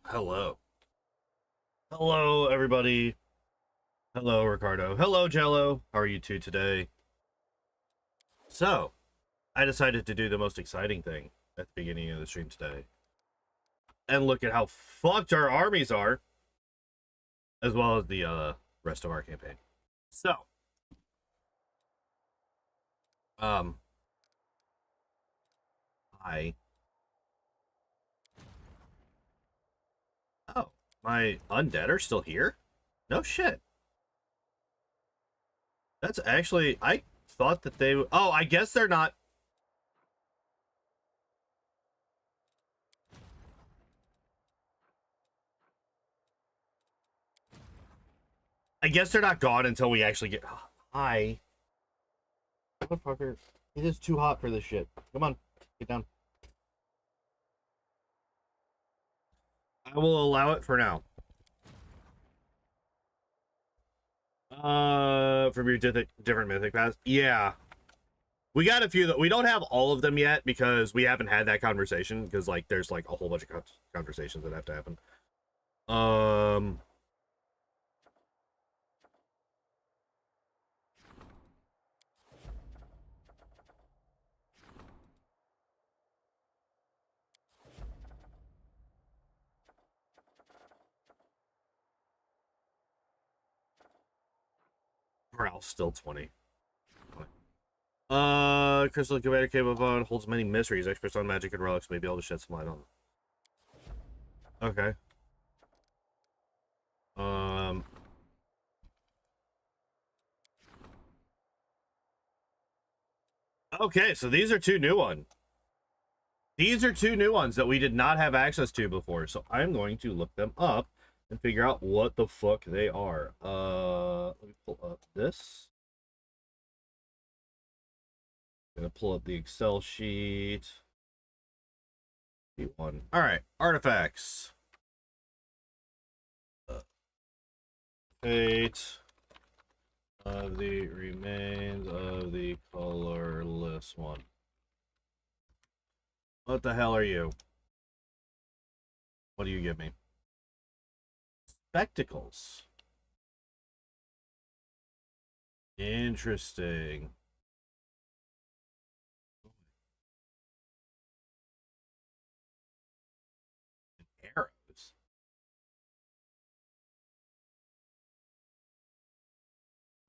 Hello. Hello, everybody. Hello, Ricardo. Hello, Jello. How are you two today? So, I decided to do the most exciting thing at the beginning of the stream today. And look at how fucked our armies are, as well as the rest of our campaign. So, um, I... Oh, my undead are still here? No shit. That's actually... I thought that they... Oh, I guess they're not... I guess they're not gone until we actually get... Hi. Motherfucker. It is too hot for this shit. Come on. Get down. I will allow it for now. From your different mythic paths? Yeah. We got a few that we don't have all of them yet because we haven't had that conversation because like there's like a whole bunch of conversations that have to happen. Morale's still 20. Crystal Incubator Cable Bone holds many mysteries. Experts on magic and relics may be able to shed some light on them. Okay. Okay, so these are two new ones. These are two new ones that we did not have access to before. So I'm going to look them up and figure out what the fuck they are. Let me pull up this. I'm gonna pull up the Excel sheet. One. All right, artifacts. Fate of the remains of the colorless one. What the hell are you? What do you give me? Spectacles. Interesting. Arrows.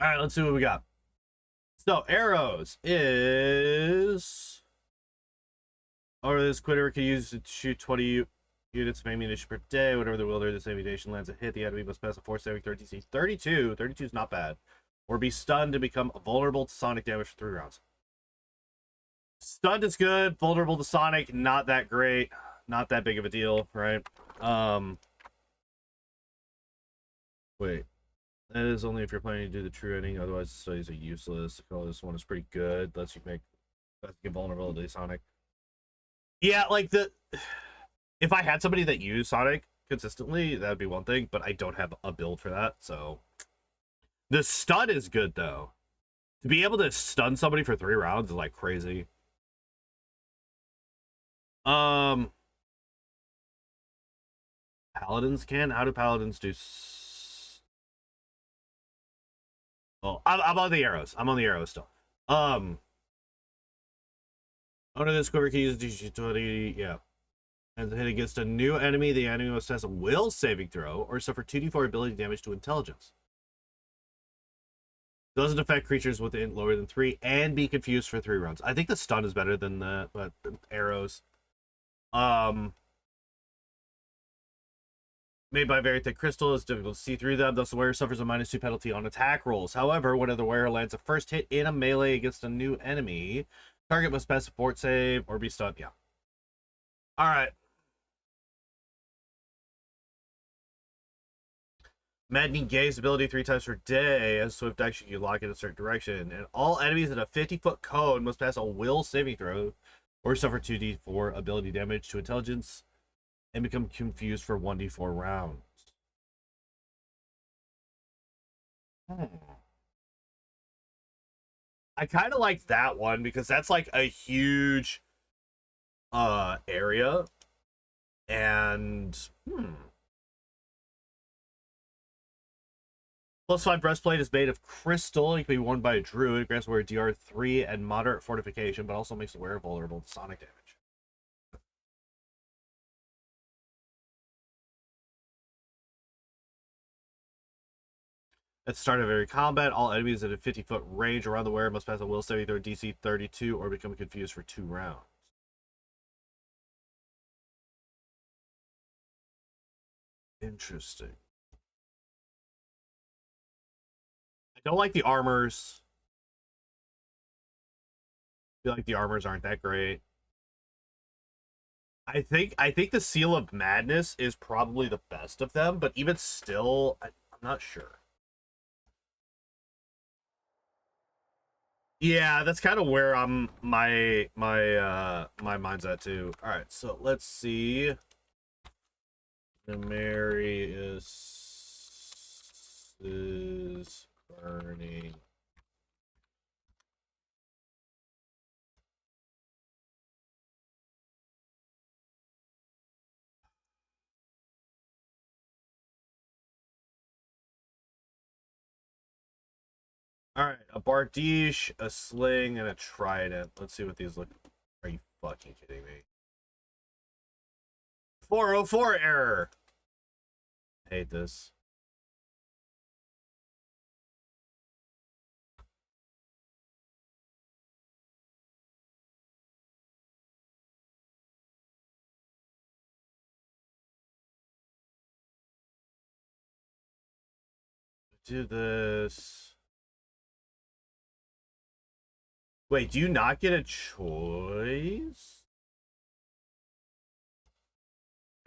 All right, let's see what we got. So arrows is, or this quitter can use to shoot 20 units of ammunition per day. Whatever the wielder this ammunition lands a hit, the enemy must pass a force saving throw DC 32. 32 is not bad. Or be stunned to become vulnerable to sonic damage for 3 rounds. Stunned is good. Vulnerable to sonic, not that great. Not that big of a deal, right? Wait. That is only if you're planning to do the true ending. Otherwise, the studies are useless. The colorless one is pretty good. Lets you get vulnerability to sonic. Yeah, like if I had somebody that used sonic consistently, that'd be one thing. But I don't have a build for that, so the stun is good though. To be able to stun somebody for 3 rounds is like crazy. Paladins can. How do paladins do? Oh, I'm on the arrows. I'm on the arrows still. Under this quiver can use DC-20. Yeah. And hit against a new enemy, the enemy must pass a will saving throw or suffer 2d4 ability damage to intelligence. Doesn't affect creatures with lower than 3 and be confused for 3 rounds. I think the stun is better than the arrows. Made by very thick crystal, it's difficult to see through them, thus the wearer suffers a -2 penalty on attack rolls. However, whenever the wearer lands a first hit in a melee against a new enemy, target must pass a fort save or be stunned. Yeah. Alright. Maddening Gaze ability 3 times per day. As swift action, you lock in a certain direction. And all enemies in a 50-foot cone must pass a will saving throw or suffer 2d4 ability damage to intelligence and become confused for 1d4 rounds. I kind of like that one because that's like a huge area. And +5 breastplate is made of crystal. It can be worn by a druid. It grants wearer DR3 and moderate fortification, but also makes the wearer vulnerable to sonic damage. At the start of every combat, all enemies at a 50-foot range around the wearer must pass a will saving throw DC 32 or become confused for 2 rounds. Interesting. I don't like the armors. I feel like the armors aren't that great. I think the Seal of Madness is probably the best of them, but even still, I'm not sure. Yeah, that's kind of where my mind's at too. All right, so let's see. Nemarius is burning All right, a bardiche, a sling, and a trident. Let's see what these look. Are you fucking kidding me? 404 error. I hate this. Do this. Wait, do you not get a choice?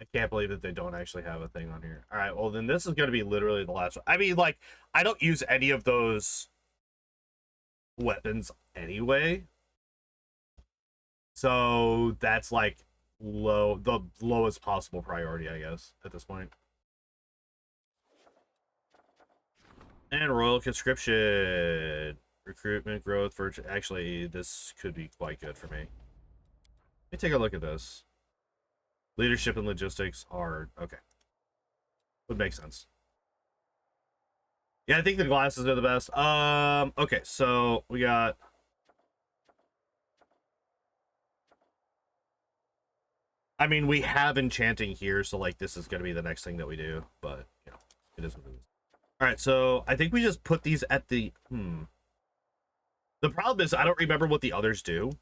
I can't believe that they don't actually have a thing on here. All right, well, then this is going to be literally the last one. I mean, like, I don't use any of those weapons anyway. So that's like the lowest possible priority, I guess, at this point. And Royal Conscription. Recruitment growth for actually this could be quite good for me. Let me take a look at this. Leadership and logistics are okay. Would make sense. Yeah, I think the glasses are the best. Okay, so we got I mean, we have enchanting here, so like this is gonna be the next thing that we do, but you know, it is what it is. Alright, so I think we just put these at the The problem is I don't remember what the others do.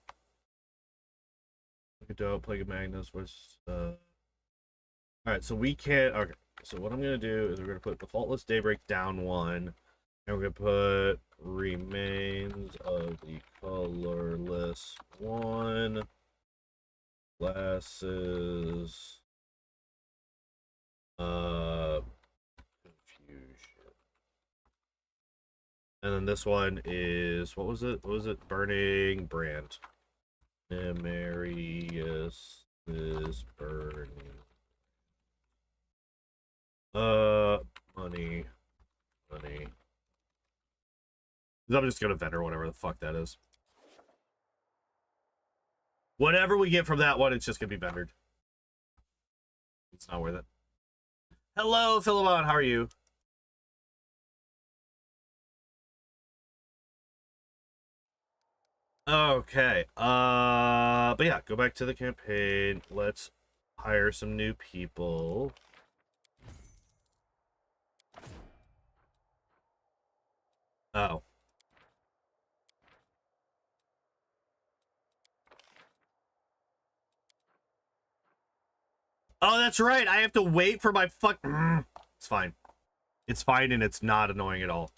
Look at Dope, Plague of Magnus was Alright, so we can't okay. So what I'm gonna do is we're gonna put the Faultless Daybreak down one, and we're gonna put Remains of the Colorless one. Glasses. Confusion. And then this one is what was it? What was it? Burning Brand. Nemarius is burning. Money. Money. I'm just gonna vendor whatever the fuck that is. Whatever we get from that one, it's just gonna be vendored. It's not worth it. Hello, Philemon, how are you? Okay. But yeah, go back to the campaign. Let's hire some new people. Oh. Oh, that's right. I have to wait for my fuck. It's fine. It's fine, and it's not annoying at all.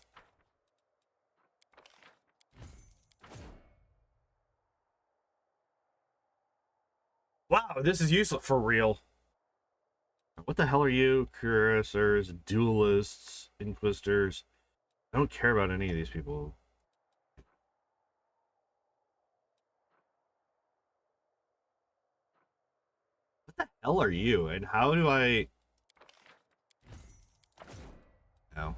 Wow, this is useless for real. What the hell are you? Cuirassiers, duelists, inquisitors. I don't care about any of these people. What the hell are you? And how do I... No.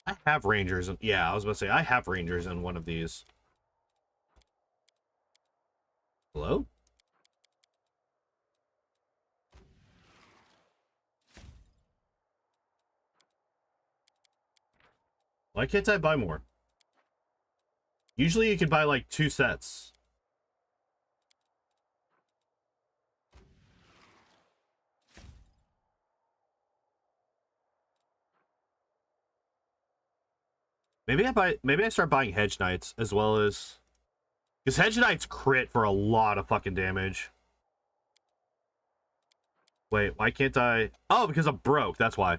I have rangers. Yeah, I was about to say, I have rangers in one of these. Hello? Why can't I buy more? Usually you can buy like 2 sets. Maybe I start buying Hedge Knights as well as... Because Hedge Knights crit for a lot of fucking damage. Wait, why can't I... Oh, because I'm broke, that's why.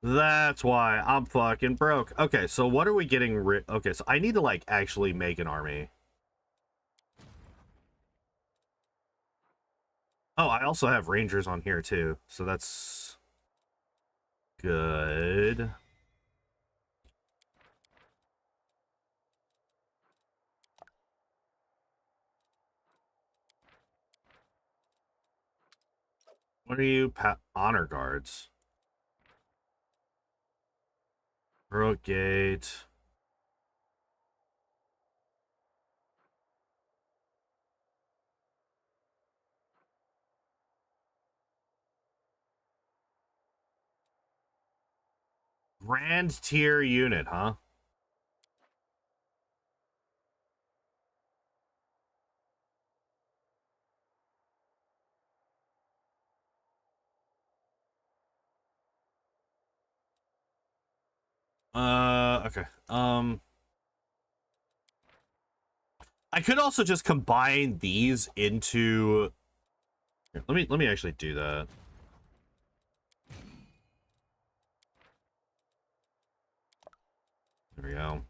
That's why I'm fucking broke. Okay, so what are we getting okay, so I need to, like, actually make an army. Oh, I also have rangers on here, too. So that's... good. What are you? Honor guards. Brookgate. Grand tier unit, huh? Okay. I could also just combine these into. Here, let me actually do that. There we go.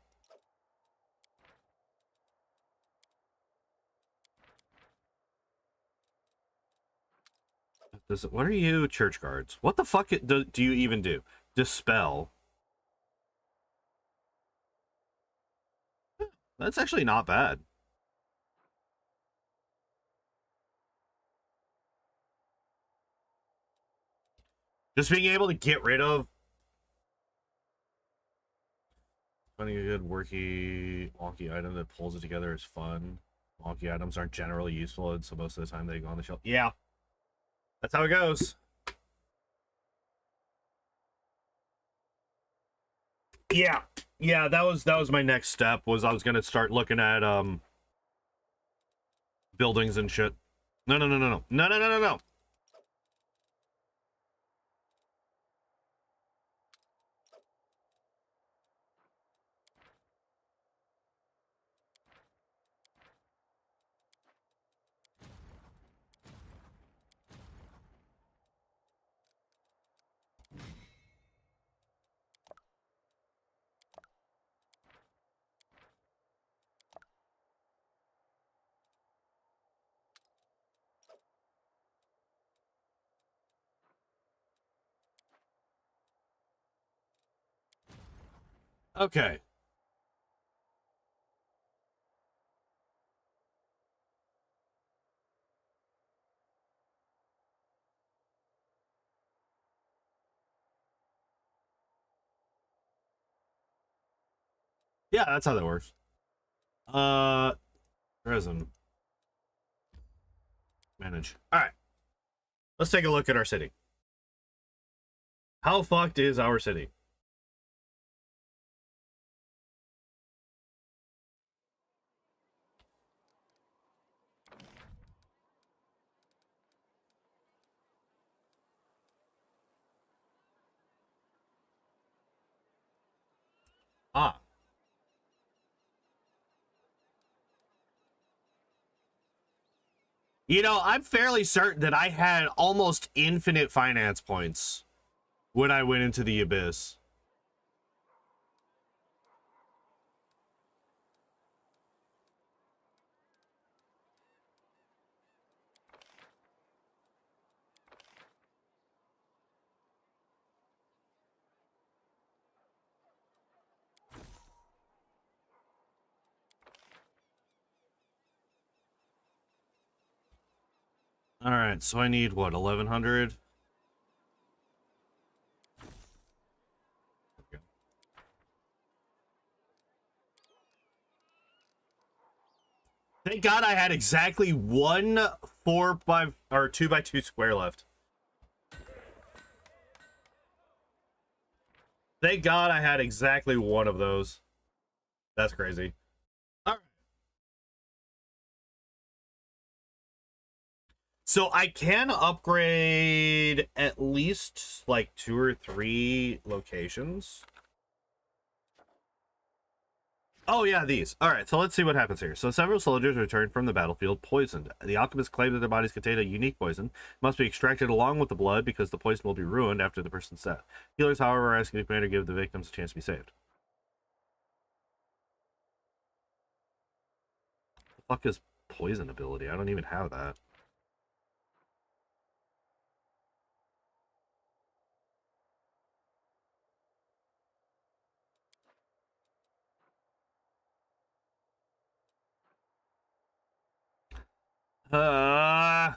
What are you, church guards? What the fuck do you even do? Dispel. That's actually not bad. Just being able to get rid of finding a good wonky item that pulls it together is fun. Wonky items aren't generally useful, and so most of the time they go on the shelf. Yeah, that's how it goes. Yeah, yeah, that was my next step. Was I was gonna start looking at buildings and shit. No, no, no, no, no, no, no, no, no, no. Okay. Yeah, that's how that works. Resin. Manage. All right. Let's take a look at our city. How fucked is our city? Ah. You know, I'm fairly certain that I had almost infinite finance points when I went into the abyss. All right, so I need what, 1100? Okay. Thank God I had exactly one 2x2 square left. Thank God I had exactly one of those. That's crazy. All right. So I can upgrade at least like 2 or 3 locations. Oh yeah, these. All right, so let's see what happens here. So several soldiers returned from the battlefield poisoned. The alchemists claim that their bodies contain a unique poison. It must be extracted along with the blood because the poison will be ruined after the person's death. Healers, however, are asking the commander to give the victims a chance to be saved. The fuck is poison ability? I don't even have that. Uh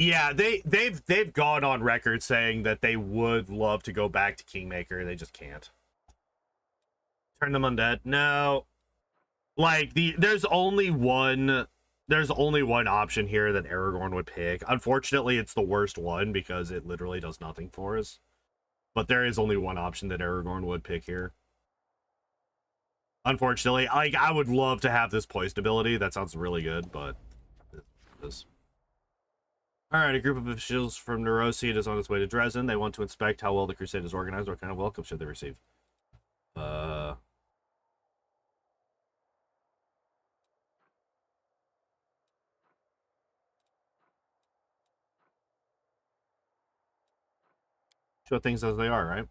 Yeah, they've gone on record saying that they would love to go back to Kingmaker. They just can't. Turn them undead. No. Like there's only one option here that Aragorn would pick. Unfortunately, it's the worst one because it literally does nothing for us. But there is only one option that Aragorn would pick here. Unfortunately, like I would love to have this poised ability. That sounds really good, but this. All right, a group of officials from Neuroseed is on its way to Dresden. They want to inspect how well the crusade is organized. What kind of welcome should they receive? Show things as they are, right?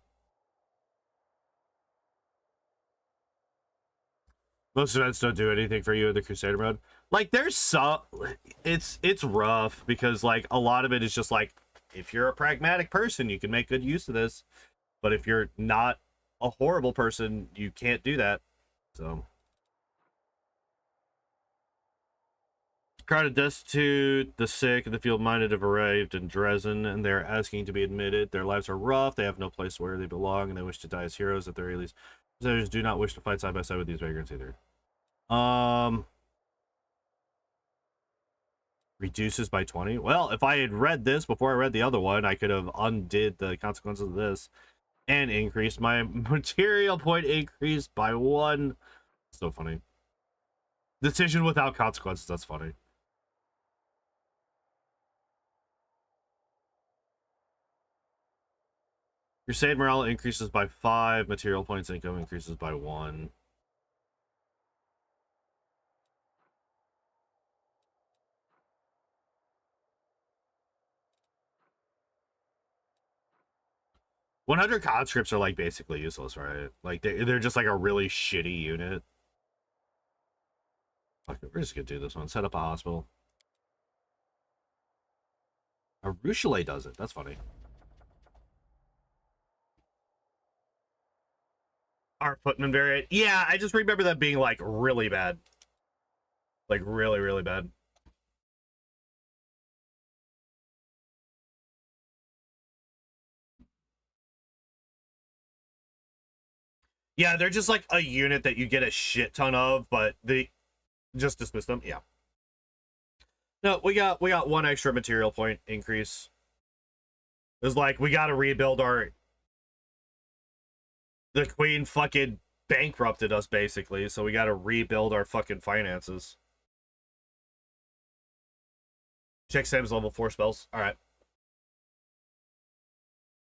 Most events don't do anything for you in the Crusader mode. Like, there's some... It's rough, because, like, a lot of it is just, like, if you're a pragmatic person, you can make good use of this. But if you're not a horrible person, you can't do that. So... Crowded, destitute, the sick, and the field-minded have arrived in Dresden, and they're asking to be admitted. Their lives are rough, they have no place where they belong, and they wish to die as heroes at the very least. Visitors do not wish to fight side by side with these vagrants either. Reduces by 20? Well, if I had read this before I read the other one, I could have undid the consequences of this and increased my material point increase by 1. So funny. Decision without consequences, that's funny. Crusade morale increases by 5. Material points income increases by 1. $100 conscripts are like basically useless, right? Like they're just like a really shitty unit. Fuck it, we're just gonna do this one. Set up a hospital. A Ruchelet does it. That's funny. Our footman variant. Yeah, I just remember that being like really bad. Like really, really bad. Yeah, they're just like a unit that you get a shit ton of, but they just dismiss them. Yeah. No, we got 1 extra material point increase. It's like we gotta rebuild our... The queen fucking bankrupted us basically, so we gotta rebuild our fucking finances. Check Sam's level 4 spells. Alright.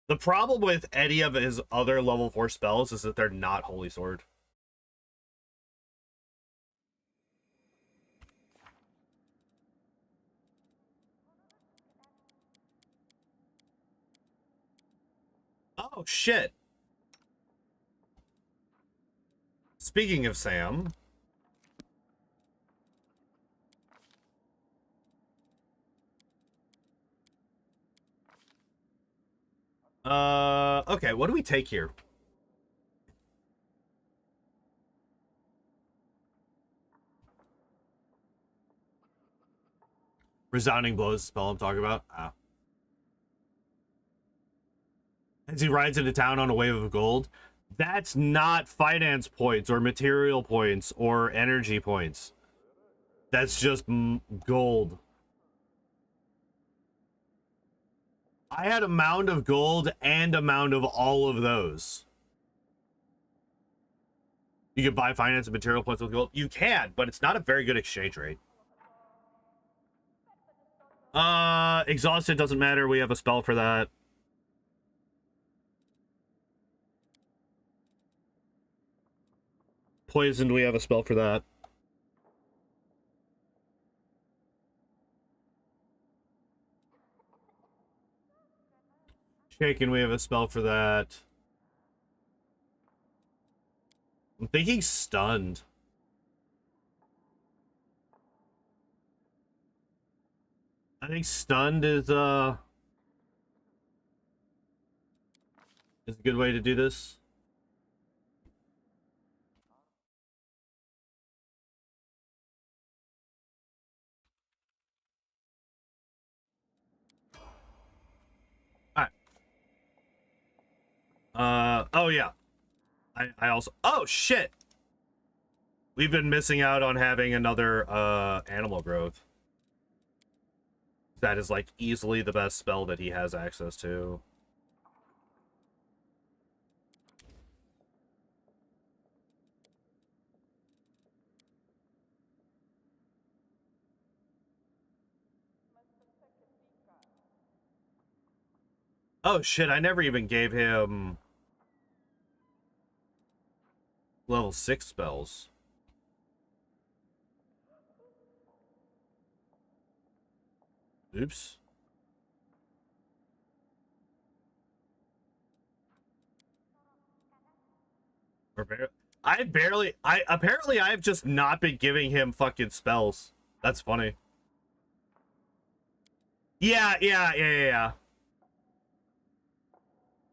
The problem with any of his other level 4 spells is that they're not Holy Sword. Oh, shit. Speaking of Sam... Okay, what do we take here? Resounding blows spell I'm talking about. Ah. As he rides into town on a wave of gold. That's not finance points or material points or energy points. That's just gold. I had a mound of gold and a mound of all of those. You can buy finance and material points with gold. You can, but it's not a very good exchange rate. Exhausted doesn't matter. We have a spell for that. Poisoned, we have a spell for that. Shaken, we have a spell for that. I'm thinking stunned. I think stunned is a good way to do this. Oh yeah. I also, oh shit! We've been missing out on having another, animal growth. That is, like, easily the best spell that he has access to. Oh shit, I never even gave him level 6 spells. Oops. Apparently I've just not been giving him fucking spells. That's funny. Yeah.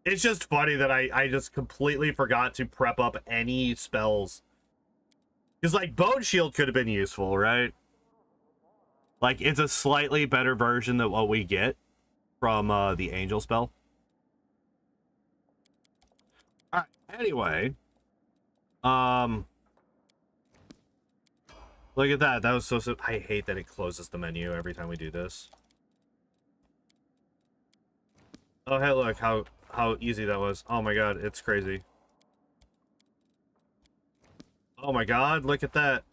It's just funny that I just completely forgot to prep up any spells. Because, like, Bone Shield could have been useful, right? Like, it's a slightly better version than what we get from the Angel spell. Alright, anyway. Look at that. That was so... I hate that it closes the menu every time we do this. Oh, hey, look how easy that was. Oh my god, it's crazy. Oh my god, look at that.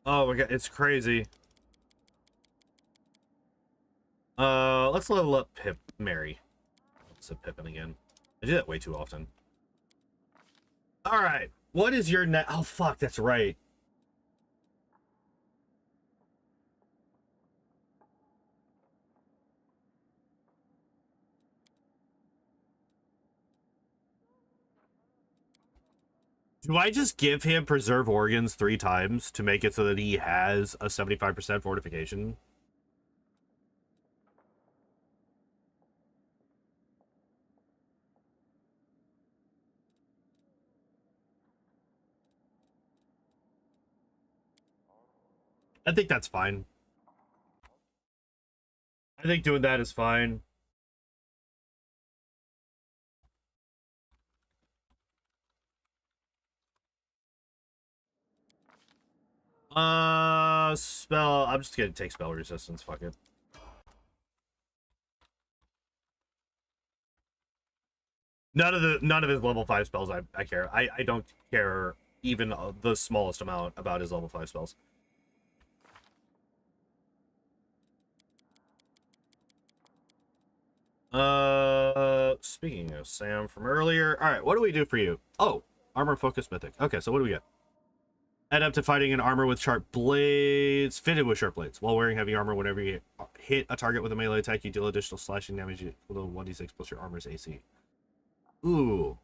Oh my god, it's crazy. Let's level up Mary. Let's say Pippin again. I do that way too often. Alright, what is your net? Oh fuck, that's right. Do I just give him Preserve Organs 3 times to make it so that he has a 75% fortification? I think that's fine. I think doing that is fine. Spell. I'm just gonna take spell resistance. Fuck it. None of his level 5 spells I care. I don't care even the smallest amount about his level 5 spells. Speaking of Sam from earlier, all right, what do we do for you? Oh, armor focus mythic. Okay, so what do we get? Add up to fighting in armor with sharp blades, fitted with sharp blades. While wearing heavy armor, whenever you hit a target with a melee attack, you deal additional slashing damage equal to 1d6 plus your armor's AC. Ooh.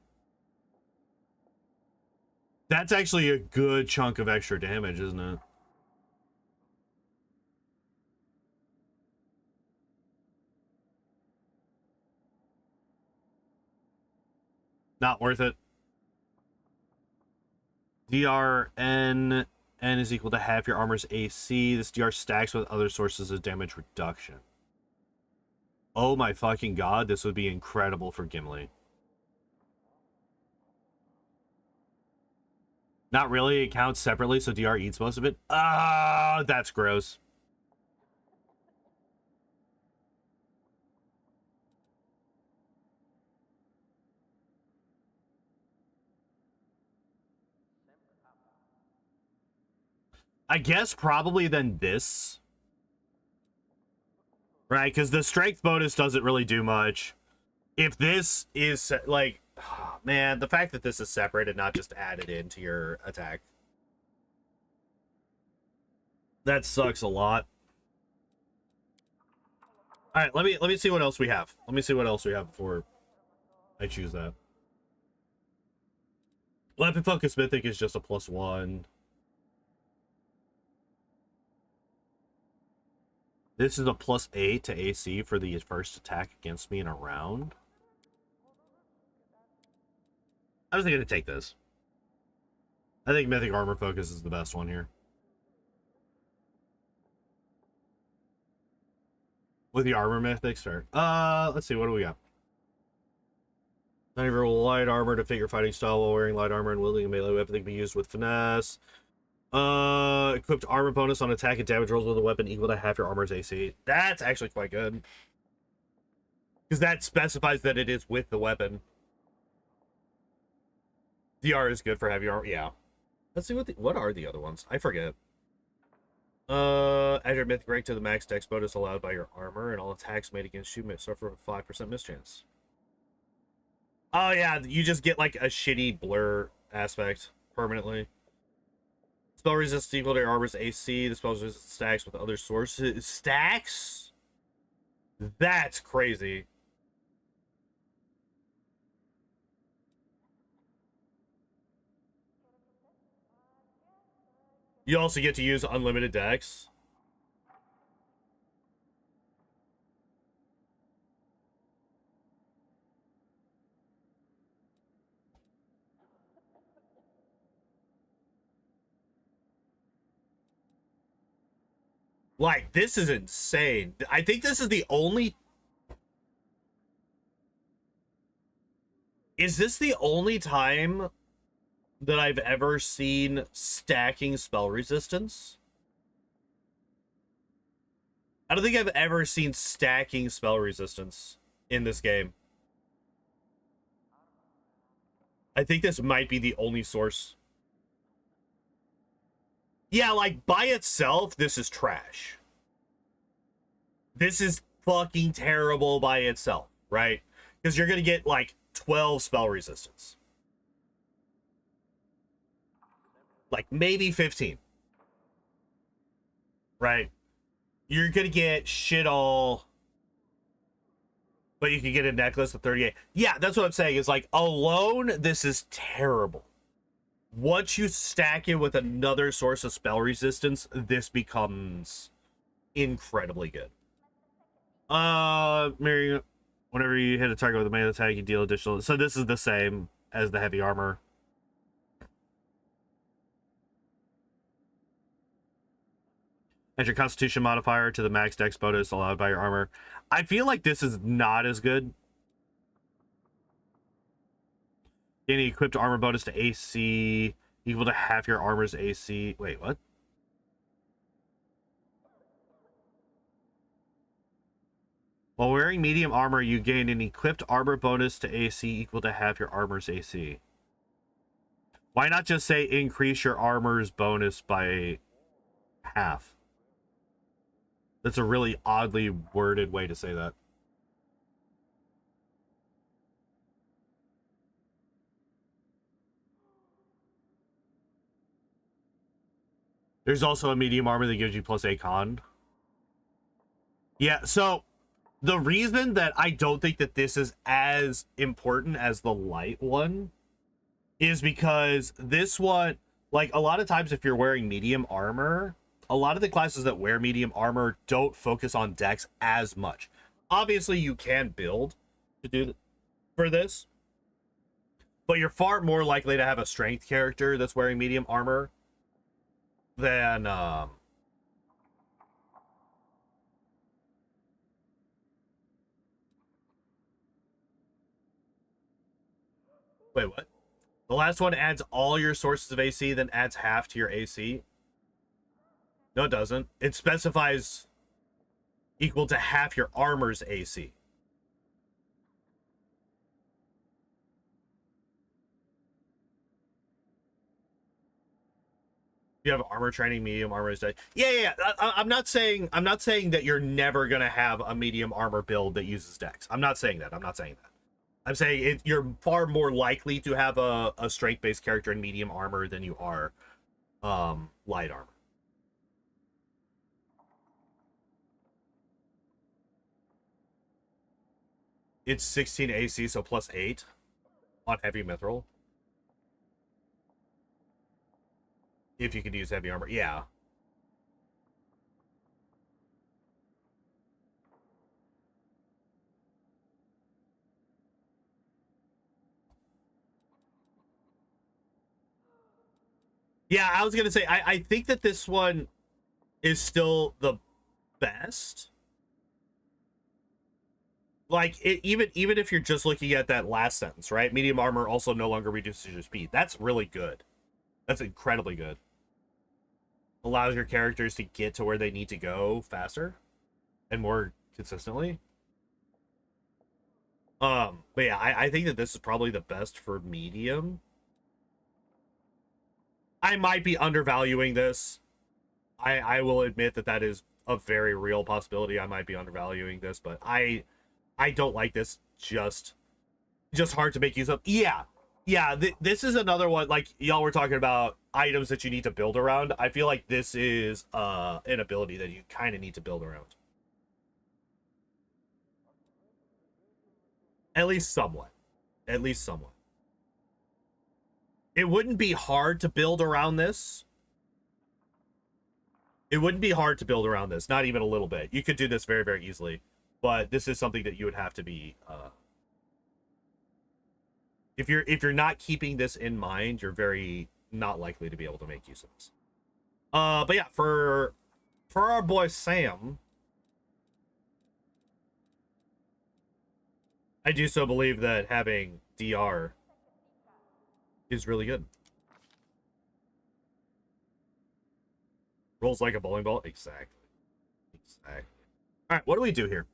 That's actually a good chunk of extra damage, isn't it? Not worth it. DRN N is equal to half your armor's AC. This DR stacks with other sources of damage reduction. Oh my fucking god, this would be incredible for Gimli. Not really, it counts separately, so DR eats most of it. Ah, that's gross. I guess probably then this. Right, because the strength bonus doesn't really do much. If this is, like, oh, man, the fact that this is separated, not just added into your attack. That sucks a lot. All right, let me see what else we have. Let me see what else we have before I choose that. Weapon Focus Mythic is just a +1. This is a +8 to AC for the first attack against me in a round. I was going to take this. I think Mythic Armor Focus is the best one here. With the armor mythics, sure. Let's see, what do we got? Not even light armor to fit your fighting style while wearing light armor and wielding a melee weapon that can be used with finesse. Equipped armor bonus on attack and damage rolls with a weapon equal to half your armor's AC. That's actually quite good. Because that specifies that it is with the weapon. DR is good for heavy armor, yeah. Let's see what are the other ones? I forget. Add your mythic rank to the max dex bonus allowed by your armor, and all attacks made against you may suffer a 5% mischance. Oh yeah, you just get like a shitty blur aspect permanently. Spell resistance equal to your armor's AC. The spell resistance stacks with other sources. Stacks? That's crazy. You also get to use unlimited decks. Like, this is insane. I think this is the only... Is this the only time that I've ever seen stacking spell resistance? I don't think I've ever seen stacking spell resistance in this game. I think this might be the only source. Yeah, like, by itself, this is trash. This is fucking terrible by itself, right? Because you're going to get, like, 12 spell resistance. Like, maybe 15. Right? You're going to get shit all... But you can get a necklace of 38. Yeah, that's what I'm saying. Is like, alone, this is terrible. Once you stack it with another source of spell resistance, this becomes incredibly good. Mary, whenever you hit a target with a melee attack, you deal additional. So this is the same as the heavy armor. Add your constitution modifier to the max dex bonus allowed by your armor. I feel like this is not as good. Any equipped armor bonus to AC equal to half your armor's AC. Wait, what? While wearing medium armor, you gain an equipped armor bonus to AC equal to half your armor's AC. Why not just say increase your armor's bonus by half? That's a really oddly worded way to say that. There's also a medium armor that gives you plus a con. Yeah, so the reason that I don't think that this is as important as the light one is because this one, like, a lot of times if you're wearing medium armor, a lot of the classes that wear medium armor don't focus on dex as much. Obviously, you can build to do for this, but you're far more likely to have a strength character that's wearing medium armor than wait, what? The last one adds all your sources of AC, then adds half to your AC. No, it doesn't. It specifies equal to half your armor's AC. You have armor training, medium armor is yeah. I'm not saying that you're never gonna have a medium armor build that uses dex. I'm not saying that. I'm saying you're far more likely to have a strength based character in medium armor than you are light armor. It's 16 AC, so plus 8 on heavy mithril. If you could use heavy armor, yeah. Yeah, I was gonna say I think that this one is still the best. like even if you're just looking at that last sentence, right? Medium armor also no longer reduces your speed. That's really good. That's incredibly good. Allows your characters to get to where they need to go faster and more consistently. But yeah, I think that this is probably the best for medium. I might be undervaluing this. I will admit that that is a very real possibility. I might be undervaluing this, but I don't like this. Just hard to make use of. Yeah, yeah. This is another one. Like y'all were talking about items that you need to build around. I feel like this is an ability that you kind of need to build around, at least somewhat. At least somewhat. It wouldn't be hard to build around this. It wouldn't be hard to build around this, not even a little bit. You could do this very, very easily. But this is something that you would have to be if you're not keeping this in mind, you're very not likely to be able to make use of this. But yeah, for our boy Sam, I do so believe that having DR is really good. Rolls like a bowling ball. Exactly. Exactly. All right, what do we do here?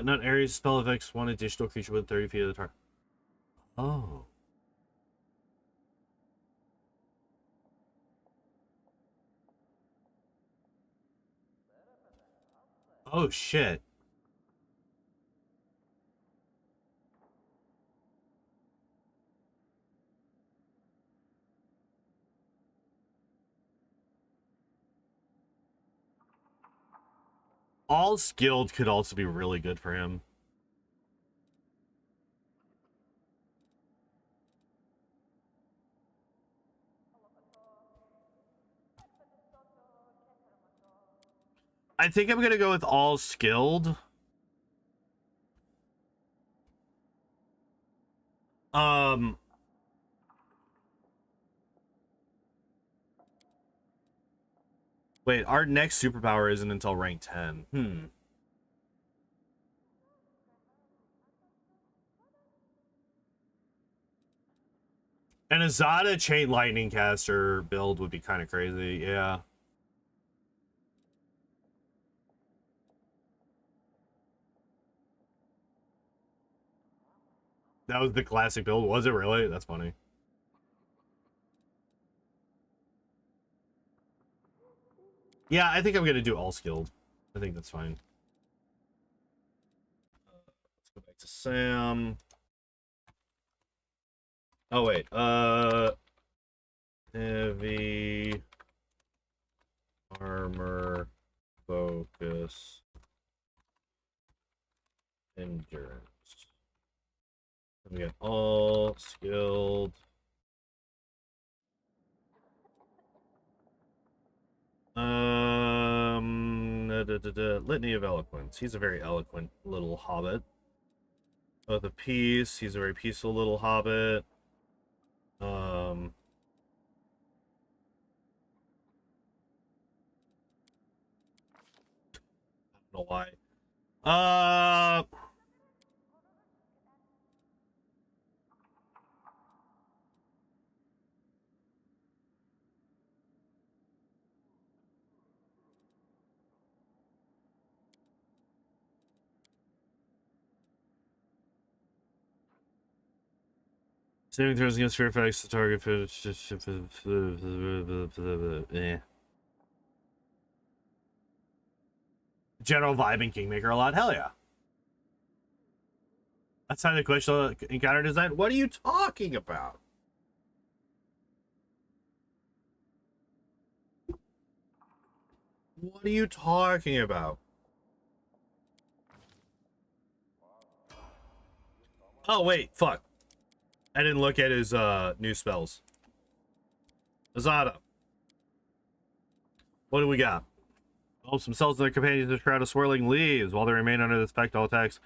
Not Ares spell effects one additional creature within 30 feet of the target. Oh. Oh shit. All skilled could also be really good for him. I think I'm gonna go with all skilled. Um Wait, our next superpower isn't until rank 10. An Azada Chain Lightning Caster build would be kind of crazy, yeah. That was the classic build, was it really? That's funny. Yeah, I think I'm gonna do all skilled. I think that's fine. Let's go back to Sam. Oh wait, heavy armor focus endurance. We got all skilled. Litany of Eloquence. He's a very eloquent little hobbit. The Peace. He's a very peaceful little hobbit. I don't know why. Saving throws against fear effects, the target. General vibe in Kingmaker a lot. Hell yeah. Outside the question encounter design. What are you talking about? What are you talking about? Oh wait, fuck. I didn't look at his new spells. Azada. What do we got? Oh, some cells and their companions in a shroud of swirling leaves. While they remain under the effect, all attacks.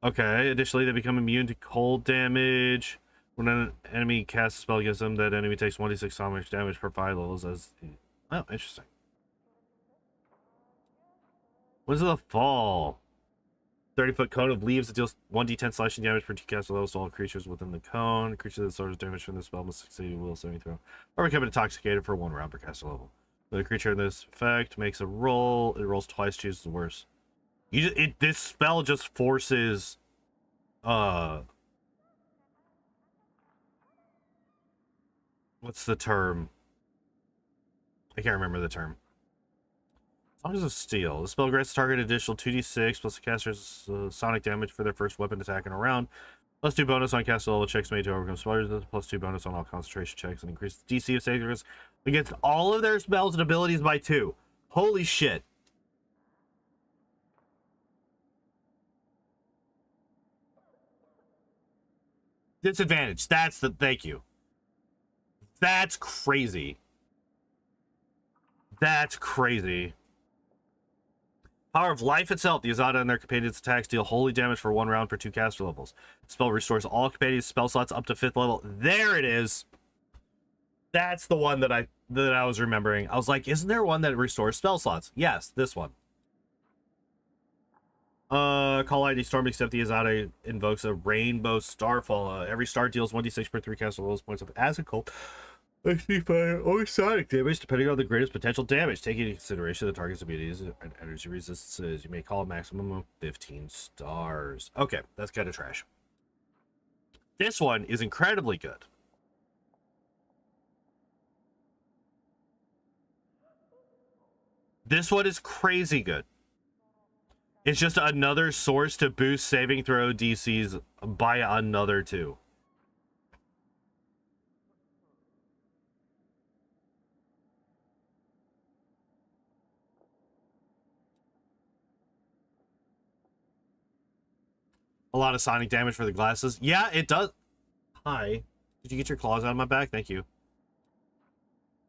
Okay, additionally, they become immune to cold damage. When an enemy casts a spell against them, that enemy takes 1d6 sonic damage for 5 levels. As oh, interesting. When's the fall? 30-foot cone of leaves that deals 1d10 slashing damage for 2 caster levels to all creatures within the cone. Creature that absorbs damage from the spell must succeed a will saving throw, or become intoxicated for 1 round per caster level. When the creature in this effect makes a roll, it rolls twice, chooses the worst. This spell just forces what's the term? I can't remember the term. Songs of Steel. The spell grants the target an additional 2d6 plus the caster's sonic damage for their first weapon attack in a round. Plus 2 bonus on caster level checks made to overcome spell resistance. Plus 2 bonus on all concentration checks and increase the DC of saving throws against all of their spells and abilities by 2. Holy shit. Disadvantage. That's the thank you. That's crazy. That's crazy. Power of Life itself. The Azada and their companions' attacks deal holy damage for 1 round per 2 caster levels. The spell restores all companions' spell slots up to 5th level. There it is. That's the one that I was remembering. I was like, isn't there one that restores spell slots? Yes, this one. Call ID Storm, except the Azada invokes a Rainbow Starfall. Every star deals 1d6 per 3 caster levels points of acid cold. Fire or sonic damage, depending on the greatest potential damage. Taking into consideration the target's abilities and energy resistances, you may call a maximum of 15 stars. Okay, that's kind of trash. This one is incredibly good. This one is crazy good. It's just another source to boost saving throw DCs by another 2. A lot of sonic damage for the glasses. Yeah, it does. Hi. Did you get your claws out of my back? Thank you.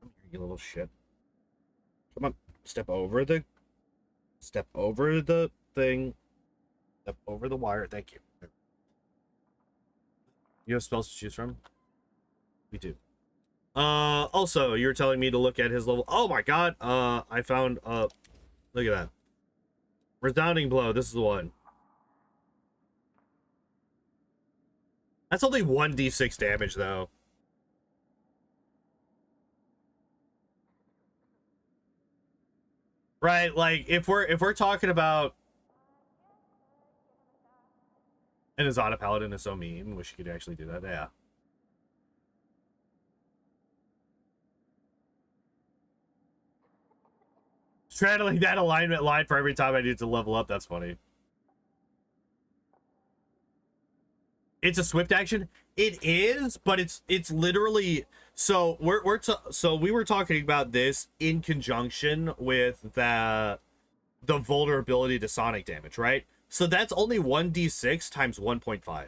Come here, you little shit. Come on. Step over the thing. Step over the wire. Thank you. You have spells to choose from? We do. Also, you're telling me to look at his level. Oh my god. I found look at that. Resounding Blow. This is the one. That's only 1d6 damage though. Right, like if we're talking about an Azada Paladin is so mean, wish you could actually do that. Yeah. Straddling that alignment line for every time I need to level up, that's funny. It's a swift action. It is, but it's literally so so we were talking about this in conjunction with the vulnerability to sonic damage, right? So that's only 1d6 times 1.5.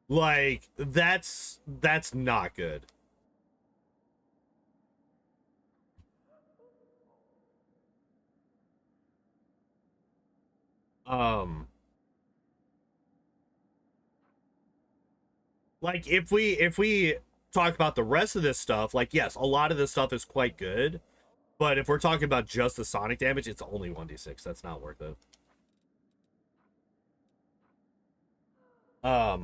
Like that's not good. Like if we talk about the rest of this stuff, like yes, a lot of this stuff is quite good, but if we're talking about just the sonic damage, it's only 1d6. That's not worth it. I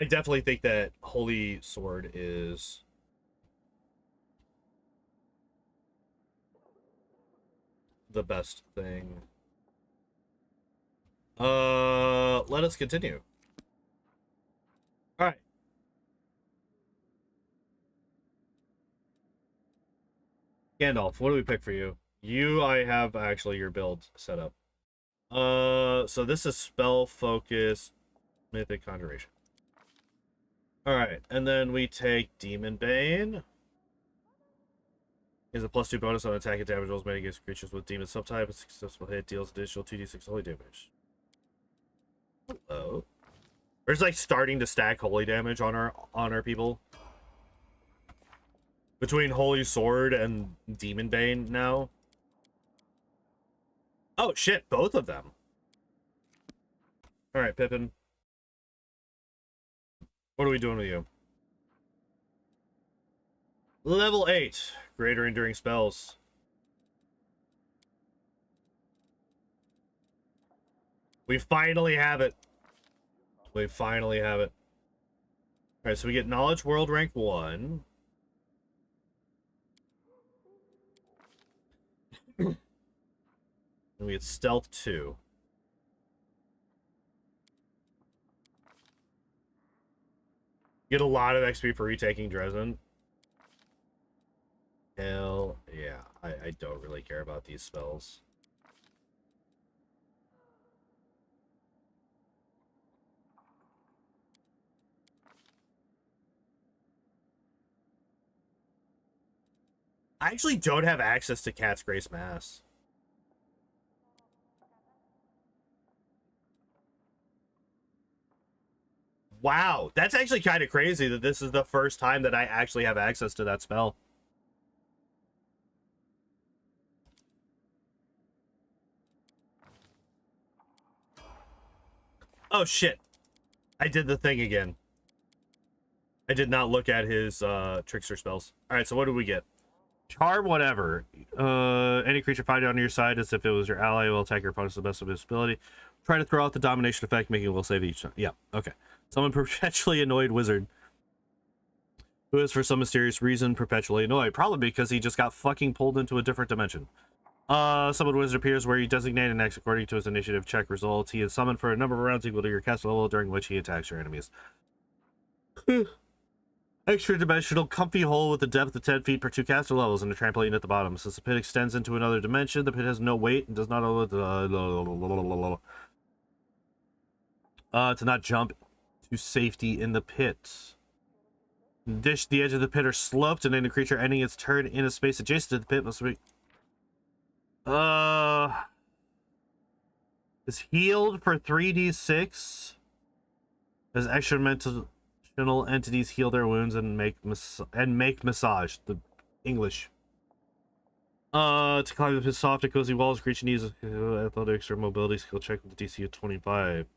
definitely think that Holy Sword is the best thing. Let us continue. All right. Gandalf, what do we pick for you? I have actually your build set up. So this is spell focus, mythic conjuration. All right, and then we take Demon Bane. Is a +2 bonus on attack and damage rolls made against creatures with demon subtype. A successful hit deals additional 2d6 holy damage. Hello. There's like starting to stack holy damage on our people. Between Holy Sword and Demon Bane now. Oh shit, both of them. Alright, Pippin. What are we doing with you? Level 8. Greater enduring spells. We finally have it. We finally have it. Alright, so we get Knowledge World rank 1. And we get Stealth 2. Get a lot of XP for retaking Dresden. Hell yeah. I don't really care about these spells. I actually don't have access to Cat's Grace Mass. Wow, that's actually kind of crazy that this is the first time that I actually have access to that spell. Oh shit. I did the thing again. I did not look at his trickster spells. Alright, so what do we get? Charm whatever. Any creature fighting on your side as if it was your ally will attack your opponent to the best of his ability. Try to throw out the domination effect, making a will save each time. Yeah, okay. Summon perpetually annoyed wizard. Who is for some mysterious reason perpetually annoyed. Probably because he just got fucking pulled into a different dimension. Summoned wizard appears where you designate and acts according to his initiative check results. He is summoned for a number of rounds equal to your cast level during which he attacks your enemies. Extra dimensional comfy hole with a depth of 10 feet per 2 caster levels and a trampoline at the bottom. Since the pit extends into another dimension, the pit has no weight and does not to not jump to safety in the pit. In addition, the edge of the pit are sloped, and any creature ending its turn in a space adjacent to the pit must be is healed for 3d6 as extra mental entities heal their wounds and make massage. The English. To climb the pit soft and cozy walls, creature needs athletics or mobility skill check with the DC of 25.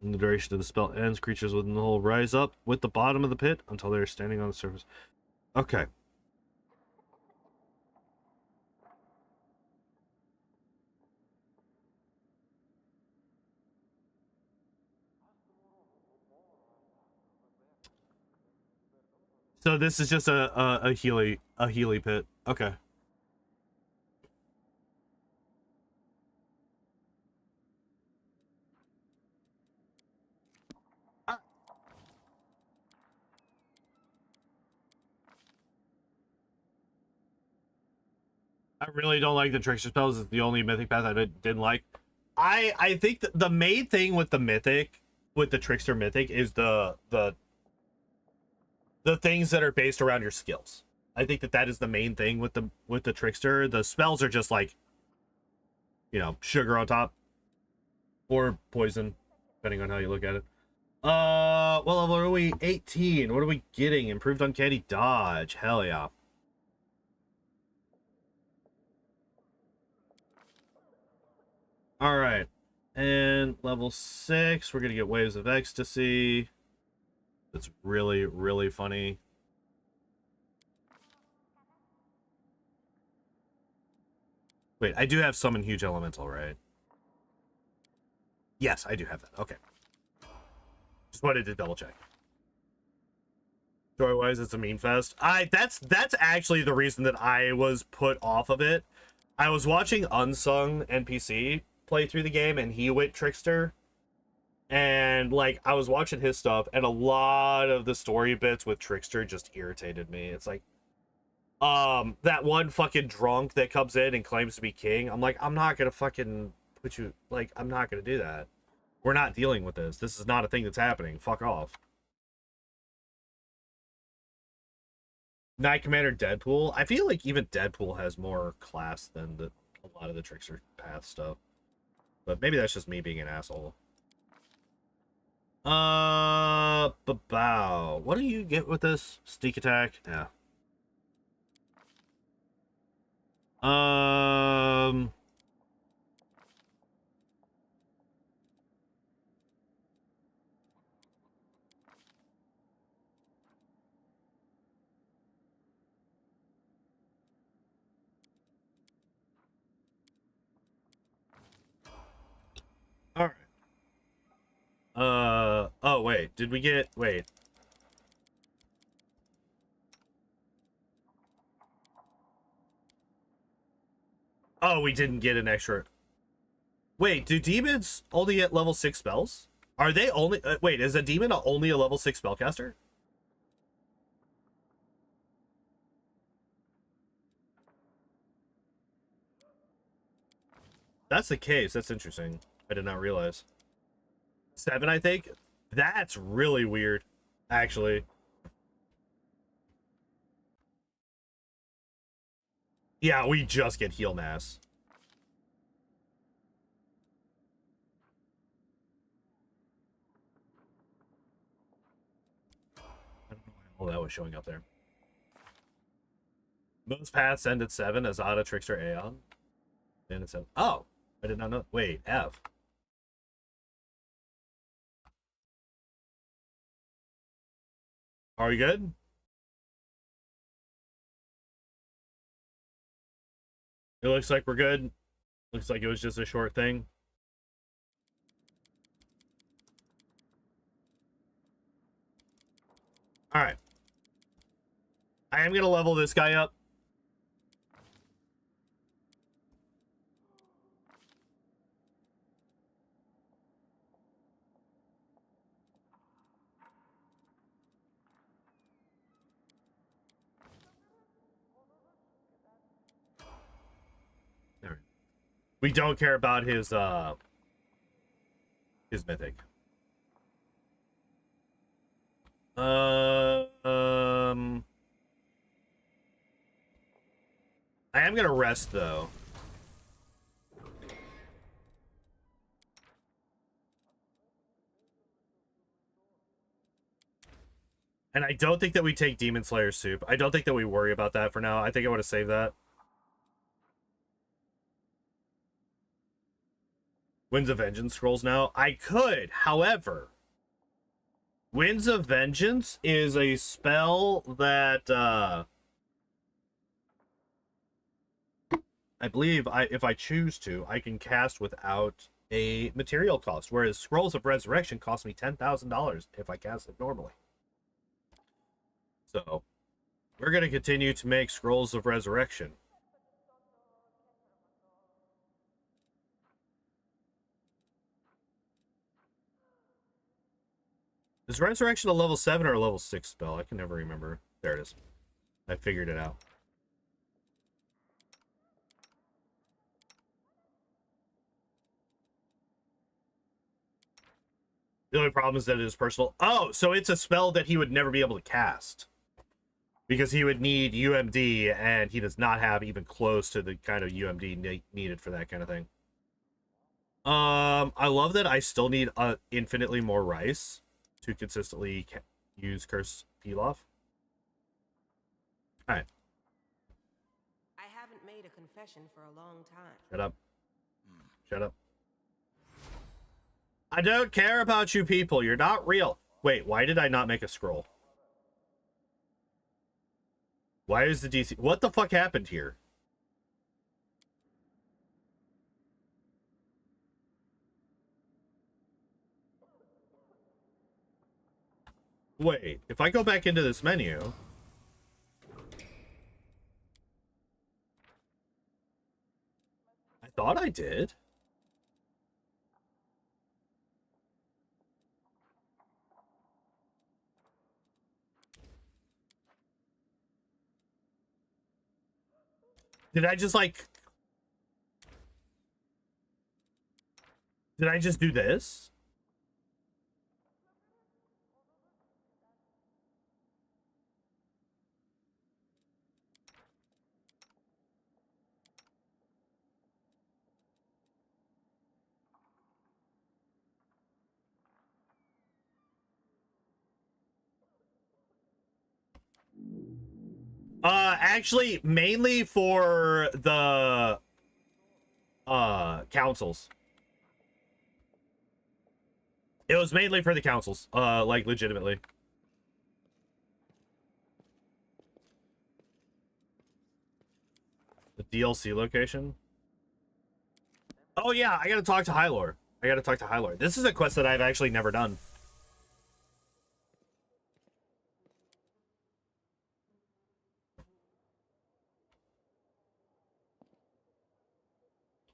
When the duration of the spell ends, creatures within the hole rise up with the bottom of the pit until they are standing on the surface. Okay. So this is just a Healy pit. Okay. I really don't like the trickster spells. It's the only mythic path I didn't like. I think that the main thing with the mythic, with the trickster mythic, is the things that are based around your skills. I think that is the main thing with the trickster. The spells are just like, you know, sugar on top or poison, depending on how you look at it. Well, what are we? 18. What are we getting? Improved uncanny dodge. Hell yeah. All right, and level 6, we're gonna get waves of ecstasy. That's really, really funny. Wait, I do have summon huge elemental, right? Yes, I do have that. Okay. Just wanted to double check. Story-wise, it's a meme fest. That's actually the reason that I was put off of it. I was watching Unsung NPC play through the game, and he went trickster. And like I was watching his stuff, and a lot of the story bits with trickster just irritated me. It's like, that one fucking drunk that comes in and claims to be king. I'm like, I'm not gonna fucking put you, like, I'm not going to do that. We're not dealing with this. This is not a thing that's happening. Fuck off. Knight Commander Deadpool. I feel like even Deadpool has more class than a lot of the Trickster Path stuff. But maybe that's just me being an asshole. Bow. What do you get with this? Sneak attack? Yeah. Um... All right. Oh, wait. Did we get... Wait. Oh, we didn't get an extra... Wait, do demons only get level 6 spells? Are they only... wait, is a demon only a level 6 spellcaster? That's the case. That's interesting. I did not realize. 7, I think? That's really weird, actually. Yeah, we just get heal mass. I don't know why all that was showing up there. Most paths end at 7. Azada, Trickster, Aeon. And it's 7. Oh, I did not know. Wait, F. Are we good? It looks like we're good. Looks like it was just a short thing. All right. I am going to level this guy up. All right. We don't care about his mythic. I am gonna rest though. And I don't think that we take Demon Slayer soup. I don't think that we worry about that for now. I think I want to save that. Winds of Vengeance scrolls now. I could, however, Winds of Vengeance is a spell that I believe if I choose to, I can cast without a material cost, whereas Scrolls of Resurrection cost me $10,000 if I cast it normally. So, we're going to continue to make Scrolls of Resurrection. Is Resurrection a level 7 or a level 6 spell? I can never remember. There it is. I figured it out. The only problem is that it is personal. Oh, so it's a spell that he would never be able to cast. Because he would need UMD, and he does not have even close to the kind of UMD needed for that kind of thing. I love that I still need infinitely more rice to consistently use Curse Pilaf. Alright. I haven't made a confession for a long time. Shut up. Shut up. I don't care about you people. You're not real. Wait, why did I not make a scroll? Why is the DC... What the fuck happened here? Wait, if I go back into this menu... I thought I did. Did I just, like... Did I just do this? Actually, mainly for the councils. It was mainly for the councils, like legitimately. The DLC location. Oh yeah, I gotta talk to Hylor. I gotta talk to Hylor. This is a quest that I've actually never done.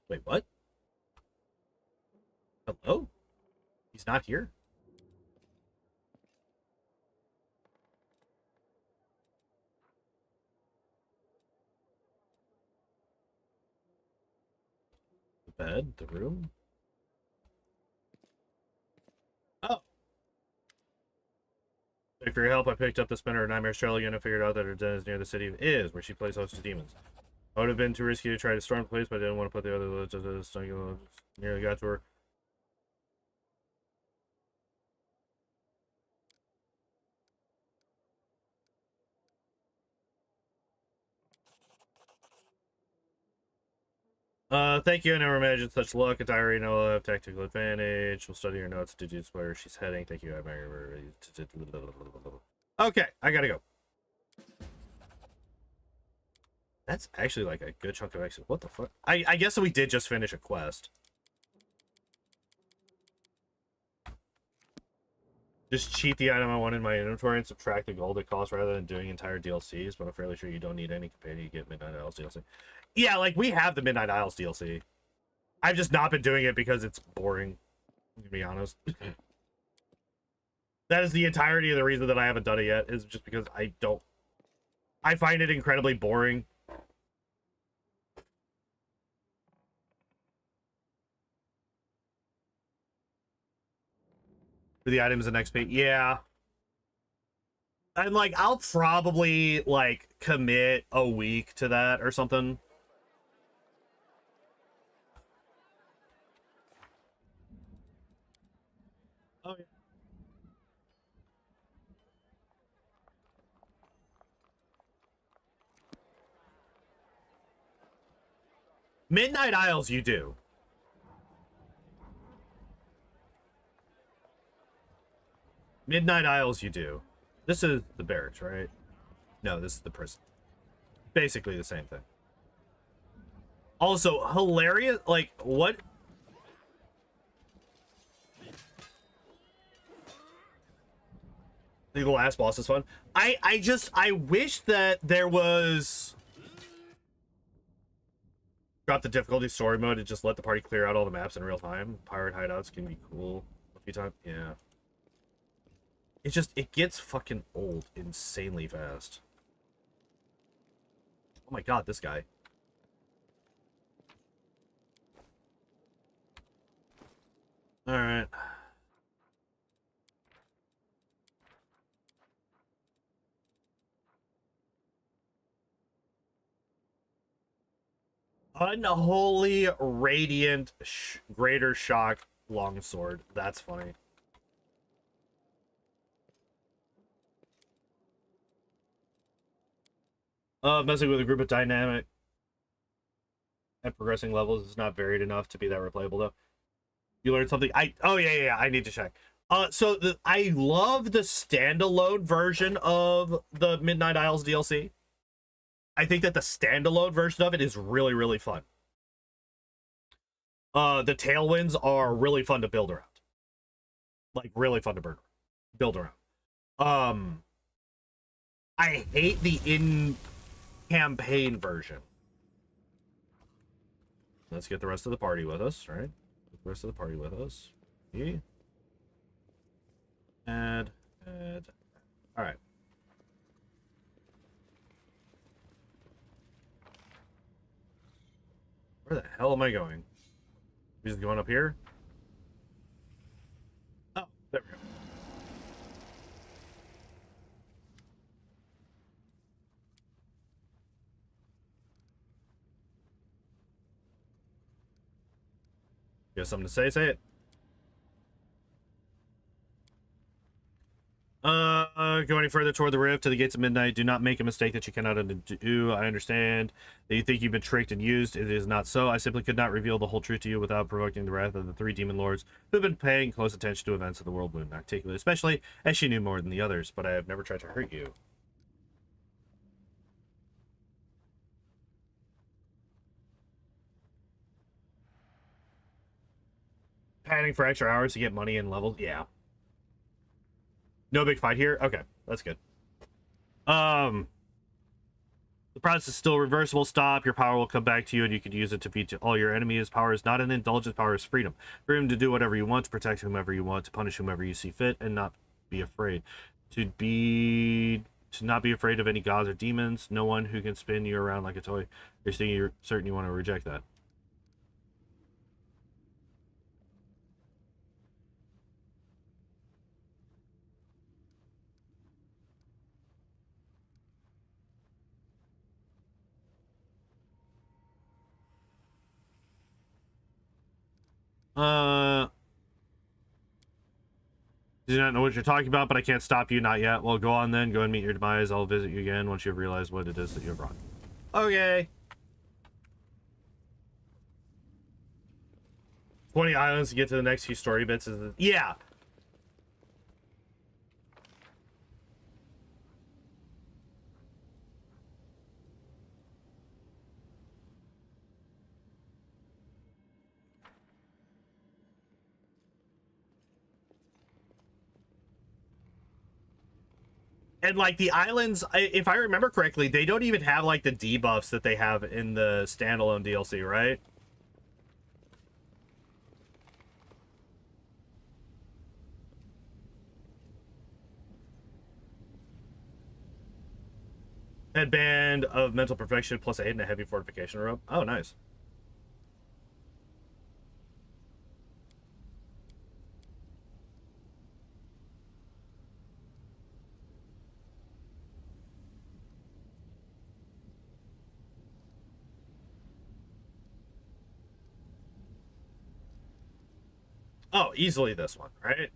Wait, what? Hello? He's not here? The bed? The room? Oh. Thank you for your help. I picked up the spinner Nightmare's trail again and figured out that her den is near the city is, where she plays host to demons. I would have been too risky to try to storm the place, but I didn't want to put the other nearly got to her. Thank you. I never imagined such luck. A diary, no, will have tactical advantage. We'll study your notes to deduce where she's heading. Thank you. Okay, I gotta go. That's actually like a good chunk of exit. What the fuck? I guess we did just finish a quest. Just cheat the item I want in my inventory and subtract the gold it costs rather than doing entire DLCs, but I'm fairly sure you don't need any companion to get Midnight Isles DLC. Yeah, like, we have the Midnight Isles DLC. I've just not been doing it because it's boring, to be honest. That is the entirety of the reason that I haven't done it yet, is just because I find it incredibly boring. For the items in XP, yeah. And, like, I'll probably, like, commit a week to that or something. Oh, yeah. Midnight Isles, you do. Midnight Isles, you do. This is the barracks, right? No, this is the prison. Basically the same thing. Also, hilarious. Like, what? The last boss is fun. I wish that there was... Drop the difficulty story mode and just let the party clear out all the maps in real time. Pirate hideouts can be cool a few times. Yeah. It's just, it gets fucking old insanely fast. Oh my god, this guy. Alright. Unholy Radiant Greater Shock Longsword. That's funny. Messing with a group of dynamic at progressing levels is not varied enough to be that replayable, though. You learned something? Oh, yeah, I need to check. So I love the standalone version of the Midnight Isles DLC. I think that the standalone version of it is really, really fun. The Tailwinds are really fun to build around. Like, really fun to build around. I hate the in-campaign version. Let's get the rest of the party with us, right? Get the rest of the party with us. Yeah. Add. All right. Where the hell am I going? Just going up here? There we go. You have something to say? Say it. Go any further toward the rift to the gates of midnight. Do not make a mistake that you cannot undo. I understand that you think you've been tricked and used. It is not so. I simply could not reveal the whole truth to you without provoking the wrath of the three demon lords who have been paying close attention to events of the world moon, particularly, especially as she knew more than the others. But I have never tried to hurt you. Panning for extra hours to get money and levels. Yeah. No big fight here. Okay, that's good. The process is still reversible. Stop. Your power will come back to you, and you can use it to defeat all your enemies. Power is not an indulgence. Power is freedom. Freedom to do whatever you want, to protect whomever you want, to punish whomever you see fit, and not be afraid. To not be afraid of any gods or demons. No one who can spin you around like a toy. You're certain you want to reject that. Do not know what you're talking about, but I can't stop you. Not yet. Well, go on then. Go and meet your demise. I'll visit you again once you've realized what it is that you've brought. Okay. 20 islands to get to the next few story bits. Yeah. And like the islands, if I remember correctly, they don't even have like the debuffs that they have in the standalone DLC, right? Headband of mental perfection plus 8 and a heavy fortification rope. Oh, nice. Oh, easily this one, right?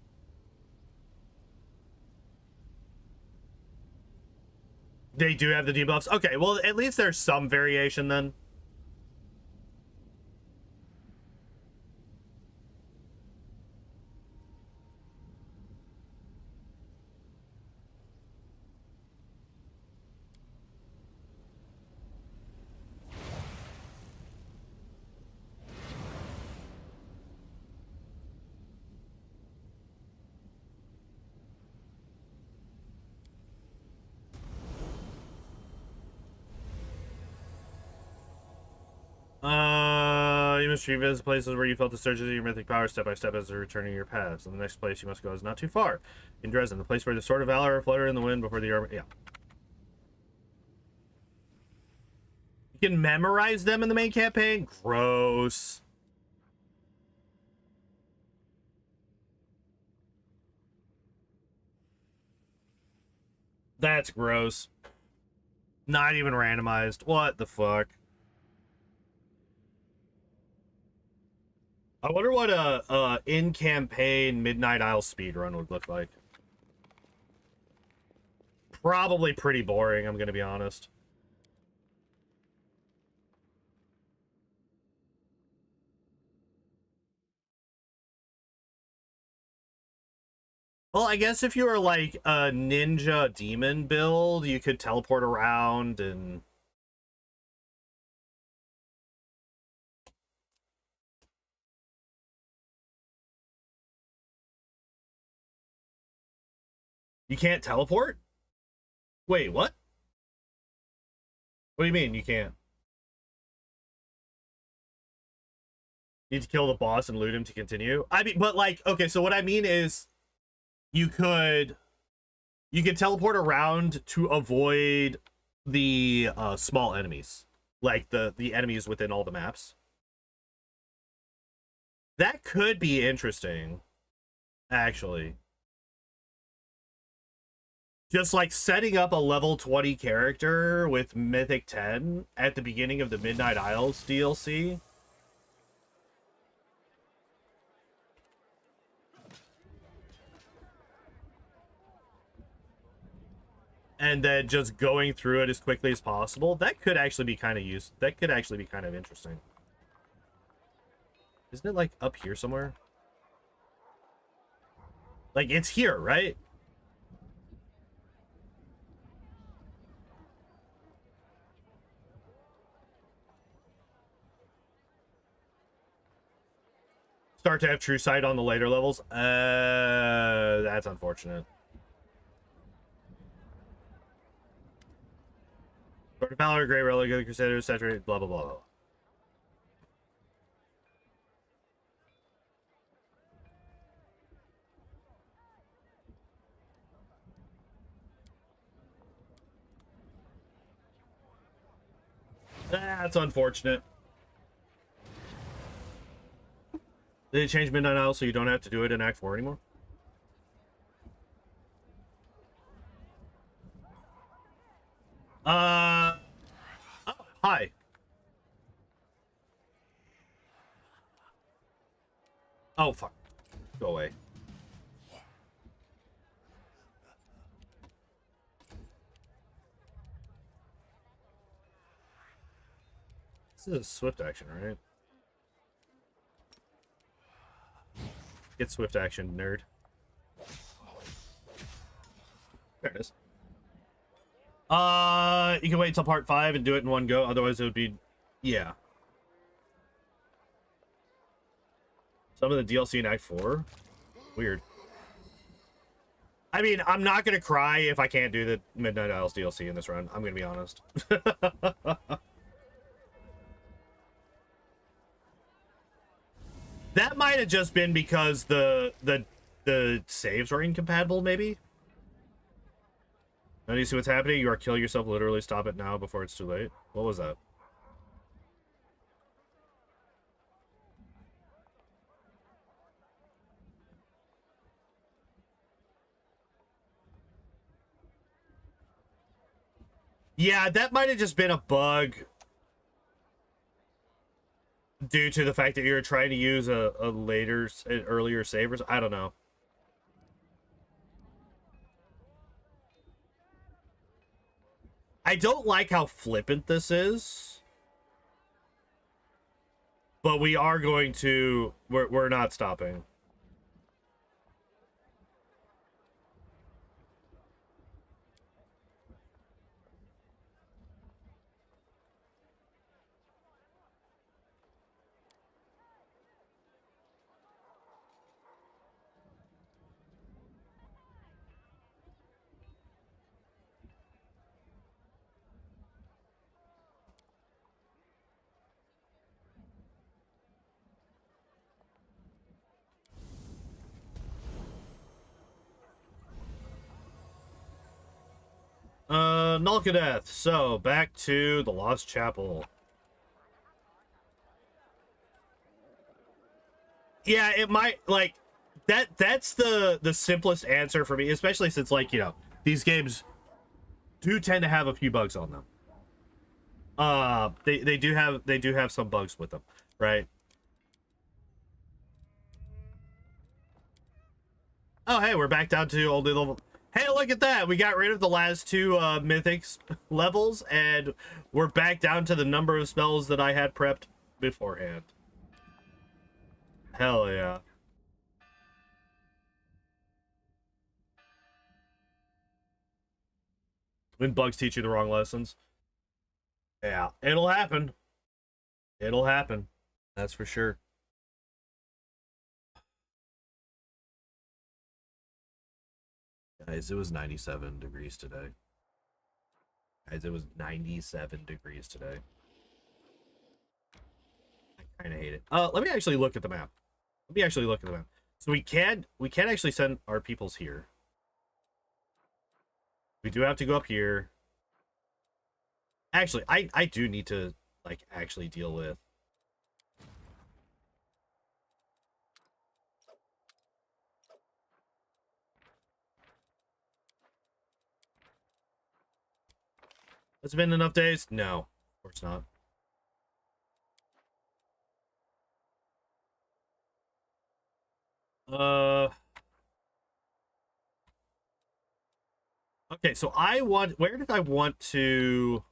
They do have the debuffs. Okay, well, at least there's some variation then. You must revisit places where you felt the surges of your mythic power step by step as you're returning your paths. And the next place you must go is not too far. In Dresden, the place where the Sword of Valor flutter in the wind before the armor. Yeah. You can memorize them in the main campaign? Gross. That's gross. Not even randomized. What the fuck? I wonder what a in-campaign Midnight Isle speedrun would look like. Probably pretty boring, I'm gonna be honest. Well, I guess if you were like a ninja demon build, you could teleport around and... You can't teleport? Wait, what? What do you mean you can't? You need to kill the boss and loot him to continue? I mean, but like, okay, so what I mean is you could teleport around to avoid the small enemies. Like the enemies within all the maps. That could be interesting, actually. Just like setting up a level 20 character with Mythic 10 at the beginning of the Midnight Isles DLC. And then just going through it as quickly as possible. That could actually be kind of that could actually be kind of interesting. Isn't it like up here somewhere? Like it's here, right? Start to have true sight on the later levels. That's unfortunate. Sword of Valor, Great Relic of the Crusaders, saturated, blah, blah, blah, blah. That's unfortunate. Did they change Midnight Isle so you don't have to do it in Act 4 anymore? Oh, hi. Oh, fuck. Go away. This is a swift action, right? Get swift action, nerd. There it is. You can wait until part 5 and do it in one go. Otherwise, it would be... Yeah. Some of the DLC in Act 4? Weird. I mean, I'm not going to cry if I can't do the Midnight Isles DLC in this run. I'm going to be honest. That might have just been because the saves were incompatible, maybe? Now you see what's happening? You are killing yourself. Literally, stop it now before it's too late. What was that? Yeah, that might have just been a bug due to the fact that you're trying to use an earlier savers. I don't know. I don't like how flippant this is, but we are going to. We're not stopping. Nulkadeth. So back to the Lost Chapel. Yeah, it might like that's the simplest answer for me, especially since like, you know, these games do tend to have a few bugs on them. They do have some bugs with them, right? Oh, hey, we're back down to only level. Hey, look at that. We got rid of the last two mythics levels, and we're back down to the number of spells that I had prepped beforehand. Hell yeah. When bugs teach you the wrong lessons. Yeah, it'll happen. It'll happen. That's for sure. Guys, it was 97 degrees today. Guys, it was 97 degrees today. I kind of hate it. Let me actually look at the map. Let me actually look at the map. So we can actually send our peoples here. We do have to go up here. Actually, I do need to like actually deal with. Has it been enough days? No, of course not. Okay, so where did I want to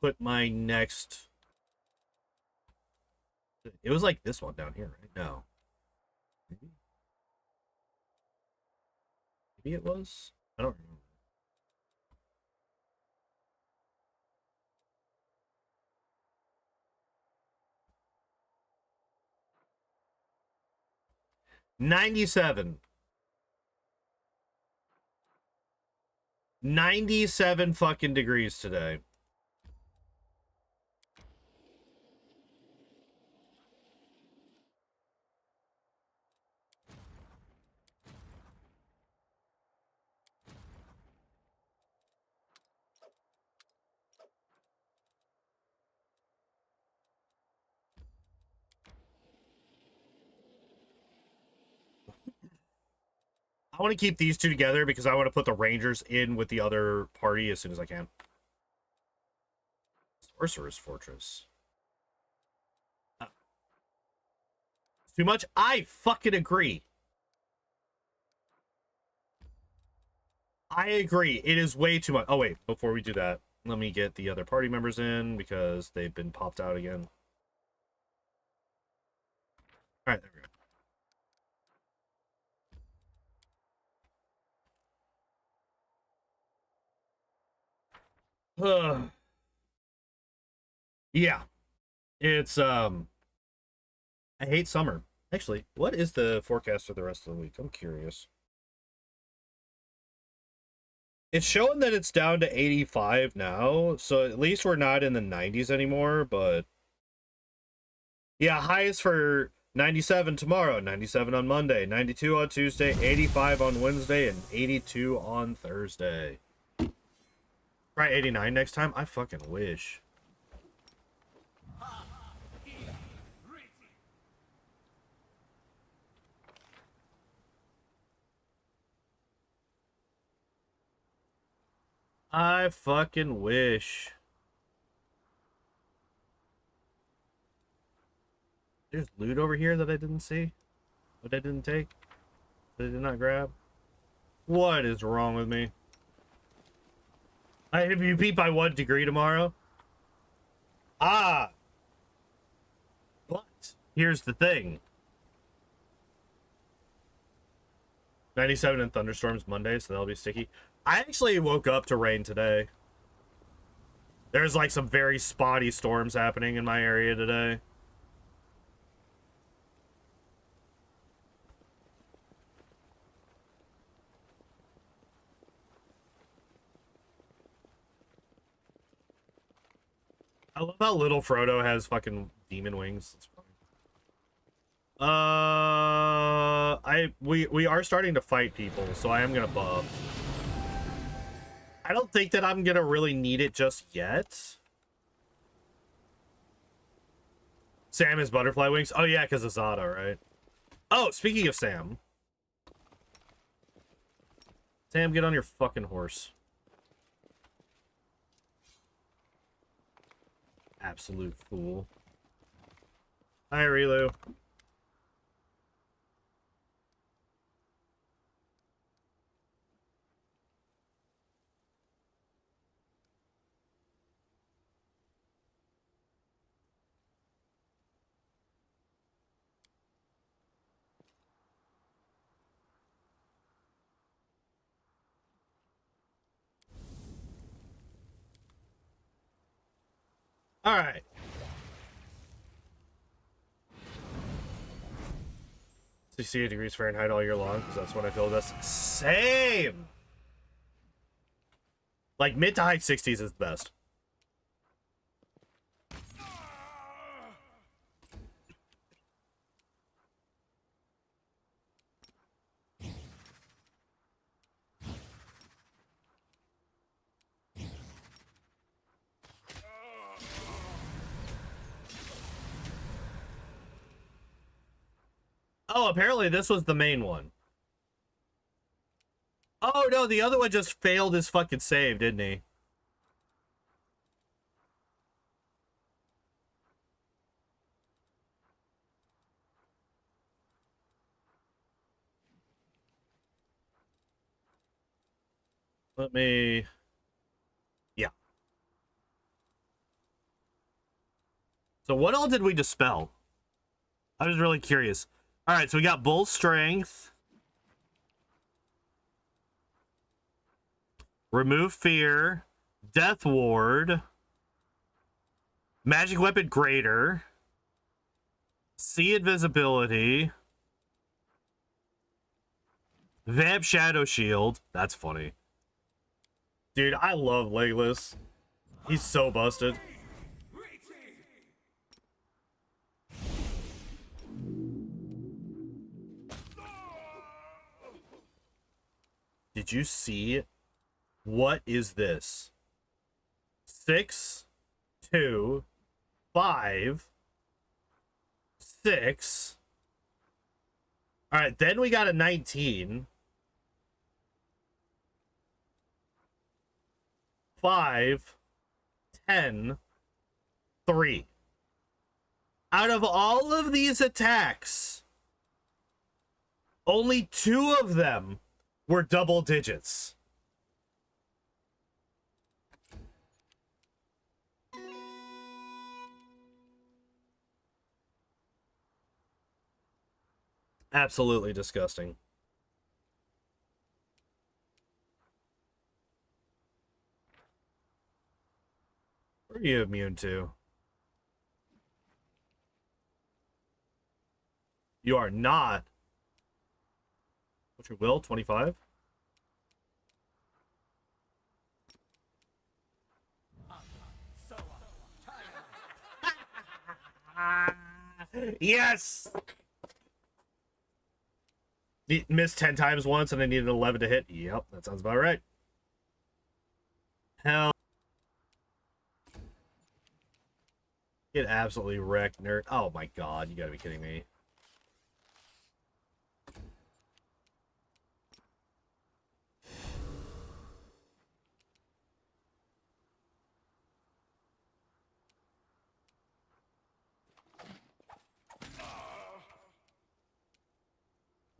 put my next? It was like this one down here, right? No. Maybe it was? I don't remember. $97. 97 fucking degrees today. I want to keep these two together because I want to put the Rangers in with the other party as soon as I can. Sorcerer's Fortress. Too much? I fucking agree. I agree. It is way too much. Oh, wait. Before we do that, let me get the other party members in because they've been popped out again. All right, there we go. Yeah. It's, I hate summer. Actually, what is the forecast for the rest of the week? I'm curious. It's showing that it's down to 85 now, so at least we're not in the 90s anymore, but yeah, highs for 97 tomorrow, 97 on Monday, 92 on Tuesday, 85 on Wednesday, and 82 on Thursday. Try 89 next time? I fucking wish. I fucking wish. There's loot over here that I didn't see. That I didn't take. That I did not grab. What is wrong with me? If you beat by 1 degree tomorrow. Ah! But here's the thing. 97 and thunderstorms Monday, so that'll be sticky. I actually woke up to rain today. There's like some very spotty storms happening in my area today. I love how little Frodo has fucking demon wings. It's funny. We are starting to fight people, so I am gonna buff. I don't think that I'm gonna really need it just yet. Sam has butterfly wings. Oh yeah, because of Zada, right? Oh, speaking of Sam. Sam, get on your fucking horse. Absolute fool. Hi, Relu. All right. 68 degrees Fahrenheit all year long, because that's what I feel best. Same! Like, mid to high 60s is the best. Oh, apparently this was the main one. Oh, no, the other one just failed his fucking save, didn't he? Let me... Yeah. So what all did we dispel? I was really curious. All right, so we got Bull Strength. Remove Fear. Death Ward. Magic Weapon Greater. See Invisibility. Vamp Shadow Shield. That's funny. Dude, I love Legless. He's so busted. Did you see? What is this? 6, 2, 5, 6. All right, then we got a 19. 5, 10, 3. Out of all of these attacks, only 2 of them were double digits. Absolutely disgusting. What are you immune to? You are not. What's your will? 25? Yes! Missed 10 times once and I needed 11 to hit. Yep, that sounds about right. Hell. Get absolutely wrecked, nerd. Oh my god, you gotta be kidding me.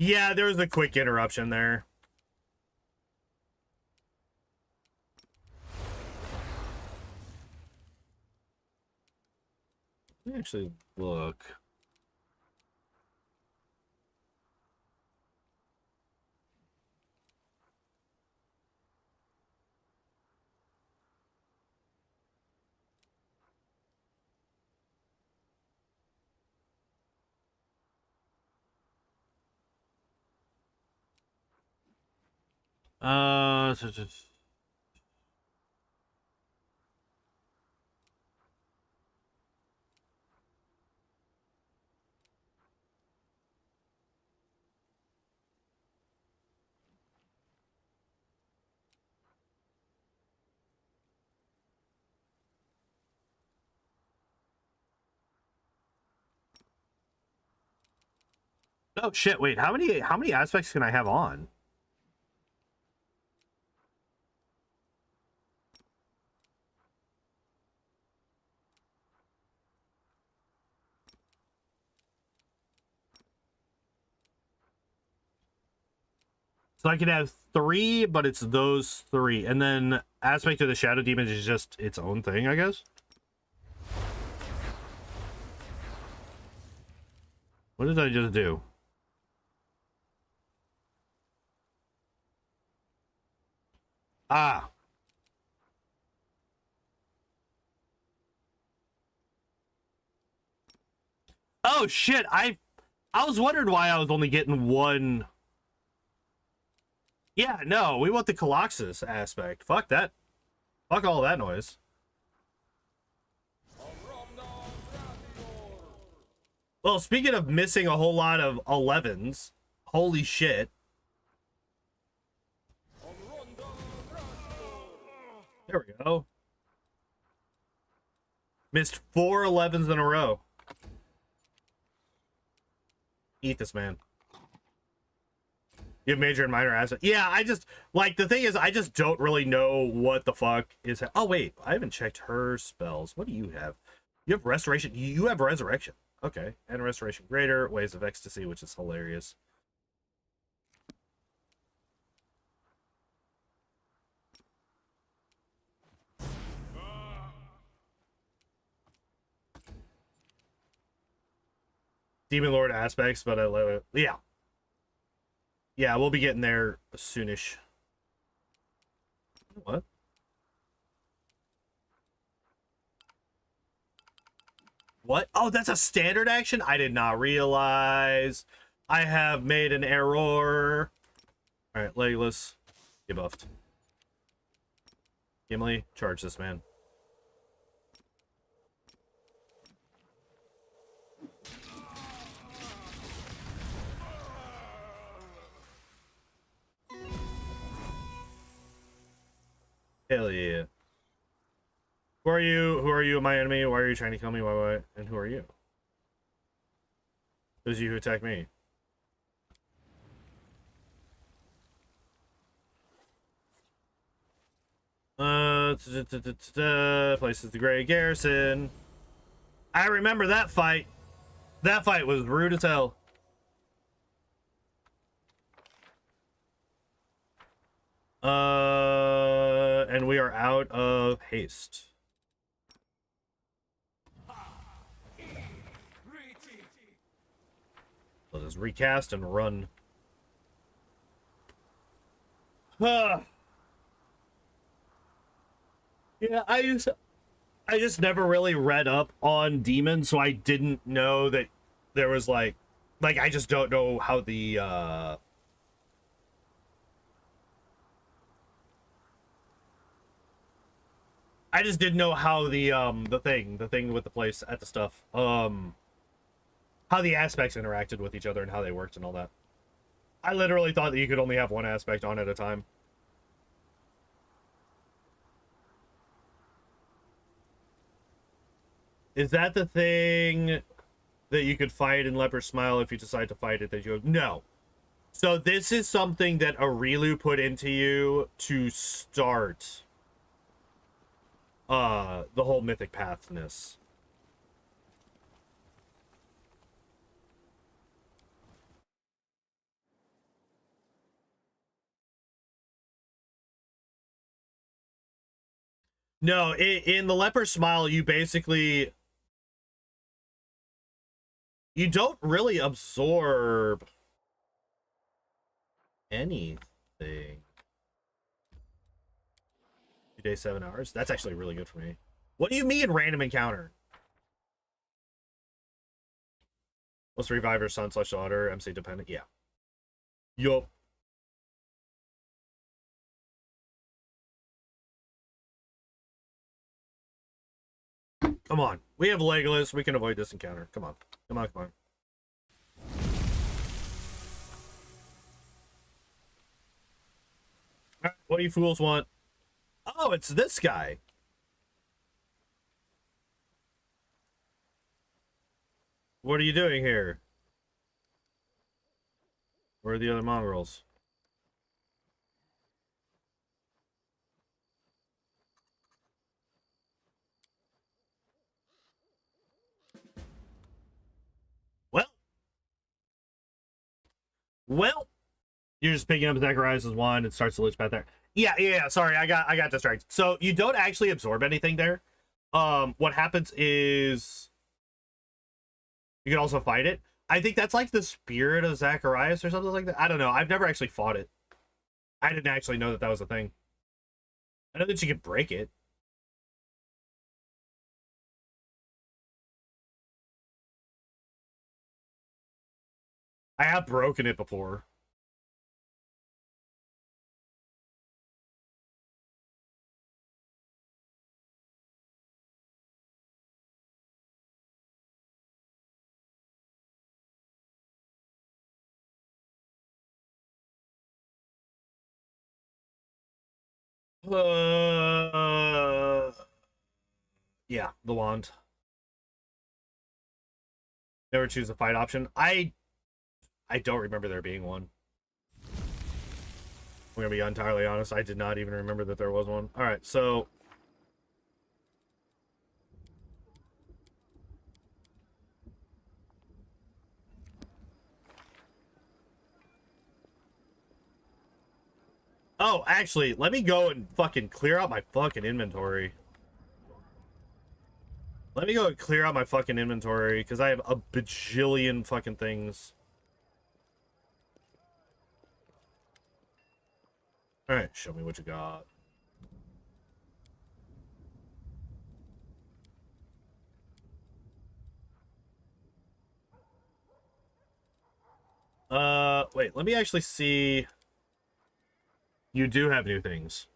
Yeah, there was a quick interruption there. Let me actually look. Uh, oh shit, wait, how many aspects can I have on? So I can have 3, but it's those 3. And then Aspect of the Shadow Demon is just its own thing, I guess. What did I just do? Ah. Oh shit, I was wondering why I was only getting 1. Yeah, no, we want the Coloxus aspect. Fuck that. Fuck all that noise. Well, speaking of missing a whole lot of 11s, holy shit. There we go. Missed 4 11s in a row. Eat this, man. You have major and minor aspects. Yeah, I just like the thing is I just don't really know what the fuck is. Oh wait, I haven't checked her spells. What do you have? You have restoration. You have resurrection. Okay, and restoration greater, waves of ecstasy, which is hilarious. Demon Lord aspects, but I love it. Yeah. Yeah, we'll be getting there soonish. What? What? Oh, that's a standard action? I did not realize. I have made an error. Alright, Legless. Get buffed. Gimli, charge this man. Hell yeah. Who are you? Who are you, my enemy? Why are you trying to kill me? Why? And who are you? It was you who attacked me. Places the Grey Garrison. I remember that fight. That fight was rude as hell. And we are out of haste. Let us recast and run. Yeah, I just never really read up on demons, so I didn't know that there was like I just don't know how the I just didn't know how the thing with the place at the stuff how the aspects interacted with each other and how they worked and all that. I literally thought that you could only have one aspect on at a time. Is that the thing that you could fight in Leper Smile if you decide to fight it? That you go, no. So this is something that Aurilu put into you to start the whole mythic pathness. No, in the Leper Smile, you basically you don't really absorb anything. 2 days, 7 hours. That's actually really good for me. What do you mean random encounter? Let's revive your son/daughter. MC dependent. Yeah. Yup. Come on. We have Legolas. We can avoid this encounter. Come on. Come on, come on. All right, what do you fools want? Oh, it's this guy. What are you doing here? Where are the other mongrels? Well. Well. You're just picking up Zacharias' wand and starts to lich path there. Yeah. Sorry, I got distracted. So you don't actually absorb anything there. What happens is you can also fight it. I think that's like the spirit of Zacharias or something like that. I don't know. I've never actually fought it. I didn't actually know that that was a thing. I know that you could break it. I have broken it before. Yeah, the wand. Never choose a fight option. I don't remember there being one. I'm gonna be entirely honest. I did not even remember that there was one. All right, so oh, actually, let me go and fucking clear out my fucking inventory. Let me go and clear out my fucking inventory because I have a bajillion fucking things. All right, show me what you got. Wait, let me actually see. You do have new things.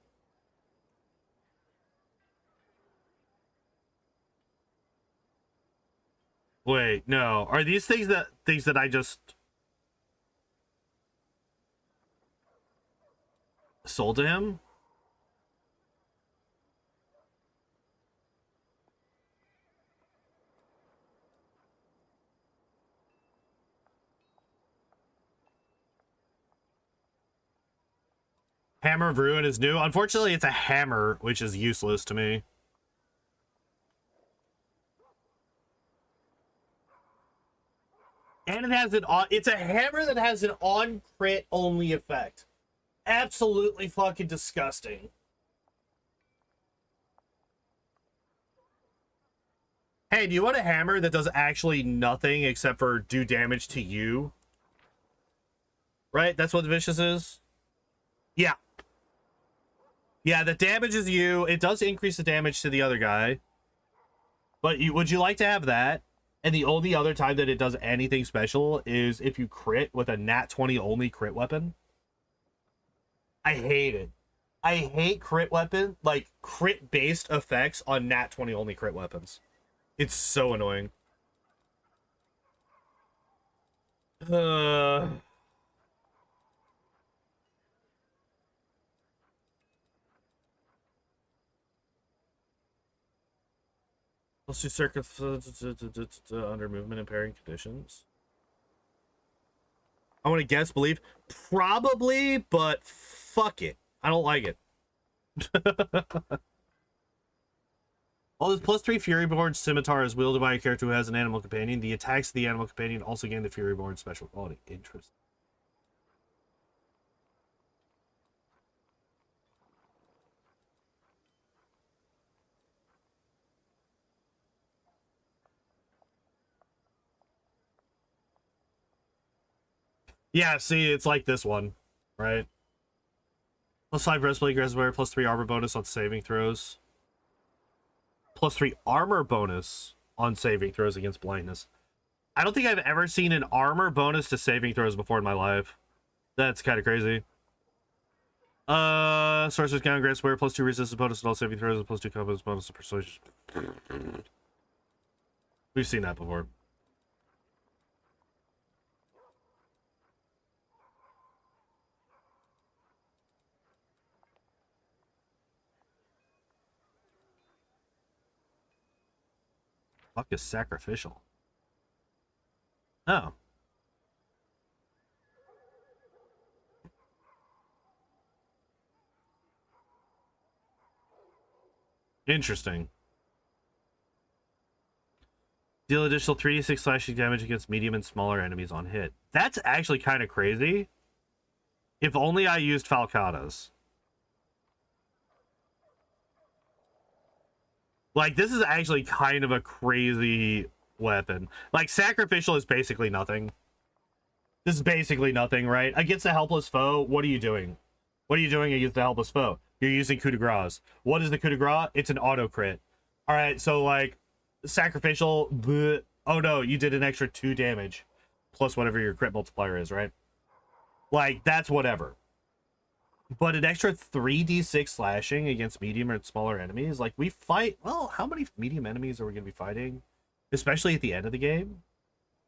Wait, no. Are these things that I just sold to him? Hammer of Ruin is new. Unfortunately, it's a hammer, which is useless to me. And it has an on. It's a hammer that has an on crit only effect. Absolutely fucking disgusting. Hey, do you want a hammer that does actually nothing except for do damage to you? Right? That's what Vicious is? Yeah. Yeah, that damages you. It does increase the damage to the other guy. But would you like to have that? And the only other time that it does anything special is if you crit with a nat 20 only crit weapon. I hate it. I hate crit weapon, like crit based effects on nat 20 only crit weapons. It's so annoying. Let's do circuit under movement impairing conditions. I want to guess, believe, probably, but fuck it. I don't like it. While this +3 Furyborn Scimitar is wielded by a character who has an animal companion, the attacks of the animal companion also gain the Furyborn special quality. Interesting. Yeah, see, it's like this one, right? +5 breastplate reservoir, +3 armor bonus on saving throws. +3 armor bonus on saving throws against blindness. I don't think I've ever seen an armor bonus to saving throws before in my life. That's kind of crazy. Sorcerer's Gown grants wear +2 resistance bonus on all saving throws and +2 combos bonus to persuasion. We've seen that before. Fuck is sacrificial. Oh. Interesting. Deal additional 3d6 slashing damage against medium and smaller enemies on hit. That's actually kind of crazy. If only I used Falcatas. Like, this is actually kind of a crazy weapon. Like, sacrificial is basically nothing. This is basically nothing, right? Against a helpless foe, what are you doing? What are you doing against a helpless foe? You're using coup de grace. What is the coup de grace? It's an auto crit. All right, so like sacrificial. Bleh. Oh no, you did an extra 2 damage plus whatever your crit multiplier is, right? Like that's whatever. But an extra 3d6 slashing against medium or smaller enemies. Like we fight. Well, how many medium enemies are we going to be fighting? Especially at the end of the game.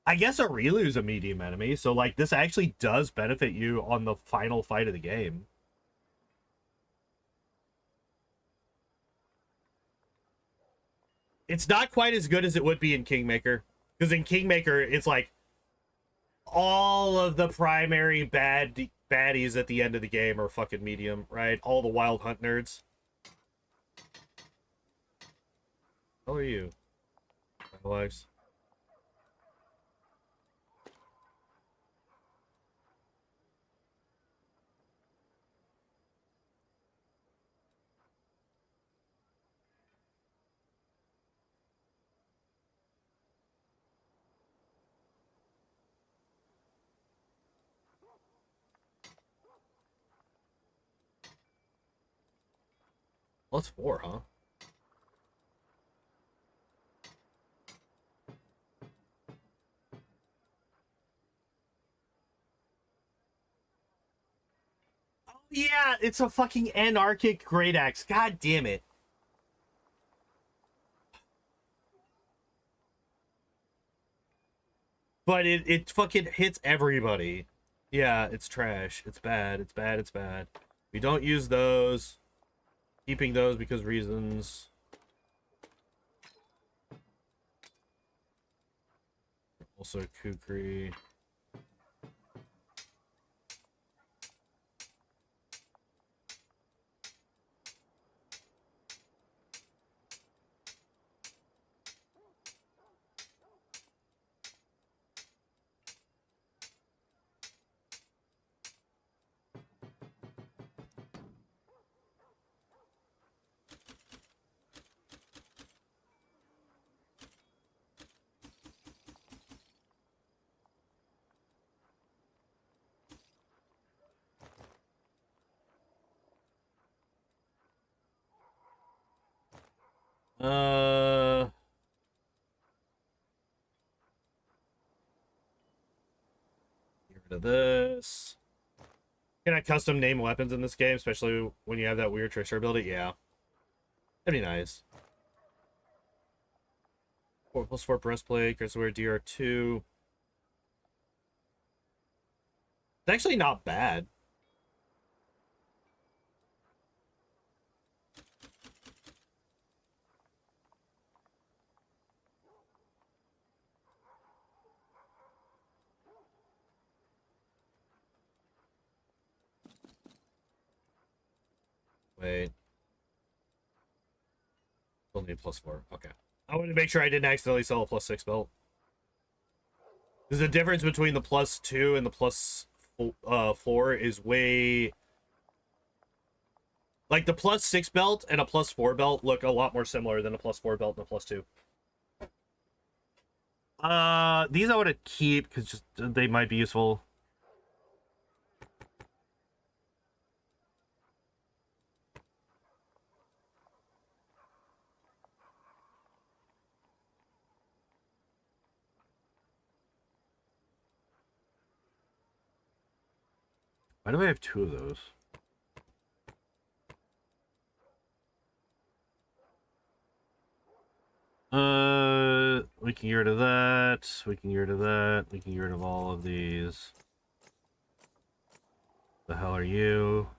I guess Arilu's a medium enemy, so like this actually does benefit you on the final fight of the game. It's not quite as good as it would be in Kingmaker, because in Kingmaker it's like all of the primary bad baddies at the end of the game are fucking medium, right? All the wild hunt nerds. How are you, Alex? +4, huh? Oh, yeah, it's a fucking anarchic great axe. God damn it. But it fucking hits everybody. Yeah, it's trash. It's bad. It's bad. It's bad. We don't use those. Keeping those because reasons. Also kukri. Get rid of this. Can I custom name weapons in this game, especially when you have that weird tracer ability? Yeah. That'd be nice. 4+4 breastplate, Chris wear DR2. It's actually not bad. Wait. We'll need +4. Okay. I wanted to make sure I didn't accidentally sell a +6 belt. Because the difference between the +2 and the +4 is way... Like, the +6 belt and a +4 belt look a lot more similar than a +4 belt and a +2. These I want to keep because just they might be useful. Why do I have 2 of those? We can get rid of that. We can get rid of that. We can get rid of all of these. The hell are you?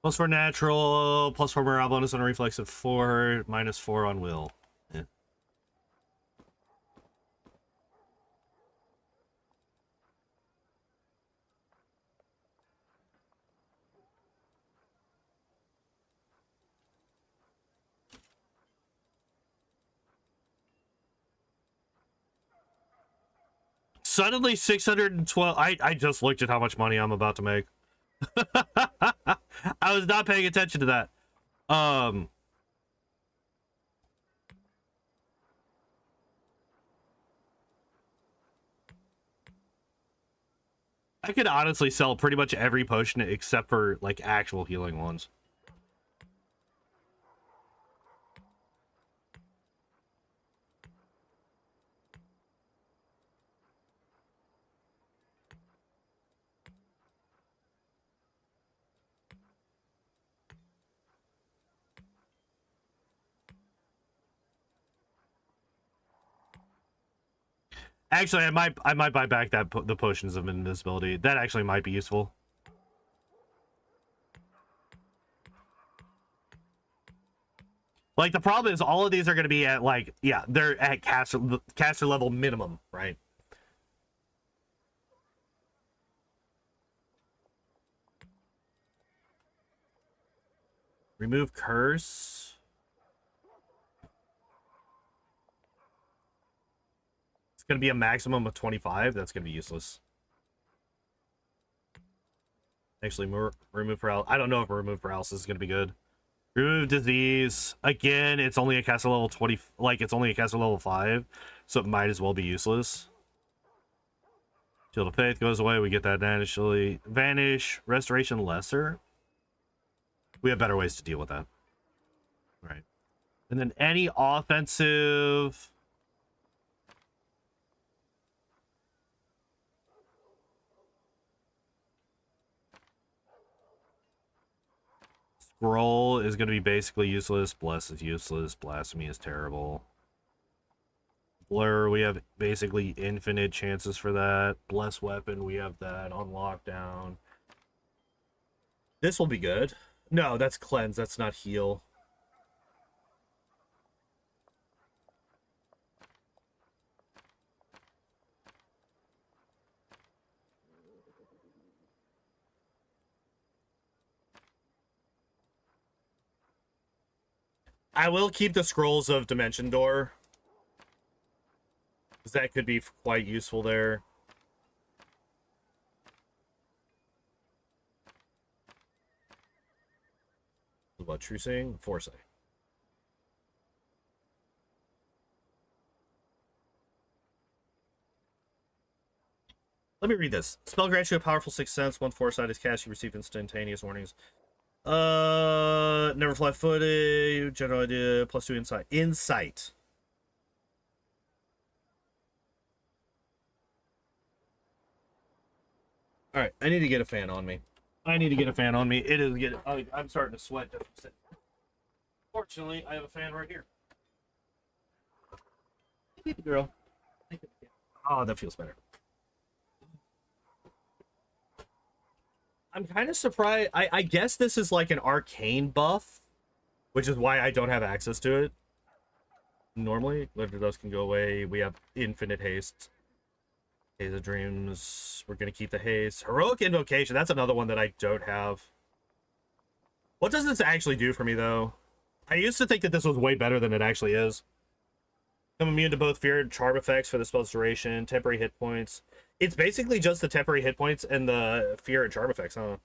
+4 natural, +4 morale bonus on a reflex of 4, -4 on will. Yeah. Suddenly 612. I just looked at how much money I'm about to make. I was not paying attention to that. I could honestly sell pretty much every potion except for like actual healing ones. Actually, I might buy back that the potions of invisibility. That actually might be useful. Like the problem is all of these are going to be at like they're at caster level minimum, right? Remove curse. It's going to be a maximum of 25. That's going to be useless. Actually, remove paralysis. I don't know if remove paralysis is going to be good. Remove disease. Again, it's only a caster level 20. Like, it's only a caster level 5. So it might as well be useless. Shield of Faith goes away. We get that initially. Vanish. Restoration lesser. We have better ways to deal with that. Right. And then any offensive... Scroll is going to be basically useless. Bless is useless. Blasphemy is terrible. Blur, we have basically infinite chances for that. Bless weapon, we have that on lockdown. This will be good. No, that's cleanse. That's not heal. I will keep the scrolls of Dimension Door, because that could be quite useful there. What, Trucing? Foresight. Let me read this. Spell grants you a powerful sixth sense. One foresight is cast. You receive instantaneous warnings. Never fly footed. General idea. +2 insight. Insight. All right, I need to get a fan on me. I need to get a fan on me. It is getting. I'm starting to sweat. Fortunately, I have a fan right here. Baby girl. Oh, that feels better. I'm kind of surprised. I guess this is like an arcane buff, which is why I don't have access to it. Normally, Lift Dust can go away. We have infinite haste. Haze of Dreams. We're going to keep the haste. Heroic Invocation. That's another one that I don't have. What does this actually do for me, though? I used to think that this was way better than it actually is. I'm immune to both fear and charm effects for the spell's duration. Temporary hit points. It's basically just the temporary hit points and the fear and charm effects, huh?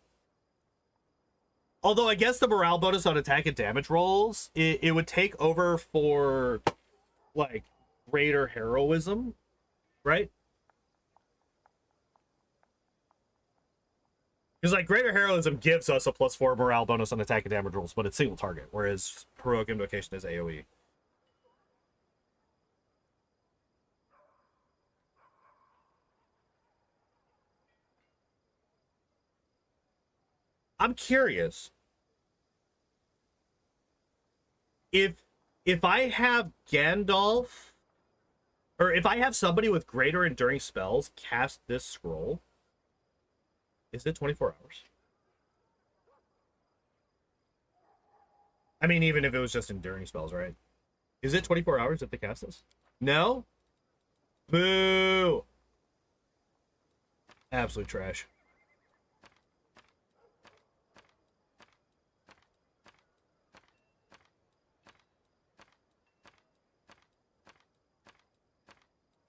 Although I guess the morale bonus on attack and damage rolls, it would take over for, like, greater heroism, right? Because, like, greater heroism gives us a +4 morale bonus on attack and damage rolls, but it's single target, whereas heroic invocation is AoE. I'm curious. If I have Gandalf, or if I have somebody with greater enduring spells cast this scroll, is it 24 hours? I mean, even if it was just enduring spells, right? Is it 24 hours if they cast this? No? Boo! Absolute trash.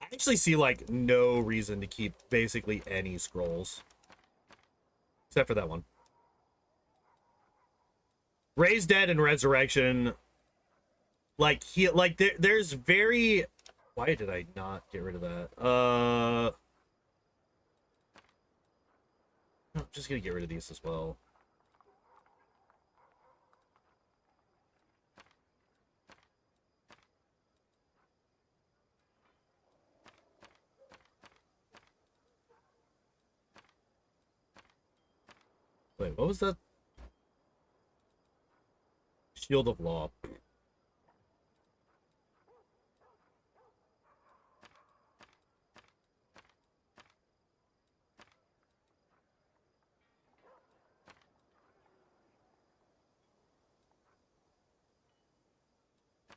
I actually see, like, no reason to keep basically any scrolls. Except for that one. Raise Dead and Resurrection. Like, there's very... Why did I not get rid of that? I'm just gonna get rid of these as well. Wait, what was that? Shield of Law.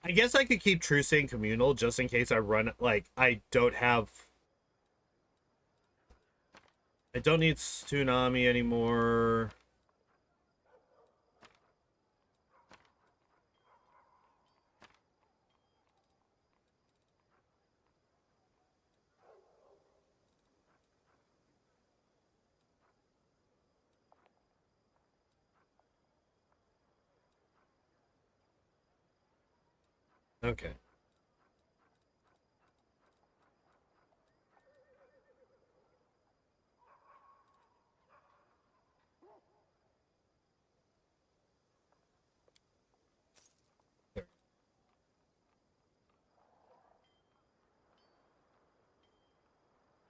I guess I could keep Trucing Communal just in case I run, like, I don't need Tsunami anymore. Okay.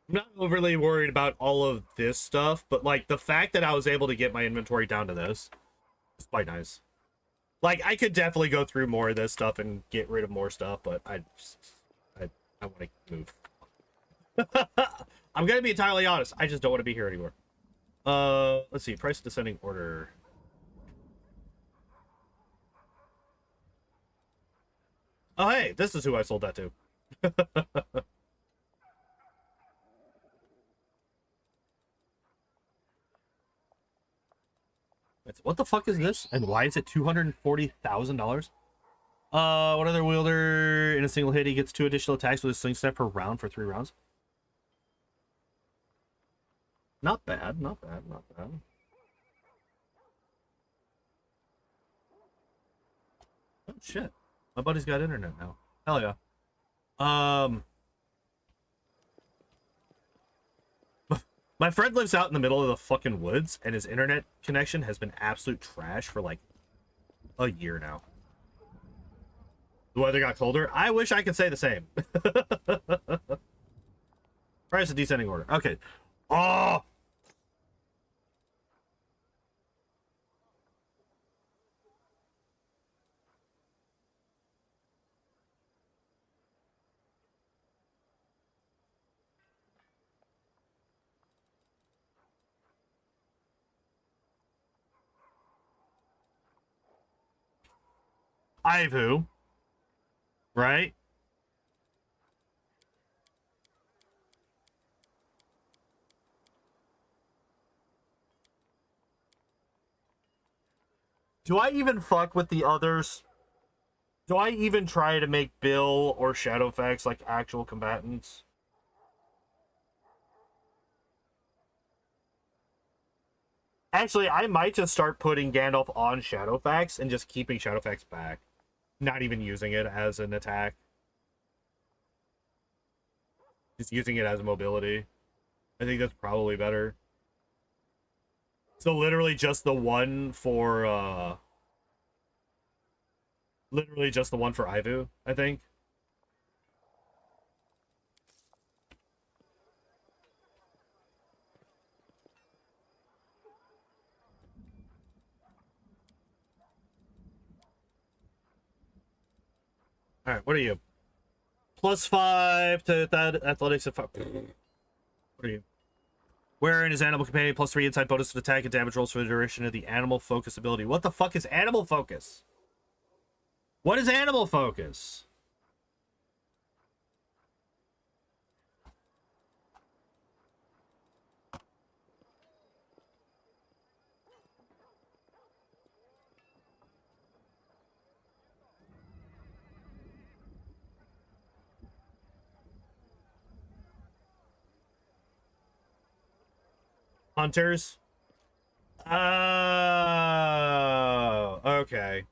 I'm not overly worried about all of this stuff, but like the fact that I was able to get my inventory down to this is quite nice. Like I could definitely go through more of this stuff and get rid of more stuff, but I want to move. I'm gonna be entirely honest. I just don't want to be here anymore. Let's see. Price descending order. Oh, hey, this is who I sold that to. What the fuck is this? And why is it $240,000? What other wielder in a single hit? He gets 2 additional attacks with a sling step per round for 3 rounds. Not bad, not bad, not bad. Oh shit. My buddy's got internet now. Hell yeah. My friend lives out in the middle of the fucking woods, and his internet connection has been absolute trash for like a year now. The weather got colder. I wish I could say the same. Price of descending order. Okay. Oh! Ivu. Right? Do I even fuck with the others? Do I even try to make Bill or Shadowfax like actual combatants? Actually, I might just start putting Gandalf on Shadowfax and just keeping Shadowfax back. Not even using it as an attack. Just using it as mobility. I think that's probably better. So literally just the one for literally just the one for Ivu, I think. All right, what are you? +5 to that athletics of 5. What are you? Wherein his animal companion +3 inside bonus to attack and damage rolls for the duration of the animal focus ability. What the fuck is animal focus? What is animal focus? Hunters? Oh, okay.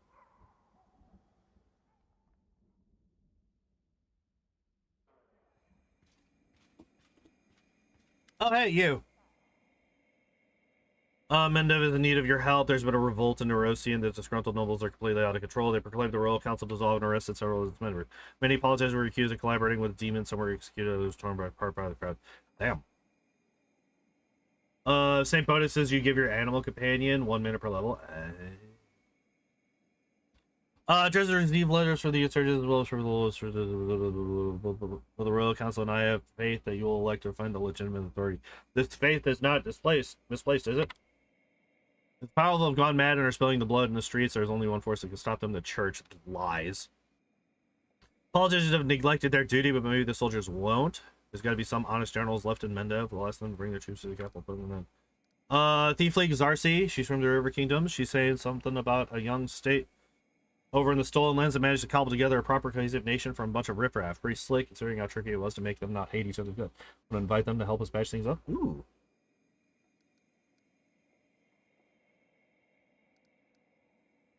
Oh, hey, you. Mendev is in need of your help. There's been a revolt in Nerosi, and the disgruntled nobles are completely out of control. They proclaimed the royal council dissolved and arrested several of its members. Many politicians were accused of collaborating with demons. Some were executed. Others torn apart by the crowd. Damn. Same bonuses you give your animal companion. 1 minute per level. Treasure receive letters for the insurgents as well as for the Royal Council, and I have faith that you will elect to find the legitimate authority. This faith is not misplaced, is it? The powerful have gone mad and are spilling the blood in the streets. There's only one force that can stop them: the church. Lies. Politicians have neglected their duty, but maybe the soldiers won't. There's got to be some honest generals left in Mendev. We'll ask them to bring their troops to the capital. Put them in. Thief League Zarsi. She's from the River Kingdom. She's saying something about a young state over in the Stolen Lands that managed to cobble together a proper cohesive nation from a bunch of riffraff. Pretty slick, considering how tricky it was to make them not hate each other. Good. I'm gonna invite them to help us patch things up. Ooh.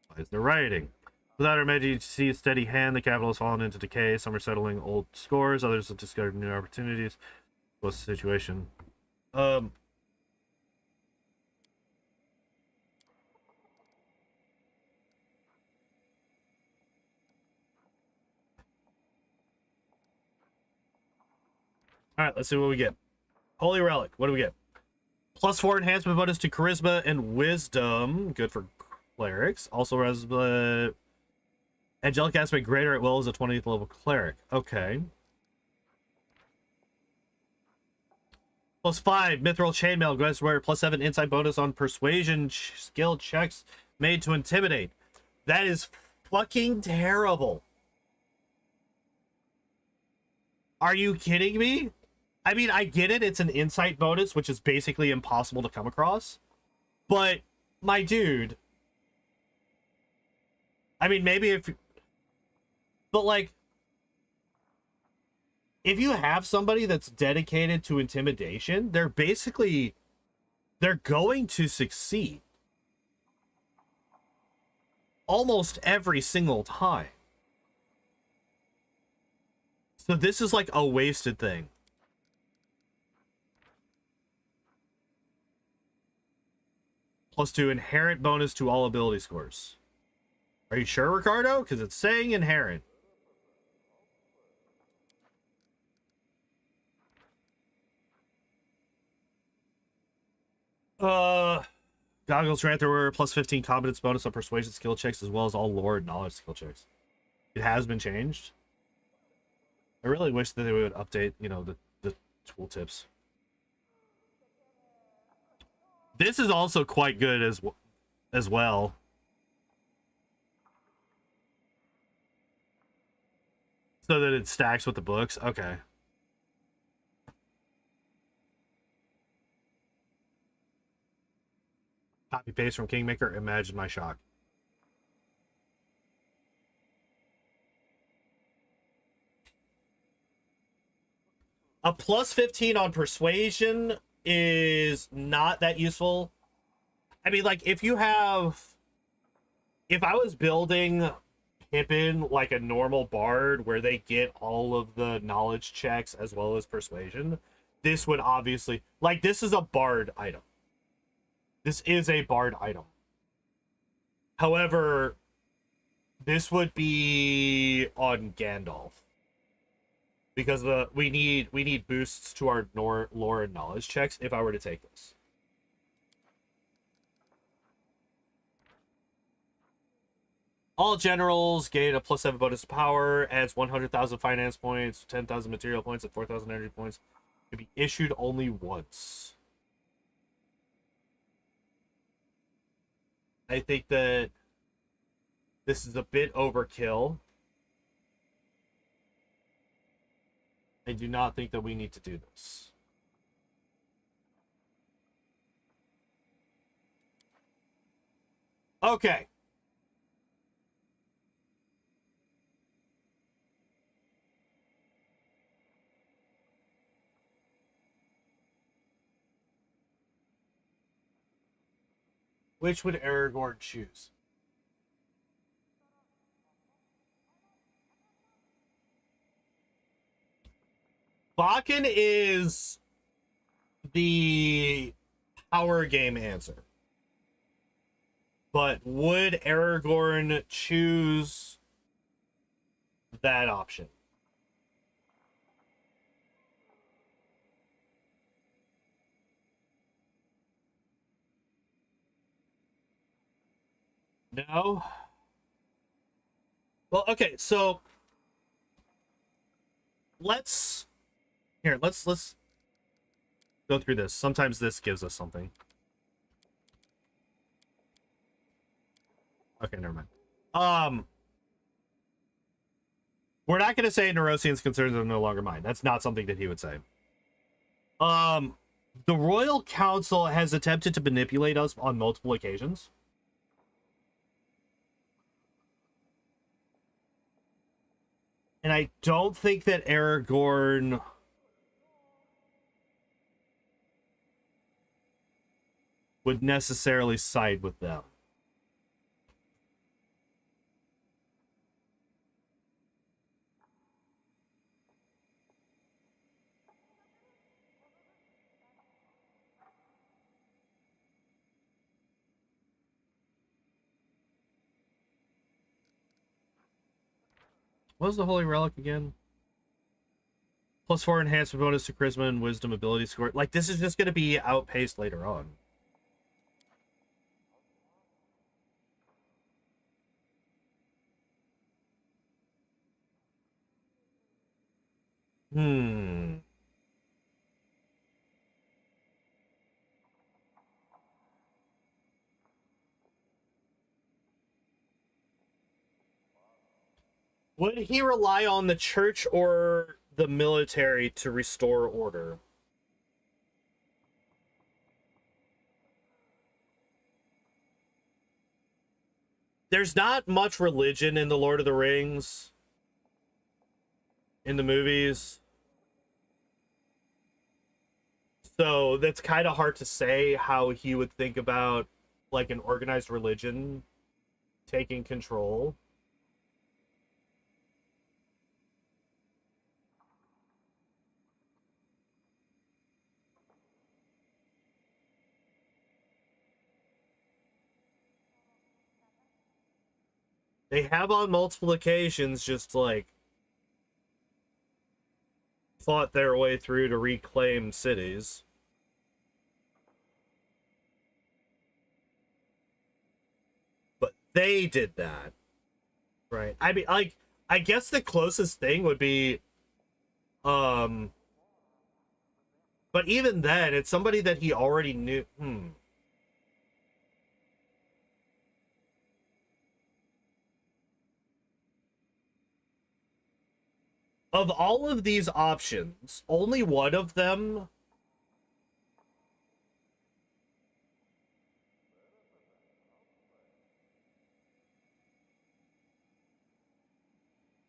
Why is there rioting? Without our magic, you see a steady hand. The capital has fallen into decay. Some are settling old scores. Others have discovered new opportunities. What's the situation? Um. All right, let's see what we get. Holy Relic. What do we get? +4 enhancement bonus to charisma and wisdom. Good for clerics. Also has angelic aspect greater at will as a 20th level cleric. Okay. +5 mithril chainmail grants wear +7 insight bonus on persuasion skill checks made to intimidate. That is fucking terrible. Are you kidding me? I mean, I get it. It's an insight bonus, which is basically impossible to come across. But, my dude. I mean, maybe if... But, like... If you have somebody that's dedicated to intimidation, they're basically... They're going to succeed. Almost every single time. So this is like a wasted thing. +2 inherent bonus to all ability scores. Are you sure, Ricardo? Because it's saying inherent. Goggles grant there were +15 competence bonus on persuasion skill checks as well as all lore and knowledge skill checks. It has been changed. I really wish that they would update, you know, the tooltips. This is also quite good as well. So that it stacks with the books. Okay. Copy paste from Kingmaker. Imagine my shock. A +15 on persuasion is not that useful. I mean, like, if I was building Pippin like a normal bard where they get all of the knowledge checks as well as persuasion, this would obviously, like, this is a bard item. This is a bard item. However, this would be on Gandalf. Because we need boosts to our lore and knowledge checks if I were to take this. All generals gain a +7 bonus to power, adds 100,000 finance points, 10,000 material points, and 4,000 energy points. Can be issued only once. I think that this is a bit overkill. I do not think that we need to do this. Okay. Which would Aragorn choose? Bakken is the power game answer. But would Aragorn choose that option? No. Well, okay, so let's go through this. Sometimes this gives us something. Okay, never mind. We're not going to say Nerosian's concerns are no longer mine. That's not something that he would say. The Royal Council has attempted to manipulate us on multiple occasions. And I don't think that Aragorn would necessarily side with them. What was the Holy Relic again? +4 enhancement bonus to Charisma and Wisdom ability score. Like, this is just going to be outpaced later on. Would he rely on the church or the military to restore order? There's not much religion in the Lord of the Rings in the movies. So that's kind of hard to say how he would think about like an organized religion taking control. They have on multiple occasions just like fought their way through to reclaim cities. But they did that. Right. I mean, like, I guess the closest thing would be, but even then, it's somebody that he already knew. Of all of these options, only one of them.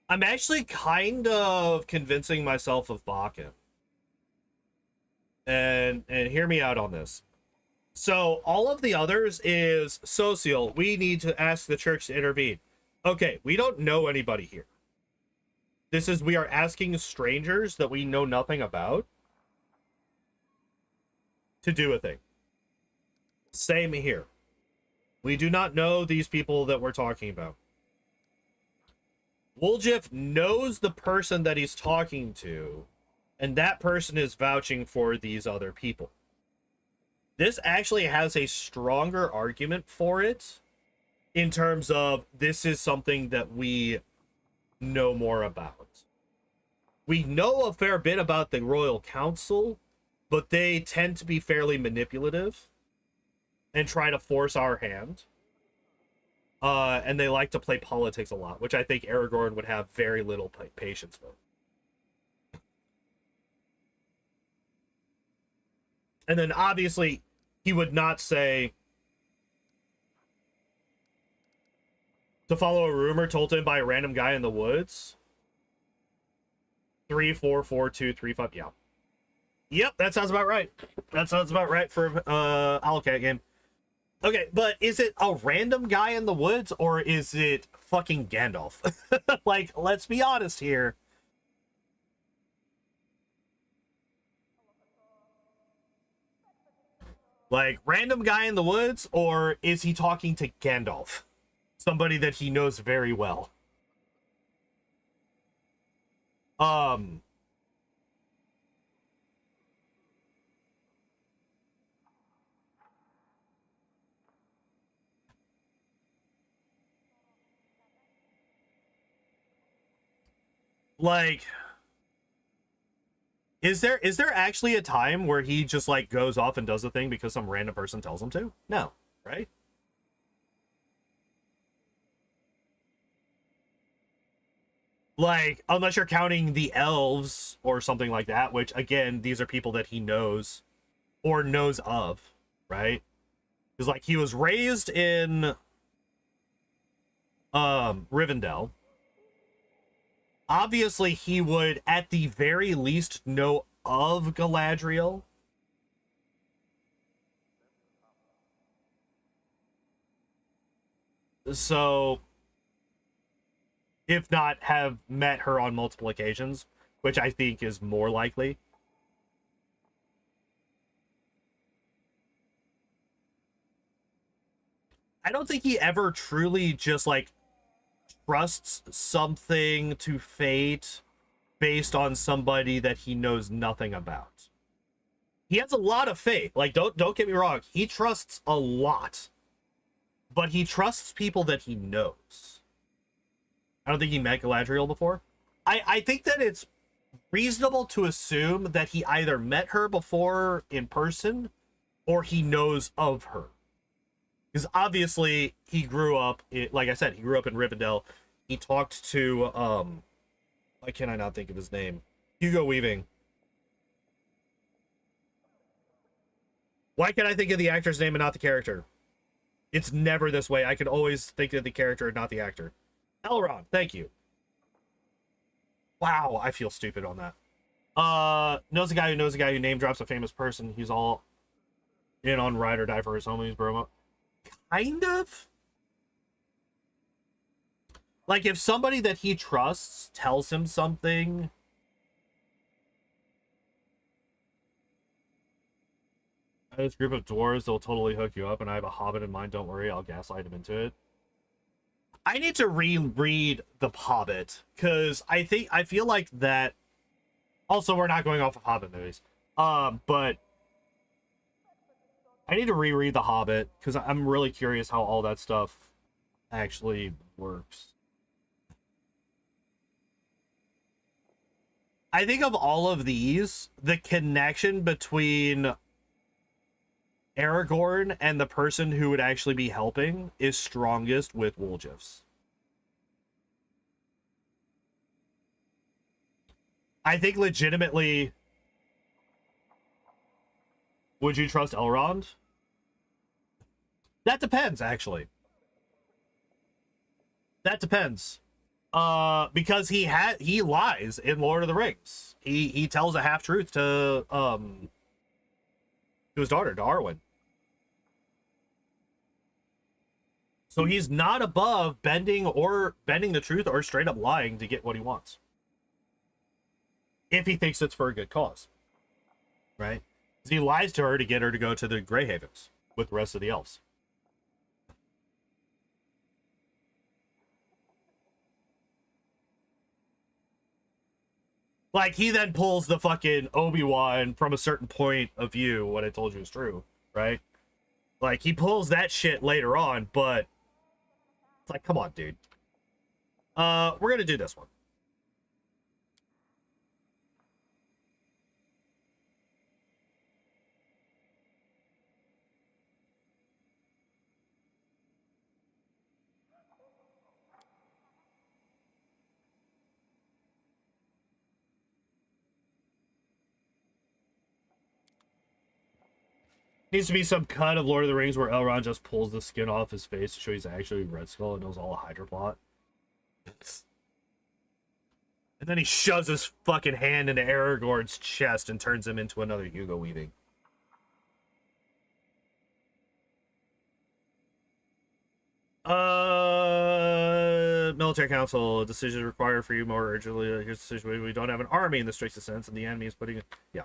I'm actually kind of convincing myself of Bakken. And hear me out on this. So all of the others is social. We need to ask the church to intervene. Okay, we don't know anybody here. This is, we are asking strangers that we know nothing about to do a thing. Same here. We do not know these people that we're talking about. Woljif knows the person that he's talking to, and that person is vouching for these other people. This actually has a stronger argument for it in terms of this is something that we know more about. We know a fair bit about the Royal Council, but they tend to be fairly manipulative and try to force our hand. And they like to play politics a lot, which I think Aragorn would have very little patience with. And then obviously he would not say to follow a rumor told to him by a random guy in the woods. 3, 4, 4, 2, 3, 5. Yeah. Yep, that sounds about right. That sounds about right for Owlcat game. Okay, but is it a random guy in the woods or is it fucking Gandalf? Like, let's be honest here. Like, random guy in the woods, or is he talking to Gandalf? Somebody that he knows very well. Like, is there actually a time where he just like goes off and does the thing because some random person tells him to? No, right? Like, unless you're counting the elves or something like that, which again, these are people that he knows or knows of, right? Because like he was raised in Rivendell. Obviously, he would at the very least know of Galadriel. So, if not have met her on multiple occasions, which I think is more likely. I don't think he ever truly just like trusts something to fate based on somebody that he knows nothing about. He has a lot of faith. Like, don't get me wrong. He trusts a lot. But he trusts people that he knows. I don't think he met Galadriel before. I think that it's reasonable to assume that he either met her before in person or he knows of her. Because obviously he grew up, like I said, he grew up in Rivendell. He talked to, why can I not think of his name? Hugo Weaving. Why can I think of the actor's name and not the character? It's never this way. I can always think of the character and not the actor. Elrond, thank you. Wow, I feel stupid on that. Knows a guy who knows a guy who name drops a famous person. He's all in on ride or die for his homies, bro. Kind of. Like, if somebody that he trusts tells him something, I have this group of dwarves, they'll totally hook you up, and I have a hobbit in mind, don't worry, I'll gaslight him into it. I need to reread The Hobbit, because I feel like that, also we're not going off of Hobbit movies, but I need to reread The Hobbit, because I'm really curious how all that stuff actually works. I think of all of these, the connection between Aragorn and the person who would actually be helping is strongest with Woljifs. I think legitimately, would you trust Elrond? That depends, actually. That depends. Because he lies in Lord of the Rings. He tells a half truth to his daughter, to Arwen. So he's not above bending the truth or straight up lying to get what he wants. If he thinks it's for a good cause. Right? Because he lies to her to get her to go to the Grey Havens with the rest of the elves. Like, he then pulls the fucking Obi-Wan from a certain point of view, what I told you is true, right? Like, he pulls that shit later on, but it's like, come on, dude. We're gonna do this one. Needs to be some cut of Lord of the Rings where Elrond just pulls the skin off his face to show he's actually Red Skull and knows all a Hydra plot. And then he shoves his fucking hand into Aragorn's chest and turns him into another Hugo Weaving. Military Council, a decision required for you more urgently. Here's the situation: we don't have an army in the strictest sense, and the enemy is putting it. Yeah.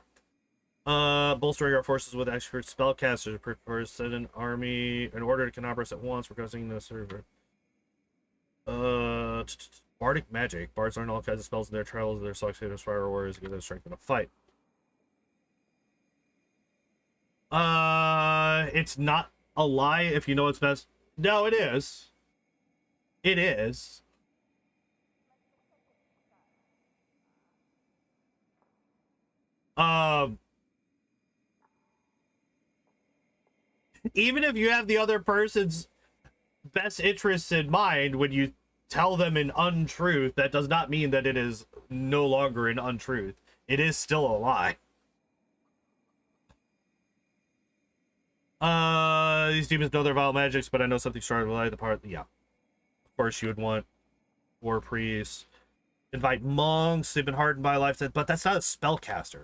Bolstering our forces with expert spellcasters. Prepare send an army in order to Canabras at once. We're causing the server. Bardic magic. Bards learn all kinds of spells in their trials. Their selected to inspire warriors to give them strength in a fight. It's not a lie if you know what's best. No, it is. It is. Even if you have the other person's best interests in mind when you tell them an untruth, that does not mean that it is no longer an untruth. It is still a lie. These demons know their vile magics, but I know something stronger than light. The part, yeah. Of course, you would want war priests, invite monks. They've been hardened by life, but that's not a spellcaster.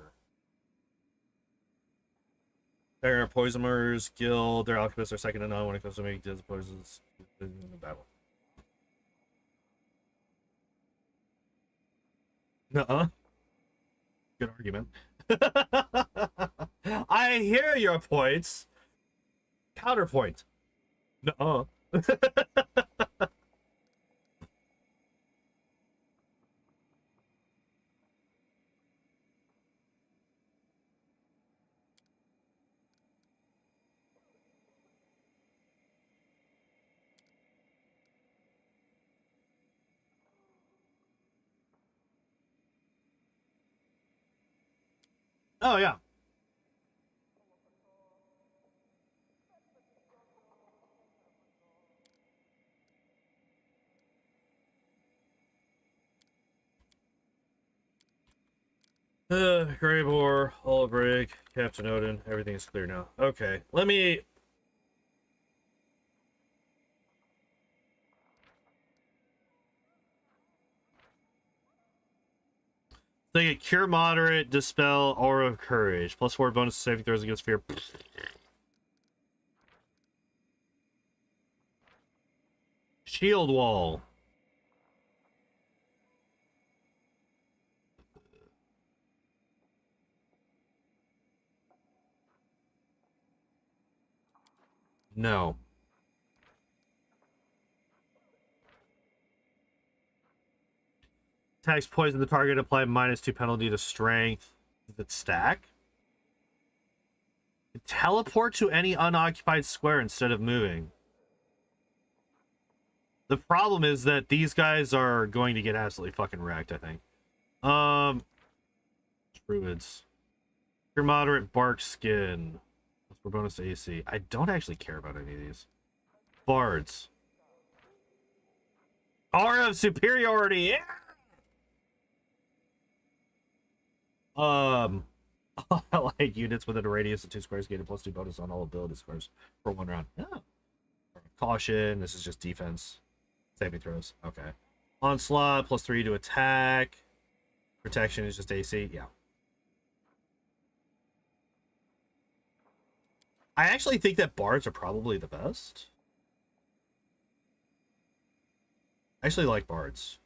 They're poisoners, guild. Their alchemists are second to none when it comes to making deadly poisons in the battle. Nuh-uh. Good argument. I hear your points. Counterpoint. Nuh-uh. Oh, yeah. Graybore, Olive Rig, Captain Odin, everything's clear now. Okay, let me... So you get Cure Moderate, Dispel, Aura of Courage. +4 bonus to saving throws against fear. Shield Wall. No. Attacks poison the target, apply -2 penalty to strength. Does it stack? Teleport to any unoccupied square instead of moving. The problem is that these guys are going to get absolutely fucking wrecked, I think. Druids. Your moderate bark skin. That's for bonus to AC. I don't actually care about any of these. Bards. Aura of superiority. Yeah! I like units within a radius of 2 squares gain a +2 bonus on all ability scores for 1 round. Yeah. Caution. This is just defense. Saving throws. Okay. Onslaught +3 to attack. Protection is just AC. Yeah. I actually think that bards are probably the best. I actually like bards.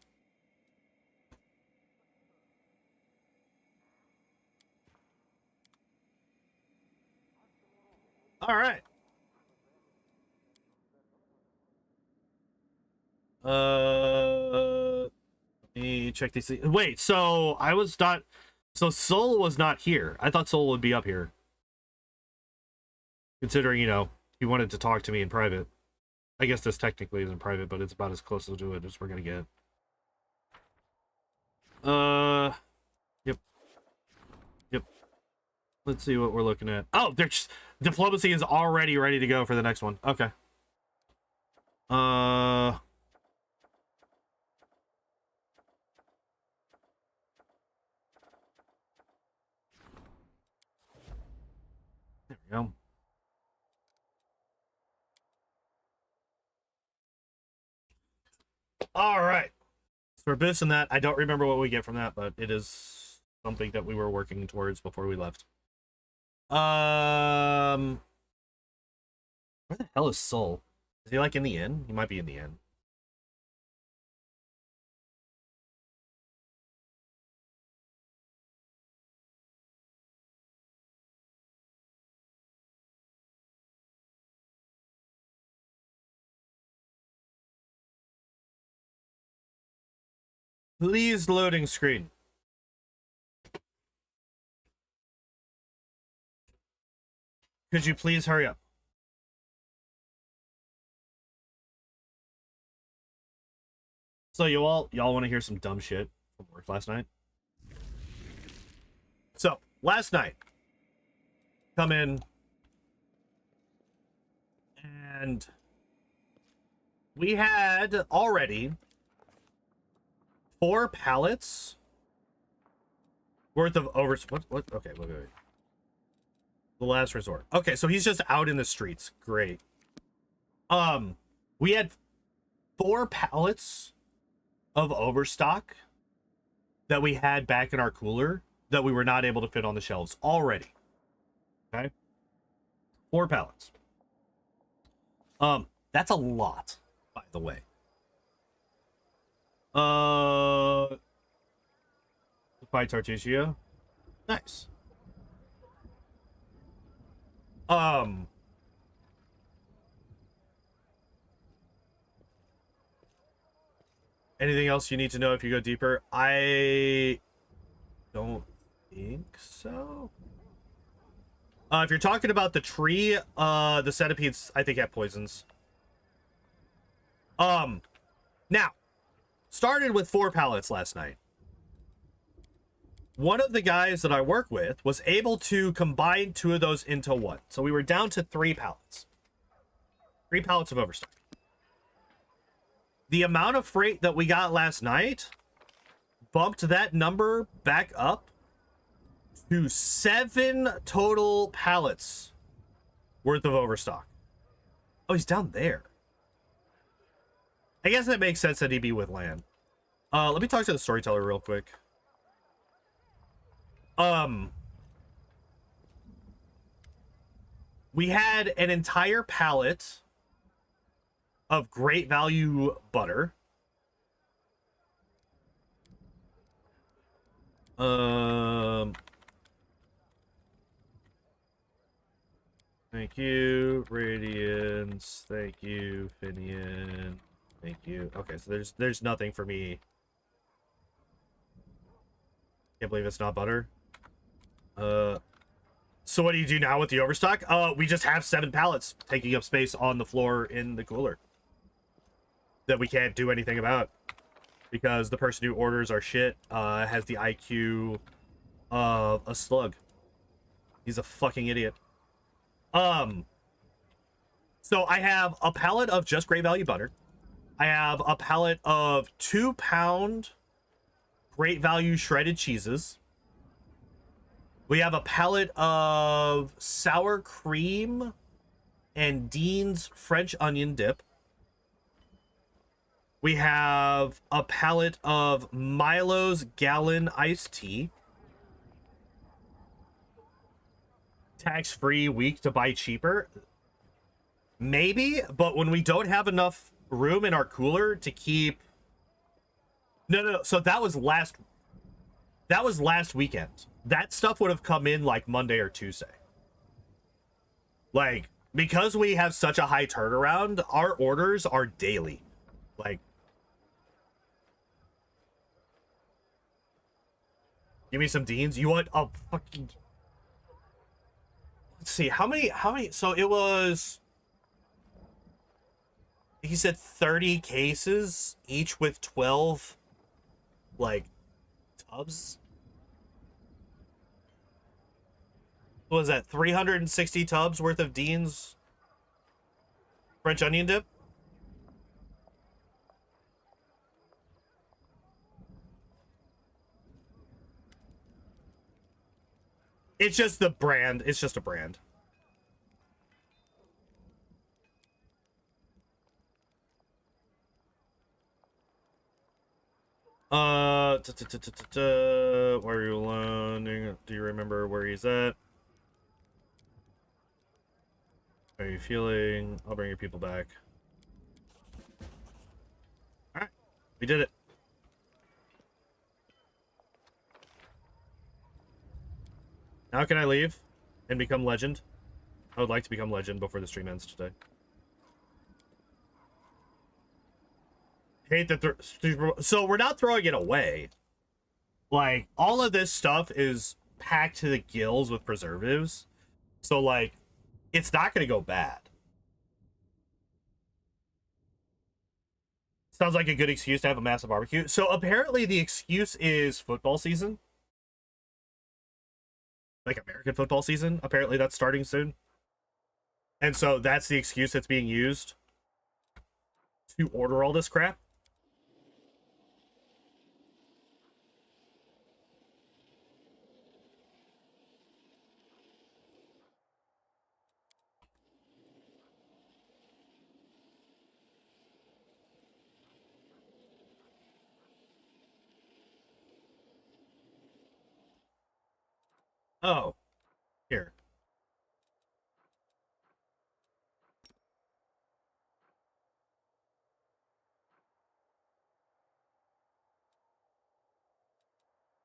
All right. Let me check these things. Wait, so I was not... So Soul was not here. I thought Soul would be up here. Considering, you know, he wanted to talk to me in private. I guess this technically isn't private, but it's about as close to it as we're gonna get. Yep. Yep. Let's see what we're looking at. Oh, there's... Diplomacy is already ready to go for the next one. Okay. There we go. All right. So for this and that, I don't remember what we get from that, but it is something that we were working towards before we left. Where the hell is Soul? Is he like in the inn? He might be in the inn. Please loading screen. Could you please hurry up? So y'all want to hear some dumb shit from work last night? So last night, come in and we had already 4 pallets worth of what? Okay, wait. The last resort. Okay, so he's just out in the streets. Great. We had 4 pallets of overstock that we had back in our cooler that we were not able to fit on the shelves already. Okay? 4 pallets. That's a lot, by the way. By Tartuccio. Nice. Anything else you need to know if you go deeper? I don't think so. If you're talking about the tree, the centipedes, I think, have poisons. Now, started with 4 pallets last night. one of the guys that I work with was able to combine 2 of those into one. So we were down to 3 pallets. 3 pallets of overstock. The amount of freight that we got last night bumped that number back up to 7 total pallets worth of overstock. Oh, he's down there. I guess that makes sense that he'd be with land. Let me talk to the storyteller real quick. We had an entire pallet of great value butter. Thank you, Radiance. Thank you, Finian. Thank you. Okay, so there's nothing for me. Can't believe it's not butter. So what do you do now with the overstock? We just have 7 pallets taking up space on the floor in the cooler that we can't do anything about because the person who orders our shit has the IQ of a slug. He's a fucking idiot. So I have a pallet of just great value butter. I have a pallet of 2-pound great value shredded cheeses. We have a pallet of sour cream and Dean's French onion dip. We have a pallet of Milo's gallon iced tea. Tax-free week to buy cheaper. Maybe, but when we don't have enough room in our cooler to keep... No. So that was last weekend. That stuff would have come in like Monday or Tuesday. Like, because we have such a high turnaround, our orders are daily. Like, give me some Deans. You want a fucking... Let's see, how many, so it was... He said 30 cases, each with 12, like, tubs. What was that, 360 tubs worth of Dean's French onion dip? It's just the brand. It's just a brand. Why are you learning? Do you remember where he's at? How are you feeling? I'll bring your people back. Alright, we did it. Now can I leave and become legend? I would like to become legend before the stream ends today. Hate that so we're not throwing it away. Like, all of this stuff is packed to the gills with preservatives. So, like, it's not going to go bad. Sounds like a good excuse to have a massive barbecue. So, apparently the excuse is football season. Like, American football season. Apparently that's starting soon. And so that's the excuse that's being used to order all this crap. Oh, here.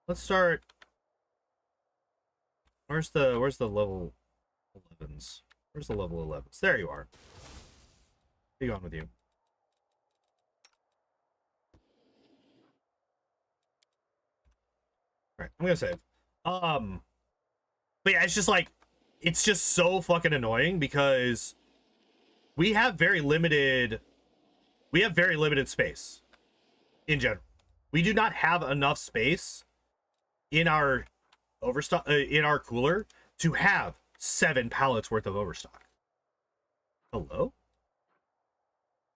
Let's start. Where's the level 11s? Where's the level 11s? There you are. Be on with you. All right, I'm gonna save. But yeah, it's just like, it's just so fucking annoying because we have very limited space in general. We do not have enough space in our overstock in our cooler to have 7 pallets worth of overstock. Hello?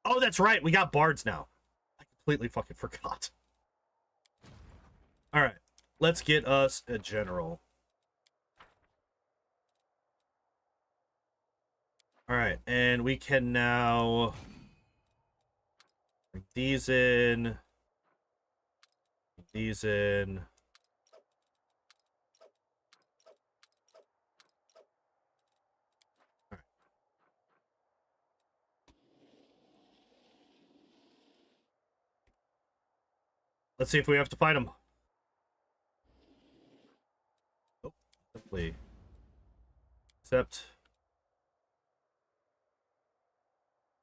Oh, that's right. We got bards now. I completely fucking forgot. All right. Let's get us a general. All right. And we can now bring these in. These in. All right. Let's see if we have to fight them. Oh, simply. Except.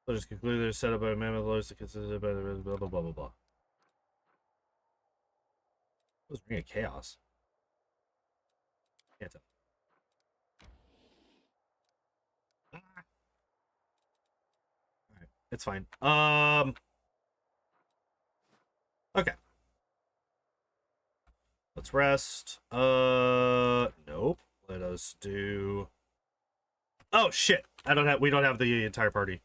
So just conclude they're set up by mammoth lords to consider by the blah blah blah blah blah. It was Ring of Chaos. Can't tell. Ah. All right, it's fine. Okay. Let's rest. Nope. Let us do. Oh shit! I don't have. We don't have the entire party.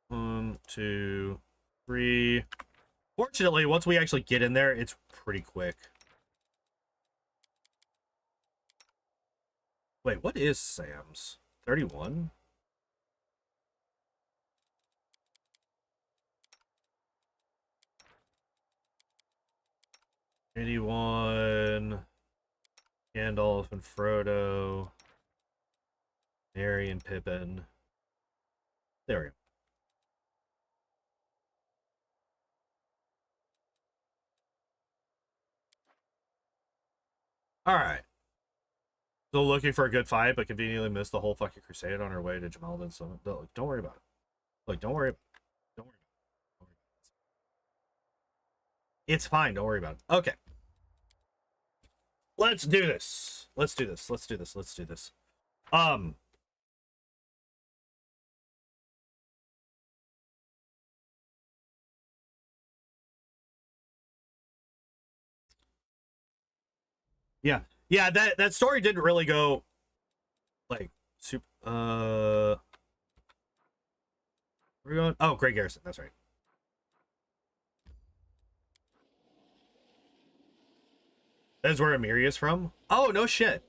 1, 2, 3. Fortunately, once we actually get in there, it's pretty quick. Wait, what is Sam's? 31? Gandalf and Frodo, Merry and Pippin. There we go. All right. Still looking for a good fight, but conveniently missed the whole fucking crusade on our way to Jamaldin. So don't worry about it. Like, don't worry. Don't worry. Don't worry. It's fine. Don't worry about it. Okay. Let's do this. Let's do this. Let's do this. Let's do this. Yeah. Yeah, that story didn't really go like super we're going. Oh, Great Garrison, that's right. That's where Amiri is from? Oh, no shit.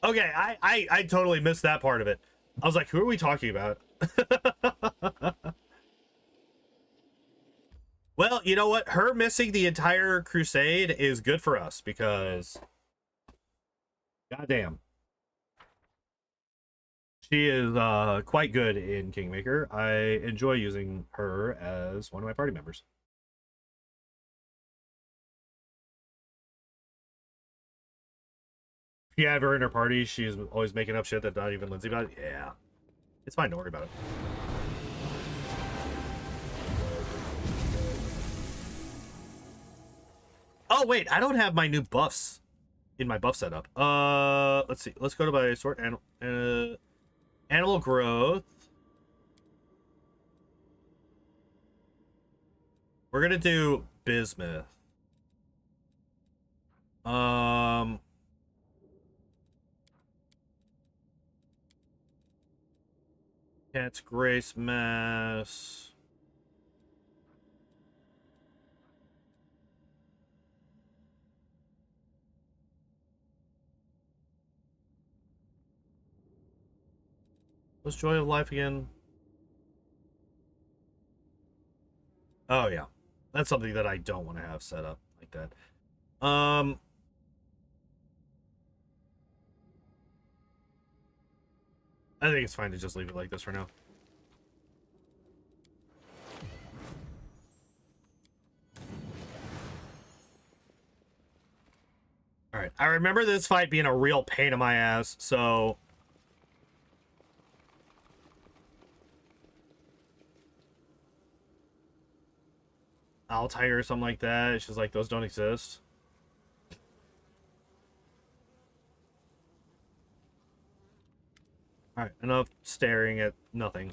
Okay, I totally missed that part of it. I was like, who are we talking about? Well, you know what? Her missing the entire crusade is good for us because goddamn. She is quite good in Kingmaker. I enjoy using her as one of my party members. If you have her in her party, she's always making up shit that not even Lindsay about. Yeah. It's fine, don't worry about it. Oh wait, I don't have my new buffs in my buff setup. Let's see. Let's go to my sort animal growth. We're gonna do bismuth. Cat's grace mass. What's joy of life again? Oh yeah, that's something that I don't want to have set up like that. I think it's fine to just leave it like this for now. All right, I remember this fight being a real pain in my ass, so Altair or something like that. She's like, those don't exist. All right, enough staring at nothing.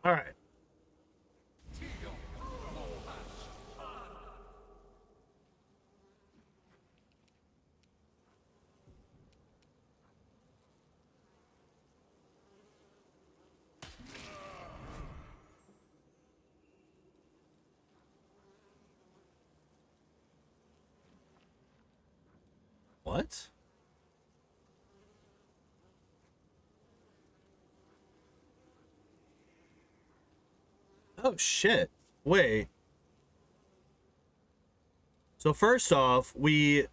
All right. What? Oh shit. Wait. So first off, wait,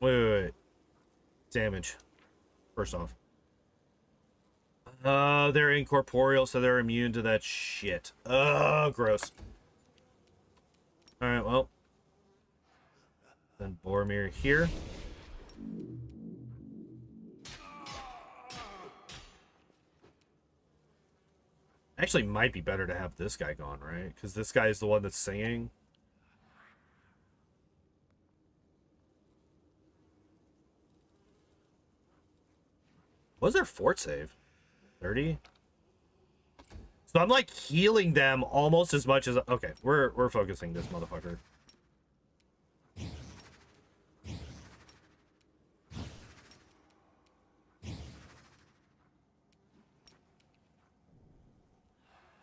wait. Damage. First off. They're incorporeal, so they're immune to that shit. Gross. Alright, well. Then Boromir here. Actually, might be better to have this guy gone, right? Because this guy is the one that's singing. What was their fort save? 30? So I'm like healing them almost as much as... Okay, we're focusing this motherfucker.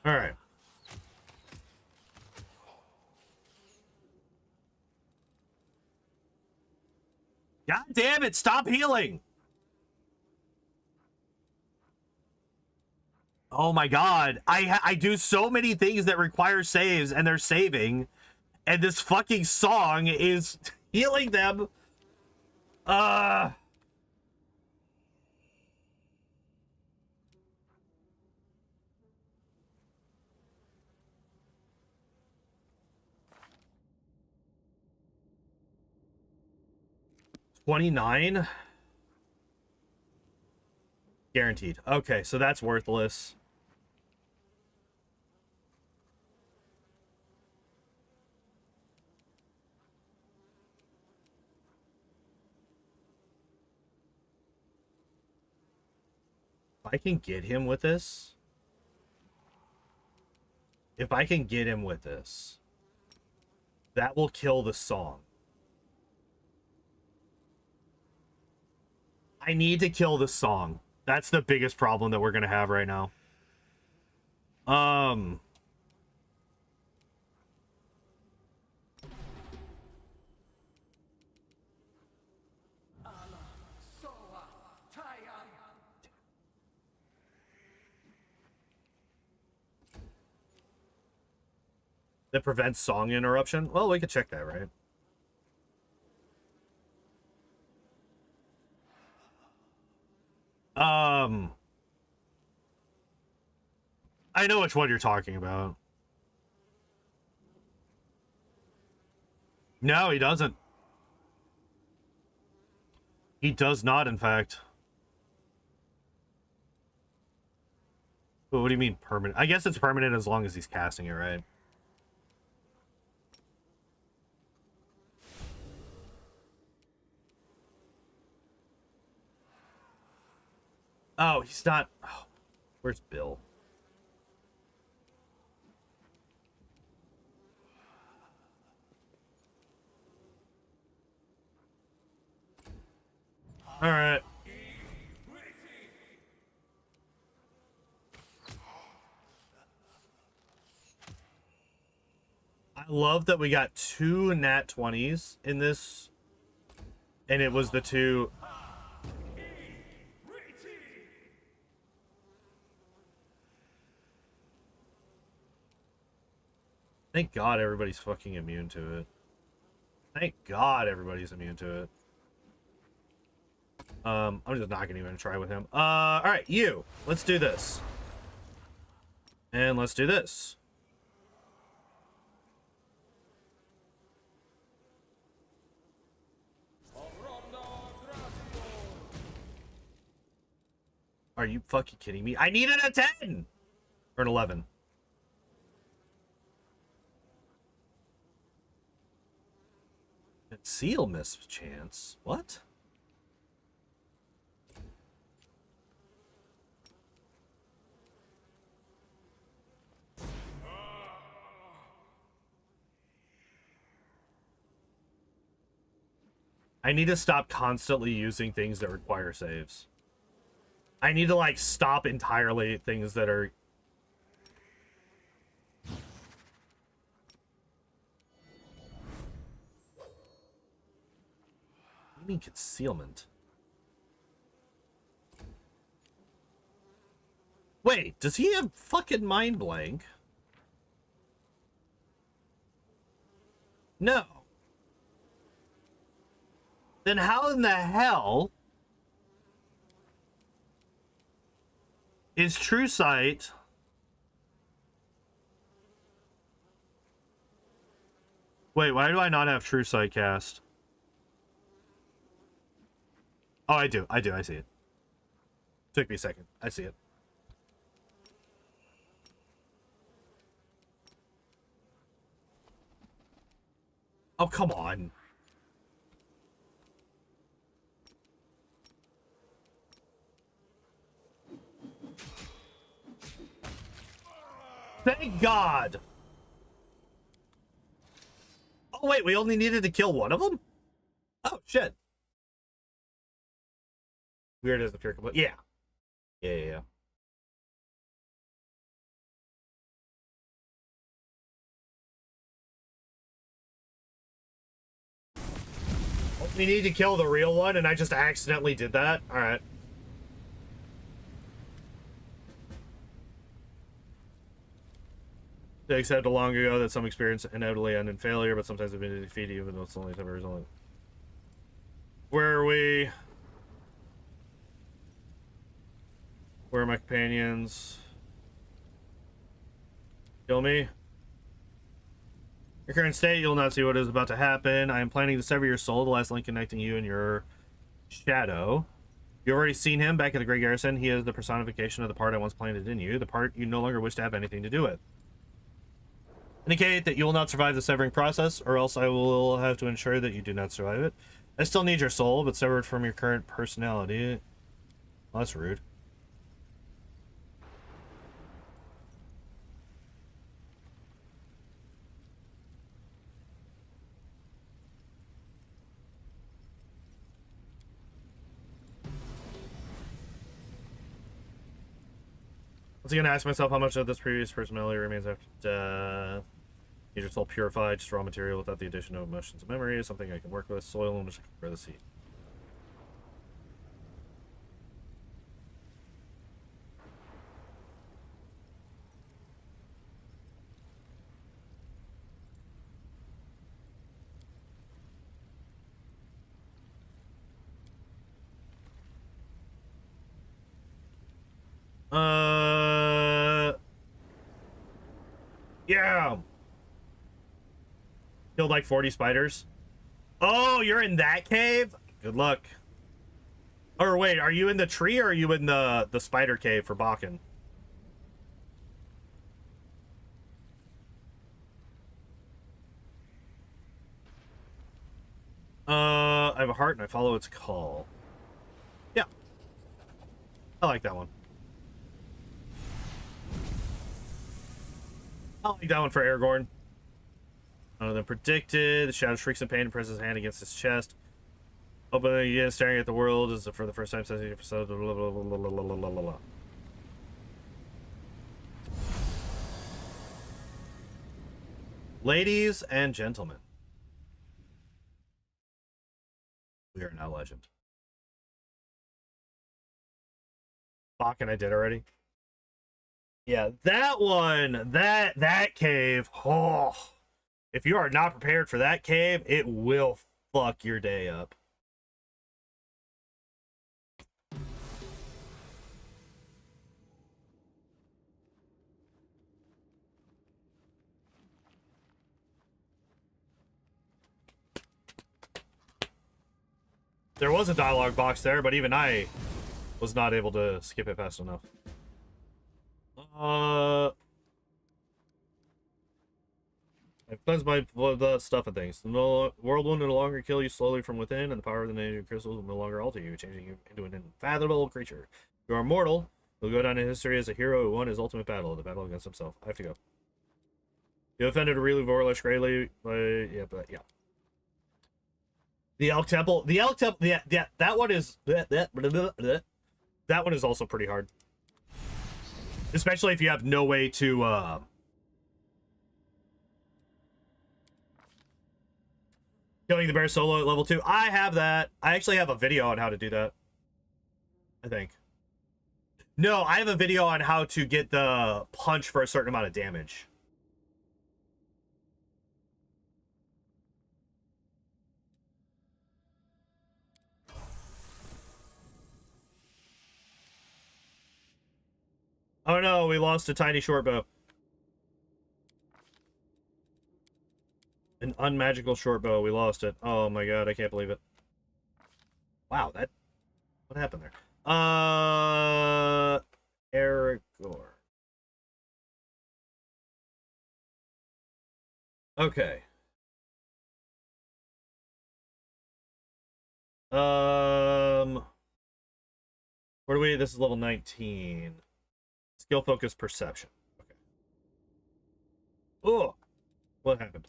All right. God damn it, stop healing. Oh my god. I do so many things that require saves and they're saving, and this fucking song is healing them. 29 guaranteed. Okay, so that's worthless. If I can get him with this, that will kill the song. I need to kill the song. That's the biggest problem that we're gonna have right now. That prevents song interruption. Well, we could check that, right? I know which one you're talking about. No, he doesn't. He does not, in fact. What do you mean permanent? I guess it's permanent as long as he's casting it, right? Oh, he's not. Oh, where's Bill? All right. I love that we got 2 nat 20s in this, and it was the 2. Thank God everybody's fucking immune to it. Thank God everybody's immune to it. I'm just not gonna even try with him. All right, you. Let's do this. And let's do this. Are you fucking kidding me? I needed a 10 or an 11. Seal miss chance. What? I need to stop constantly using things that require saves. I need to, like, stop entirely things that are... What do you mean concealment? Wait, does he have fucking mind blank? No. Then how in the hell is True Sight Wait, why do I not have True Sight cast? Oh, I do. I see it. Took me a second. I see it. Oh, come on. Thank God. Oh, wait, we only needed to kill one of them? Oh, shit. Weird as the pure complete. Yeah. Yeah. We need to kill the real one, and I just accidentally did that? Alright. They accepted long ago that some experience inevitably end in failure, but sometimes they've been defeated even though it's only temporary result. Where are we? Where are my companions? Kill me. Your current state, you'll not see what is about to happen. I am planning to sever your soul, the last link connecting you and your shadow. You've already seen him back at the Great Garrison. He is the personification of the part I once planted in you, the part you no longer wish to have anything to do with. Indicate that you will not survive the severing process, or else I will have to ensure that you do not survive it. I still need your soul, but severed from your current personality. Well, that's rude. Once again, I ask myself how much of this previous personality remains after death. Need your soul purified, just raw material without the addition of emotions and memories, something I can work with, soil in which I can grow the seed. Yeah. Killed like 40 spiders. Oh, you're in that cave? Good luck. Or wait, are you in the tree or are you in the spider cave for Bakken? I have a heart and I follow its call. Yeah. I like that one. I like that one for Aragorn. None of them predicted. The shadow shrieks in pain and presses his hand against his chest. Opening again, staring at the world as for the first time since he Ladies and gentlemen, we are now legend. Fuck, and I did already. Yeah, that one, that cave. Oh, if you are not prepared for that cave, it will fuck your day up. There was a dialogue box there, but even I was not able to skip it fast enough. I've cleansed my stuff and things. The world will no longer kill you slowly from within, and the power of the native crystals will no longer alter you, changing you into an unfathomable creature. You are mortal. You'll go down in history as a hero who won his ultimate battle, the battle against himself. I have to go. You offended a really Vorlish greatly, but yeah. The Elk Temple. The Elk Temple. Yeah, that one is. That one is also pretty hard. Especially if you have no way to. Killing the bear solo at level 2. I have that. I actually have a video on how to do that. I think. No, I have a video on how to get the punch for a certain amount of damage. Oh no, we lost a tiny short bow. An unmagical short bow. We lost it. Oh my god, I can't believe it. Wow, that... What happened there? Aragorn. Okay. Where do we... This is level 19. Skill focus perception. Okay. Oh! What happened?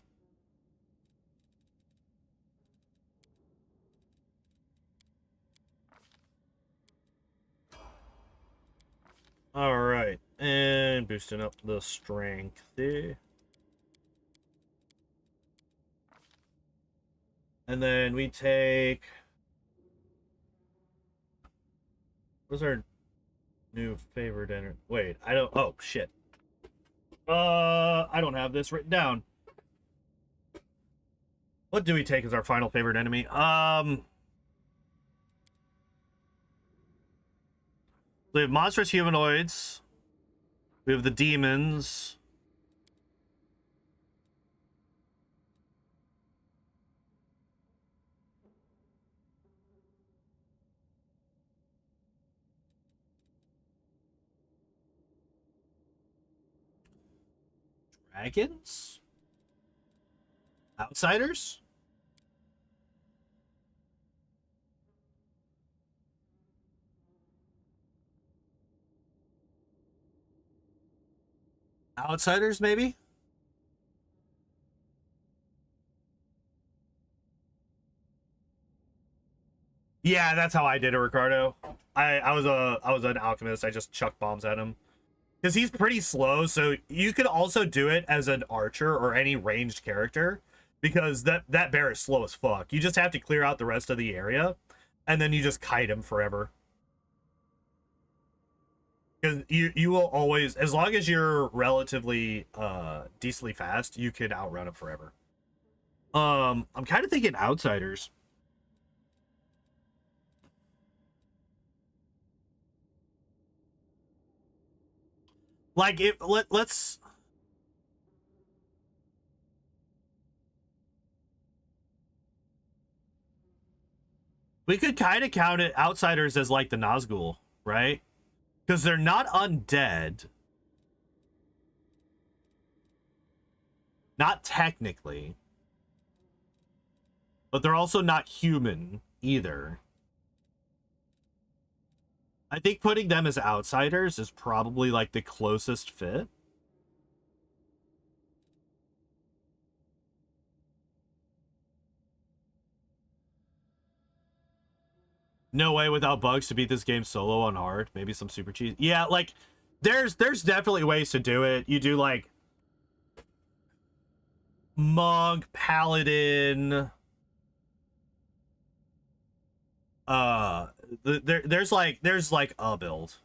Alright. And boosting up the strength. And then we take... What's our new favorite enemy? Wait, I don't... Oh, shit. I don't have this written down. What do we take as our final favorite enemy? We have monstrous humanoids. We have the demons. Dragons? Outsiders? Outsiders, maybe? Yeah, that's how I did it, Ricardo. I was an alchemist. I just chucked bombs at him. Because he's pretty slow, so you could also do it as an archer or any ranged character. Because that bear is slow as fuck. You just have to clear out the rest of the area. And then you just kite him forever. Because you will always, as long as you're relatively decently fast, you can outrun him forever. I'm kind of thinking outsiders. Like let's we could kind of count it outsiders as like the Nazgul, right? Because they're not undead. Not technically. But they're also not human either. I think putting them as outsiders is probably like the closest fit. No way without bugs to beat this game solo on hard. Maybe some super cheese. Yeah, like there's definitely ways to do it. You do like monk, paladin. There's like a build.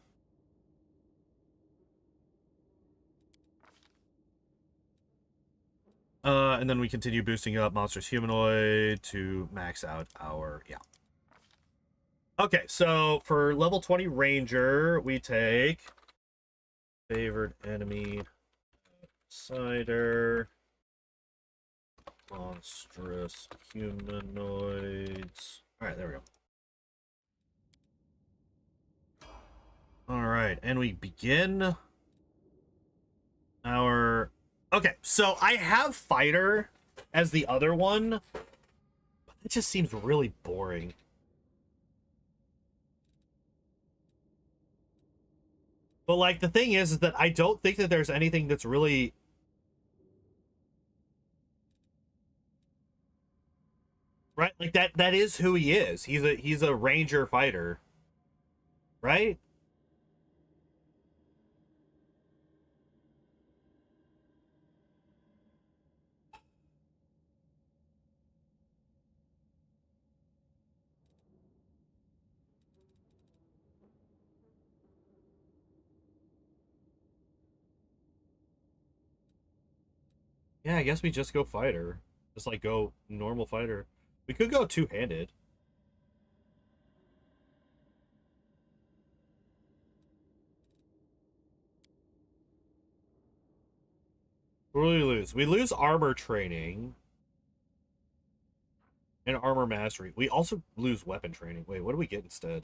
And then we continue boosting up monstrous humanoid to max out our Okay, so for level 20 ranger, we take favored enemy outsider, monstrous humanoids. All right, there we go. All right, and we begin our... Okay, so I have fighter as the other one, but it just seems really boring. But, like, the thing is that I don't think that there's anything that's really... Right? Like that is who he is. He's a ranger fighter, right? Yeah, I guess we just go fighter. Just like go normal fighter. We could go two-handed. What do we lose? We lose armor training and armor mastery. We also lose weapon training. Wait, what do we get instead?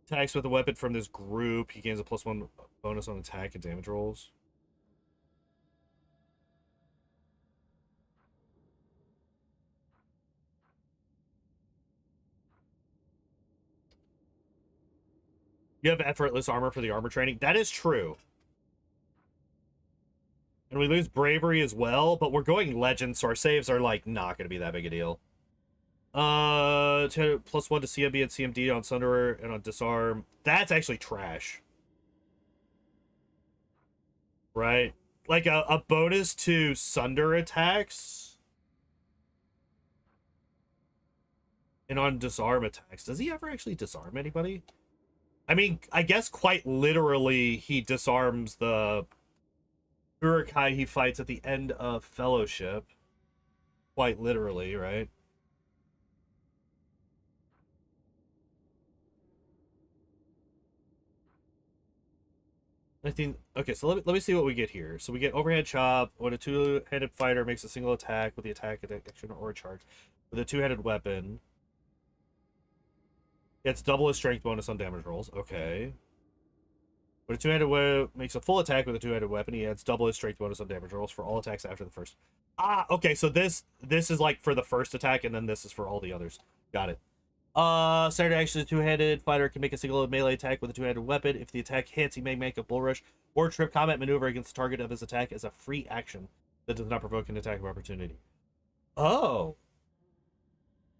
Attacks with a weapon from this group. He gains a +1 bonus on attack and damage rolls. You have effortless armor for the armor training. That is true. And we lose bravery as well, but we're going legend, so our saves are like not going to be that big a deal. +1 to CMB and CMD on Sunder and on Disarm. That's actually trash. Right? Like a bonus to Sunder attacks and on Disarm attacks. Does he ever actually disarm anybody? I mean, I guess quite literally he disarms the Urukai he fights at the end of Fellowship. Quite literally, right? I think okay, so let me see what we get here. So we get overhead chop when a two-handed fighter makes a single attack with the attack action or a charge with a two-handed weapon. Gets double his strength bonus on damage rolls. Okay. When a two-handed weapon makes a full attack with a two-handed weapon, he adds double his strength bonus on damage rolls for all attacks after the first. Ah, okay, so this is like for the first attack, and then this is for all the others. Got it. Standard action, a two-handed fighter can make a single melee attack with a two-handed weapon. If the attack hits, he may make a bull rush or trip combat maneuver against the target of his attack as a free action that does not provoke an attack of opportunity. Oh,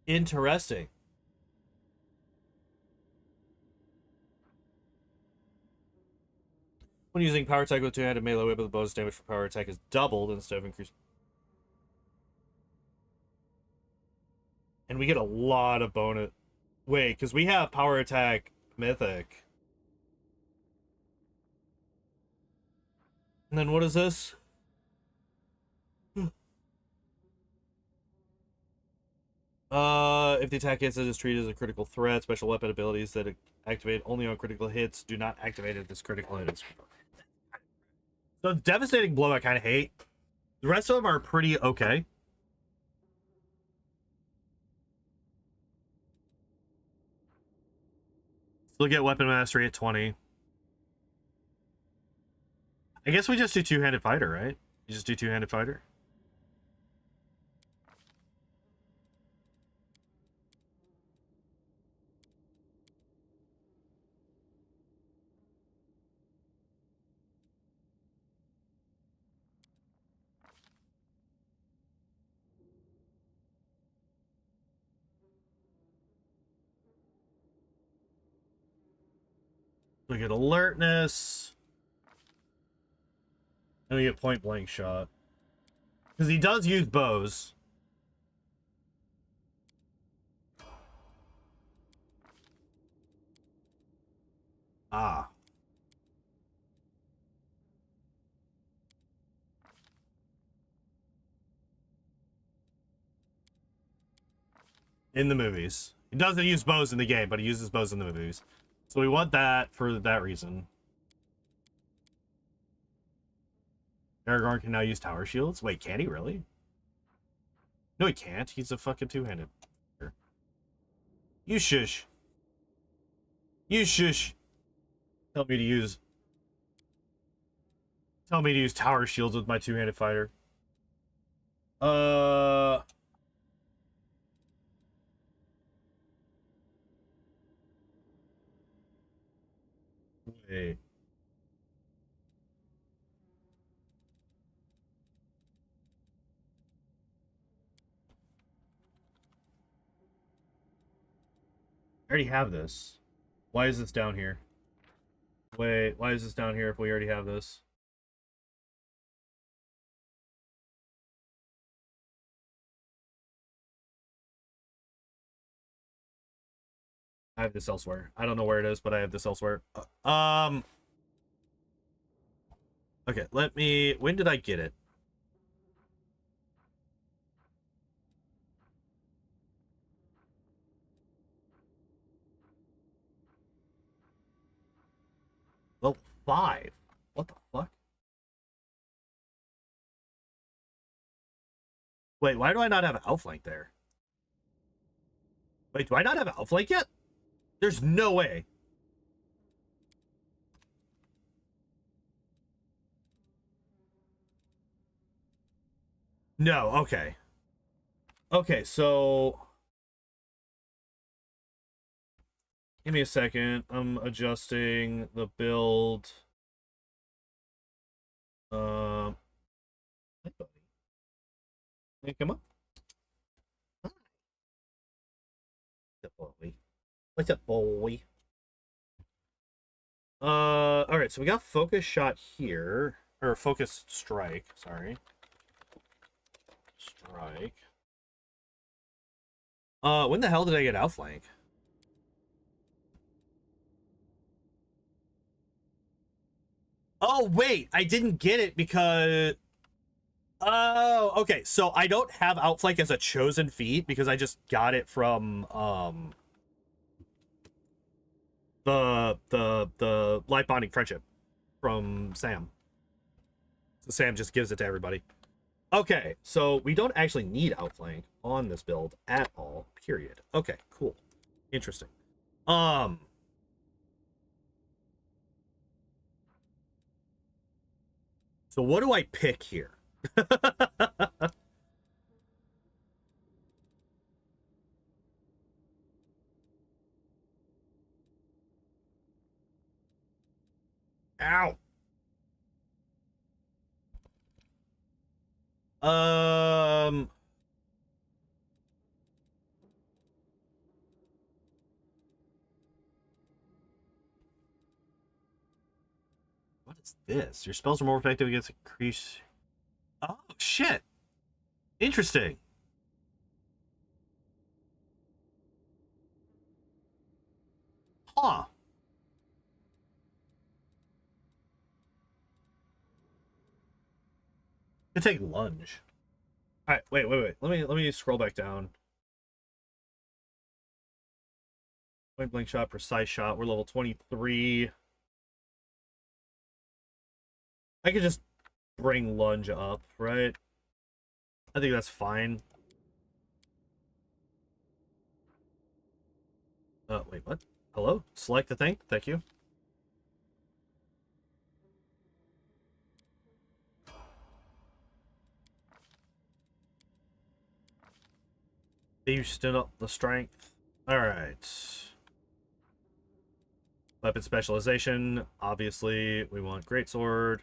interesting. When using power attack with two-handed melee weapon, the bonus damage for power attack is doubled instead of increased. And we get a lot of bonus. Wait, because we have power attack mythic. And then what is this? If the attack hits, it is treated as a critical threat. Special weapon abilities that activate only on critical hits do not activate at this critical hit. So devastating blow I kind of hate. The rest of them are pretty okay. Still get weapon mastery at 20. I guess we just do two-handed fighter, right? You just do two-handed fighter. We get alertness. And we get point blank shot. Because he does use bows. Ah. In the movies. He doesn't use bows in the game, but he uses bows in the movies. So we want that for that reason. Aragorn can now use tower shields. Wait, can he really? No, he can't. He's a fucking two-handed. You shush. You shush. Tell me to use. Tell me to use tower shields with my two-handed fighter. Uh. Wait. I already have this. Why is this down here? Wait, why is this down here if we already have this? I have this elsewhere. I don't know where it is, but I have this elsewhere. Okay, let me... When did I get it? Level 5. What the fuck? Wait, why do I not have an outflank there? Wait, do I not have an outflank yet? There's no way. No, okay. Okay, so... Give me a second. I'm adjusting the build. Hi, buddy. Hey, come on. Hi. What's up, boy? What's up, boy? Alright, so we got focus shot here. Or focus strike, sorry. Strike. When the hell did I get outflank? Oh, wait, I didn't get it because... Oh, okay, so I don't have outflank as a chosen feat because I just got it from, the life bonding friendship from Sam. So Sam just gives it to everybody. Okay, so we don't actually need outflank on this build at all, period. Okay, cool. Interesting. So what do I pick here? Ow. Um what is this? Your spells are more effective against increase. Oh shit. Interesting. Huh. To take lunge. Alright, wait. Let me scroll back down. Point blank shot, precise shot. We're level 23. I could just bring lunge up, right? I think that's fine. Wait, what? Hello? Select the thing. Thank you. You stood up the strength. Alright. Weapon specialization. Obviously, we want greatsword.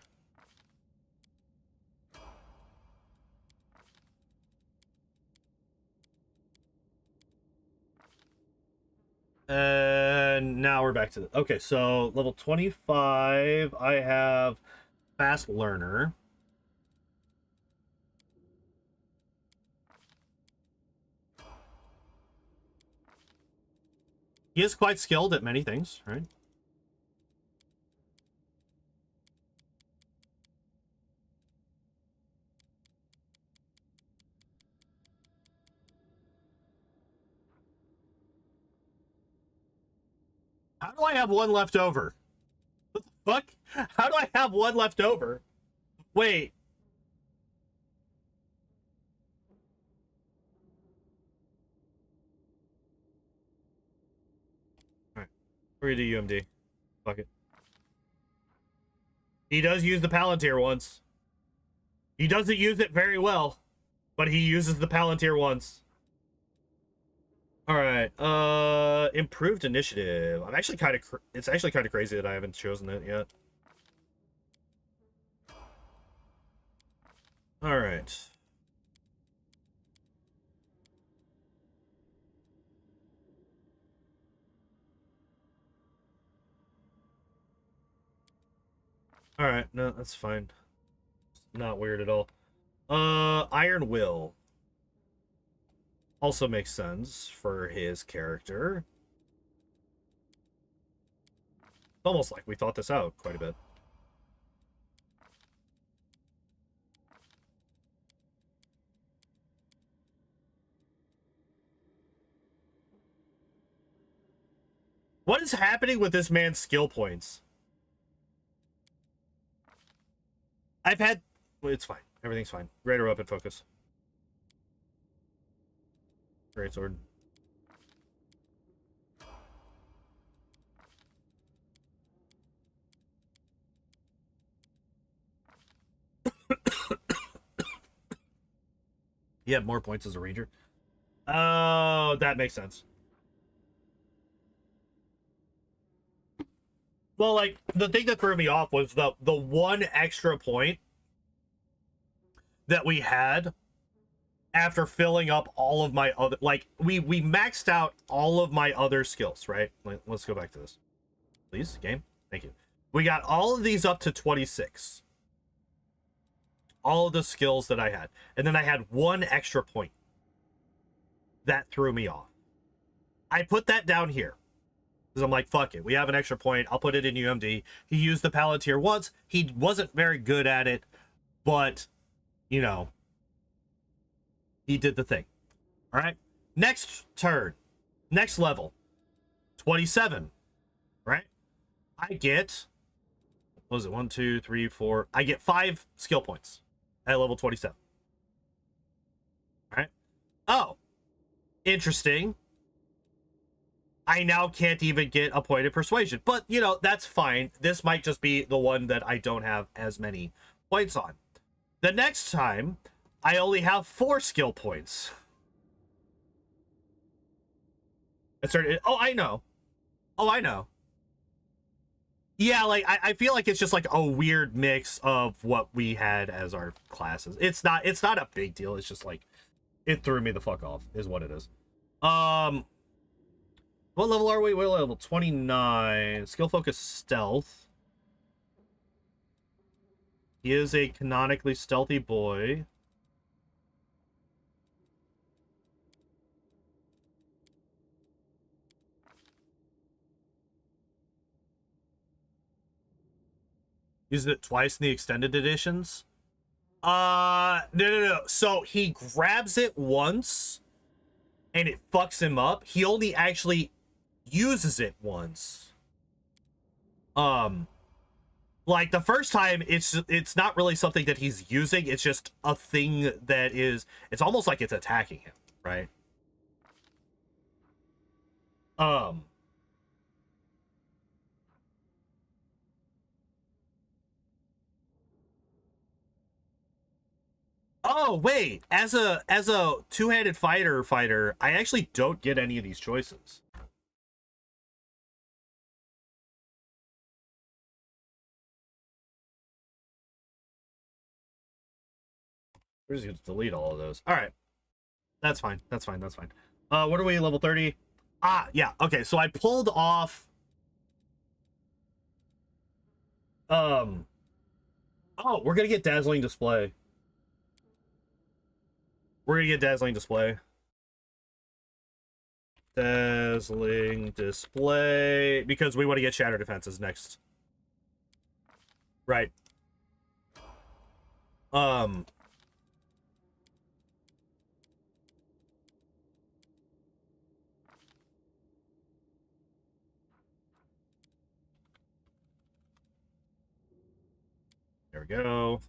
And now we're back to the... Okay, so level 25, I have fast learner. He is quite skilled at many things, right? How do I have one left over? What the fuck? How do I have one left over? Wait. Alright. We're gonna do UMD. Fuck it. He does use the Palantir once. He doesn't use it very well, but he uses the Palantir once. Alright, improved initiative. I'm actually kind of... It's actually kind of crazy that I haven't chosen it yet. Alright. All right, no, that's fine. Not weird at all. Iron Will also makes sense for his character. It's almost like we thought this out quite a bit. What is happening with this man's skill points? I've had... Well, it's fine. Everything's fine. Greater weapon focus. Great sword. He had more points as a ranger. Oh, that makes sense. Well, like, the thing that threw me off was the one extra point that we had after filling up all of my other... Like, we maxed out all of my other skills, right? Let's go back to this. Please, game. Thank you. We got all of these up to 26. All of the skills that I had. And then I had one extra point. That threw me off. I put that down here. Because I'm like, fuck it. We have an extra point. I'll put it in UMD. He used the Palantir once. He wasn't very good at it. But, you know, he did the thing. All right. Next turn. Next level. 27. Right? I get... What was it? 1, 2, 3, 4. I get 5 skill points at level 27. All right. Oh. Interesting. I now can't even get a point of persuasion. But, you know, that's fine. This might just be the one that I don't have as many points on. The next time, I only have 4 skill points. Oh, I know. Oh, I know. Yeah, like, I feel like it's just like a weird mix of what we had as our classes. It's not a big deal. It's just like, it threw me the fuck off, is what it is. What level are we? We're level 29. Skill focus stealth. He is a canonically stealthy boy. Used it twice in the extended editions. No. So he grabs it once and it fucks him up. He only actually uses it once. Like the first time it's not really something that he's using. It's just a thing that is, it's almost like it's attacking him, right? Oh, wait. As a two-handed fighter, I actually don't get any of these choices. We're just going to delete all of those. All right. That's fine. That's fine. That's fine. What are we, level 30? Ah, yeah. Okay, so I pulled off... Oh, we're going to get Dazzling Display. We're going to get Dazzling Display. Dazzling Display. Because we want to get Shatter Defenses next. Right. There we go.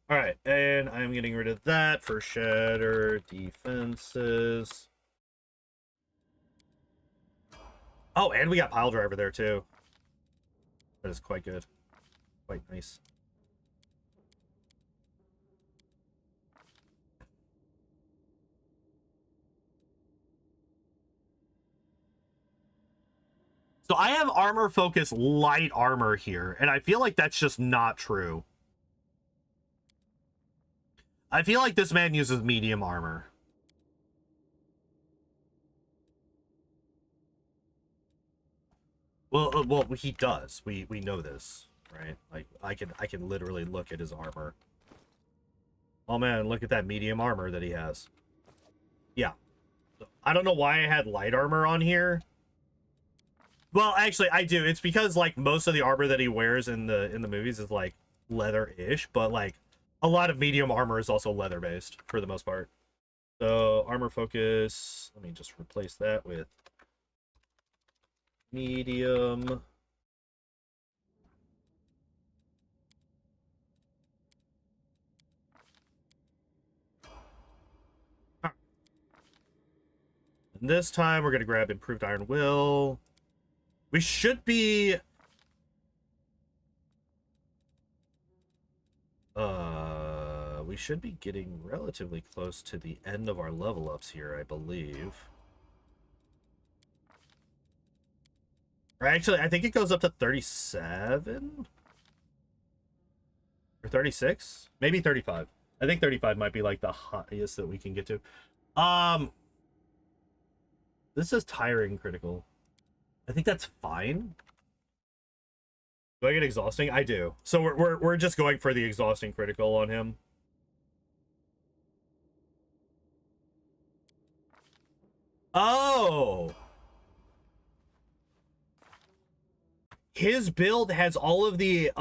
All right, and I'm getting rid of that for Shatter Defenses. Oh, and we got Pile Driver there too. That is quite good. Quite nice. So I have armor focus light armor here, and I feel like that's just not true. I feel like this man uses medium armor. Well, he does. We know this. right? Like I can literally look at his armor. Oh man, look at that medium armor that he has. Yeah. I don't know why I had light armor on here. Well, actually, I do. It's because like most of the armor that he wears in the movies is like leather-ish, but like a lot of medium armor is also leather-based for the most part. So armor focus. Let me just replace that with medium. And this time we're gonna grab improved iron will. We should be we should be getting relatively close to the end of our level ups here, I believe. Or actually, I think it goes up to 37 or 36, maybe 35. I think 35 might be like the highest that we can get to. This is tiring critical. I think that's fine. Do I get exhausting? I do. So we're just going for the exhausting critical on him. Oh. His build has all of the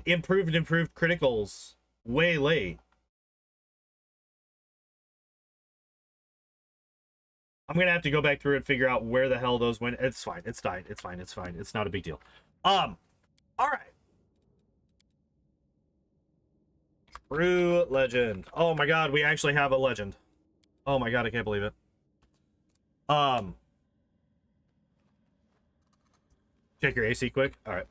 improved criticals way late. I'm gonna have to go back through and figure out where the hell those went. It's fine. It's fine. It's fine. It's fine. It's not a big deal. All right. True legend. Oh my god, we actually have a legend. Oh my god, I can't believe it. Check your AC quick. All right.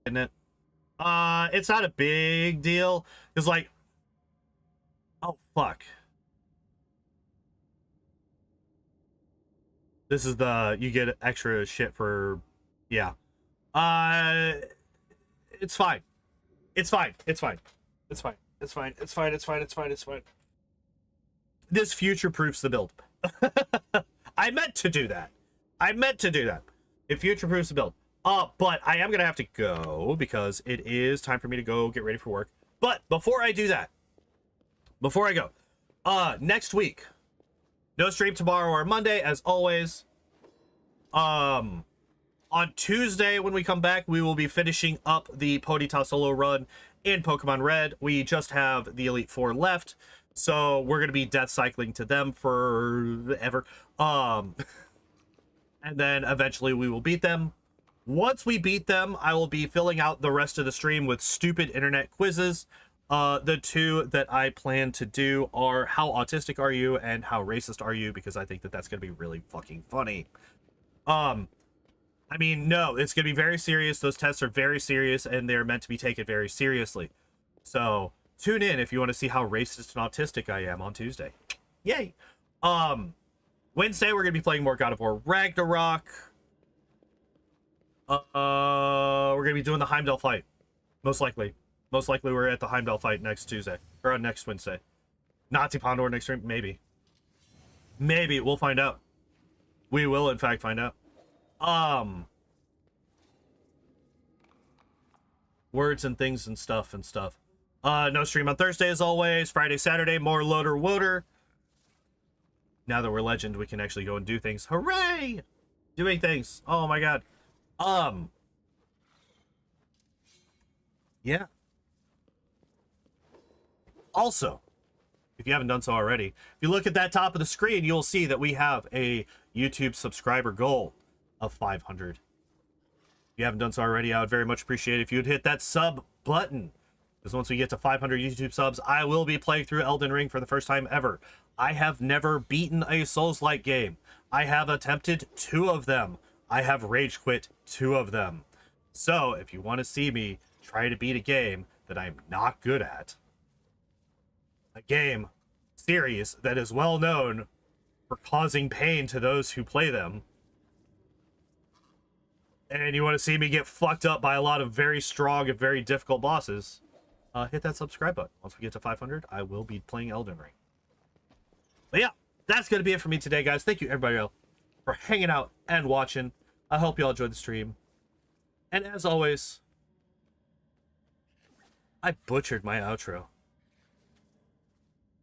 Isn't it? It's not a big deal. Because, like... Oh, fuck. This is the... You get extra shit for... Yeah. It's fine. It's fine. It's fine. It's fine. It's fine. It's fine. It's fine. It's fine. It's fine. This future-proofs the build. I meant to do that. I meant to do that. It future-proofs the build. But I am gonna have to go because it is time for me to go get ready for work. But before I do that, before I go, next week, no stream tomorrow or Monday, as always. On Tuesday, when we come back, we will be finishing up the Ponyta solo run in Pokemon Red. We just have the Elite Four left, so we're gonna be death cycling to them forever. And then eventually we will beat them. Once we beat them, I will be filling out the rest of the stream with stupid internet quizzes. The two that I plan to do are how autistic are you and how racist are you, because I think that that's going to be really fucking funny. I mean, no, it's going to be very serious. Those tests are very serious and they're meant to be taken very seriously. So tune in if you want to see how racist and autistic I am on Tuesday. Yay. Wednesday, we're going to be playing more God of War Ragnarok. We're gonna be doing the Heimdall fight, most likely. Most likely, we're at the Heimdall fight next Tuesday or next Wednesday. Nazi Pandor next stream, maybe. Maybe we'll find out. We will, in fact, find out. Words and things and stuff and stuff. No stream on Thursday as always. Friday, Saturday, more LOTR WOTR. Now that we're legend, we can actually go and do things. Hooray! Doing things. Oh my god. Yeah. Also, if you haven't done so already, if you look at that top of the screen, you'll see that we have a YouTube subscriber goal of 500. If you haven't done so already, I would very much appreciate it if you'd hit that sub button. Because once we get to 500 YouTube subs, I will be playing through Elden Ring for the first time ever. I have never beaten a Souls-like game. I have attempted 2 of them. I have rage quit 2 of them. So, if you want to see me try to beat a game that I'm not good at, a game series that is well known for causing pain to those who play them, and you want to see me get fucked up by a lot of very strong and very difficult bosses, hit that subscribe button. Once we get to 500, I will be playing Elden Ring. But yeah, that's going to be it for me today, guys. Thank you, everybody else, for hanging out and watching. I hope you all enjoyed the stream. And as always, I butchered my outro.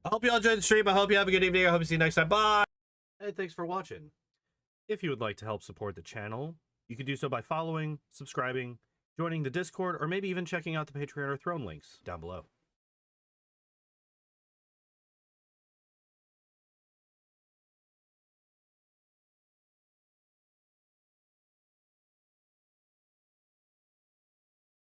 I hope you all enjoyed the stream. I hope you have a good evening. I hope to see you next time. Bye! And thanks for watching. If you would like to help support the channel, you can do so by following, subscribing, joining the Discord, or maybe even checking out the Patreon or Throne links down below.